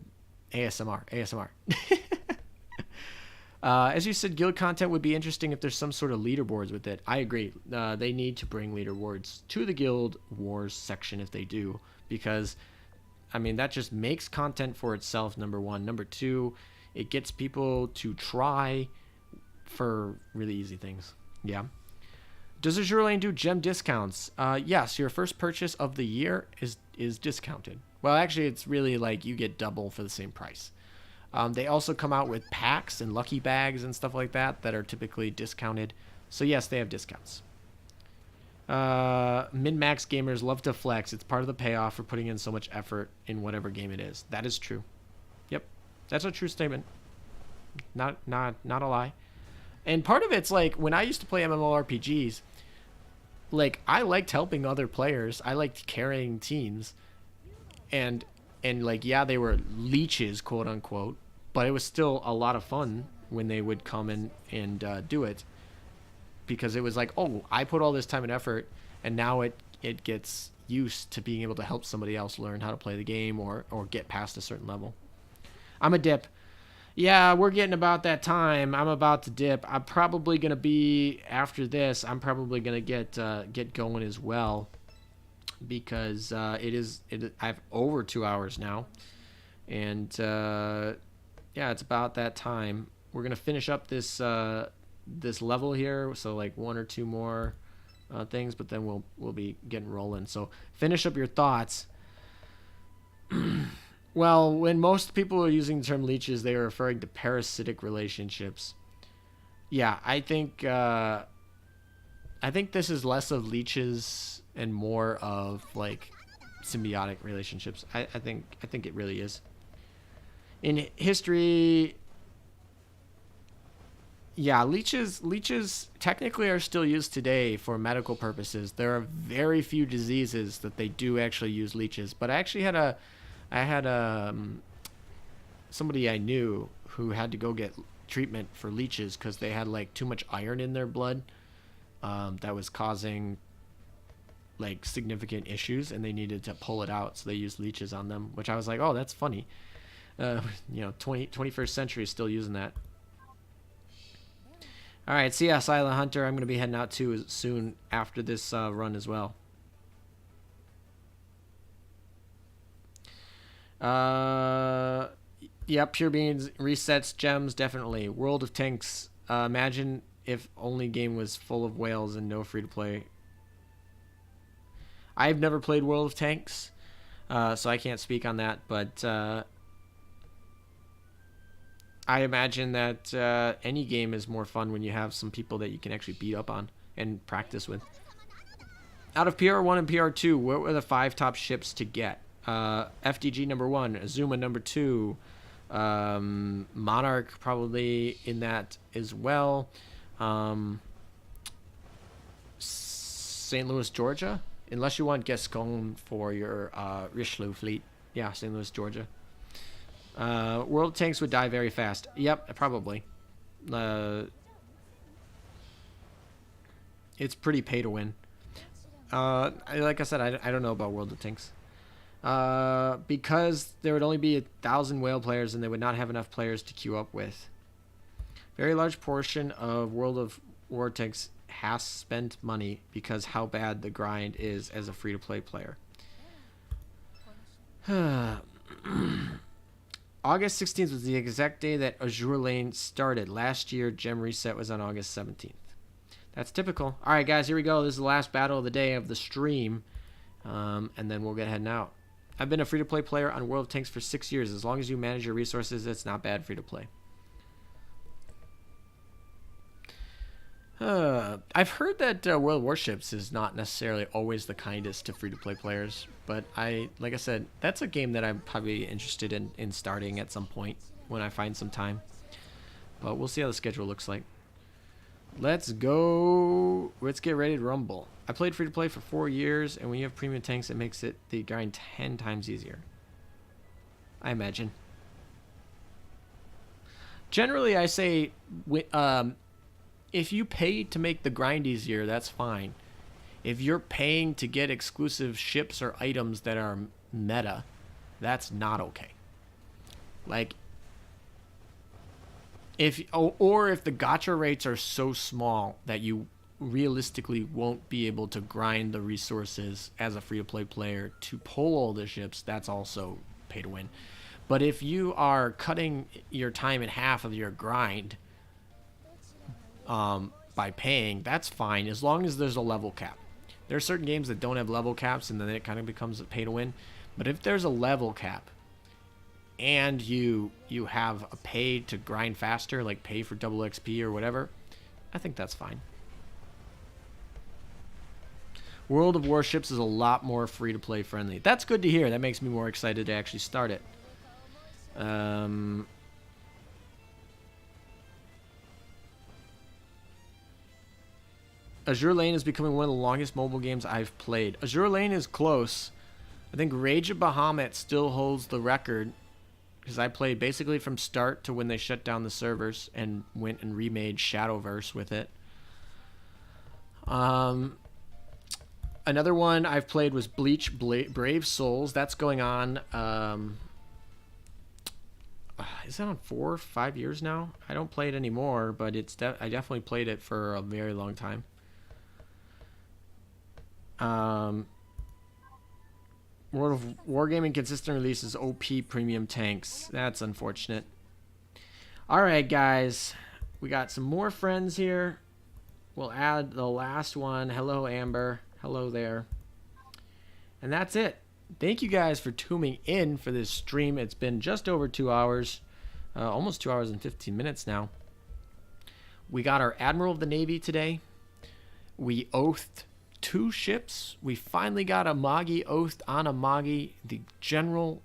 Speaker 1: As you said, guild content would be interesting if there's some sort of leaderboards with it. I agree. They need to bring leaderboards to the Guild Wars section if they do, because, I mean, that just makes content for itself, number one. Number two, it gets people to try for really easy things. Yeah. Does Azur Lane do gem discounts? Yes, your first purchase of the year is discounted. Well, actually, it's really like you get double for the same price. They also come out with packs and lucky bags and stuff like that that are typically discounted. So yes, they have discounts. Min-max gamers love to flex. It's part of the payoff for putting in so much effort in whatever game it is. That is true. Yep, that's a true statement. Not a lie. And part of it's like, when I used to play MMORPGs, like, I liked helping other players. I liked carrying teams. And like, yeah, they were leeches, quote unquote, but it was still a lot of fun when they would come in and do it, because it was like, oh, I put all this time and effort, and now it gets used to being able to help somebody else learn how to play the game or get past a certain level. I'm a dip. Yeah, we're getting about that time. I'm about to dip. I'm probably gonna be, after this, I'm probably gonna get going as well, because I have over 2 hours now, and yeah, it's about that time. We're gonna finish up this this level here, so like 1 or 2 more things, but then we'll be getting rolling. So finish up your thoughts. Well, when most people are using the term leeches, they are referring to parasitic relationships. Yeah, I think this is less of leeches and more of like symbiotic relationships. I think it really is. In history, yeah, leeches technically are still used today for medical purposes. There are very few diseases that they do actually use leeches. But I actually had somebody I knew who had to go get treatment for leeches because they had like too much iron in their blood, that was causing like significant issues, and they needed to pull it out, so they used leeches on them, which I was like, oh, that's funny. 21st century is still using that. All right, see ya, Silent Hunter. I'm going to be heading out too soon after this run as well. Yeah, Pure Beans resets gems, definitely. World of Tanks. Imagine if only game was full of whales and no free-to-play. I've never played World of Tanks, so I can't speak on that, but I imagine that any game is more fun when you have some people that you can actually beat up on and practice with. Out of PR1 and PR2, what were the 5 top ships to get? FDG number 1, Azuma number 2, Monarch probably in that as well. St. Louis, Georgia, unless you want Gascon for your Richelieu fleet. Yeah, St. Louis, Georgia. World Tanks would die very fast. Yep, probably. It's pretty pay to win. Like I said, I don't know about World of Tanks. Because there would only be 1,000 whale players and they would not have enough players to queue up with. Very large portion of World of War Tanks has spent money because how bad the grind is as a free-to-play player. August 16th was the exact day that Azur Lane started. Last year, Gem Reset was on August 17th. That's typical. All right, guys, here we go. This is the last battle of the day of the stream, and then we'll get heading out. I've been a free-to-play player on World of Tanks for 6 years. As long as you manage your resources, it's not bad free-to-play. I've heard that World Warships is not necessarily always the kindest to free-to-play players, but like I said, that's a game that I'm probably interested in starting at some point when I find some time. But we'll see how the schedule looks like. Let's go. Let's get ready to rumble. I played free-to-play for 4 years, and when you have premium tanks, it makes it the grind 10 times easier. I imagine. Generally, I say if you pay to make the grind easier, that's fine. If you're paying to get exclusive ships or items that are meta, that's not okay. Like, if the gacha rates are so small that you realistically won't be able to grind the resources as a free-to-play player to pull all the ships, that's also pay to win. But if you are cutting your time in half of your grind by paying, that's fine as long as there's a level cap. There are certain games that don't have level caps, and then it kind of becomes a pay to win. But if there's a level cap and you have a pay to grind faster, like pay for double XP or whatever, I think that's fine. World of Warships is a lot more free-to-play friendly. That's good to hear. That makes me more excited to actually start it. Azur Lane is becoming one of the longest mobile games I've played. Azur Lane is close. I think Rage of Bahamut still holds the record, because I played basically from start to when they shut down the servers and went and remade Shadowverse with it. Another one I've played was Bleach Brave Souls. That's going on. Is that on 4 or 5 years now? I don't play it anymore, but I definitely played it for a very long time. World of Wargaming consistent releases OP premium tanks. That's unfortunate. Alright, guys. We got some more friends here. We'll add the last one. Hello, Amber. Hello there. And that's it. Thank you guys for tuning in for this stream. It's been just over 2 hours. Almost 2 hours and 15 minutes now. We got our Admiral of the Navy today. We oathed 2 ships. We finally got Amagi oathed on Amagi. The general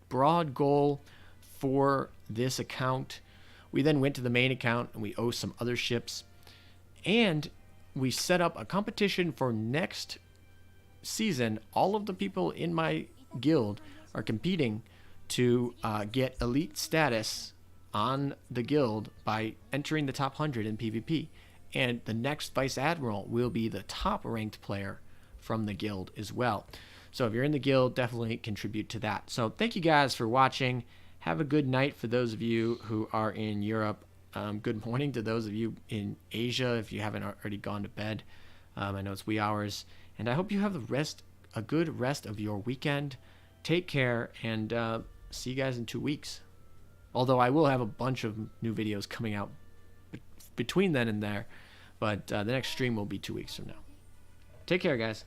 Speaker 1: broad goal for this account. We then went to the main account and we oathed some other ships. And we set up a competition for next season. All of the people in my guild are competing to get elite status on the guild by entering the top 100 in PvP. And the next Vice Admiral will be the top ranked player from the guild as well. So if you're in the guild, definitely contribute to that. So thank you guys for watching. Have a good night for those of you who are in Europe. Good morning to those of you in Asia if you haven't already gone to bed. I know it's wee hours. And I hope you have a good rest of your weekend. Take care, and see you guys in 2 weeks. Although I will have a bunch of new videos coming out between then and there. But the next stream will be 2 weeks from now. Take care, guys.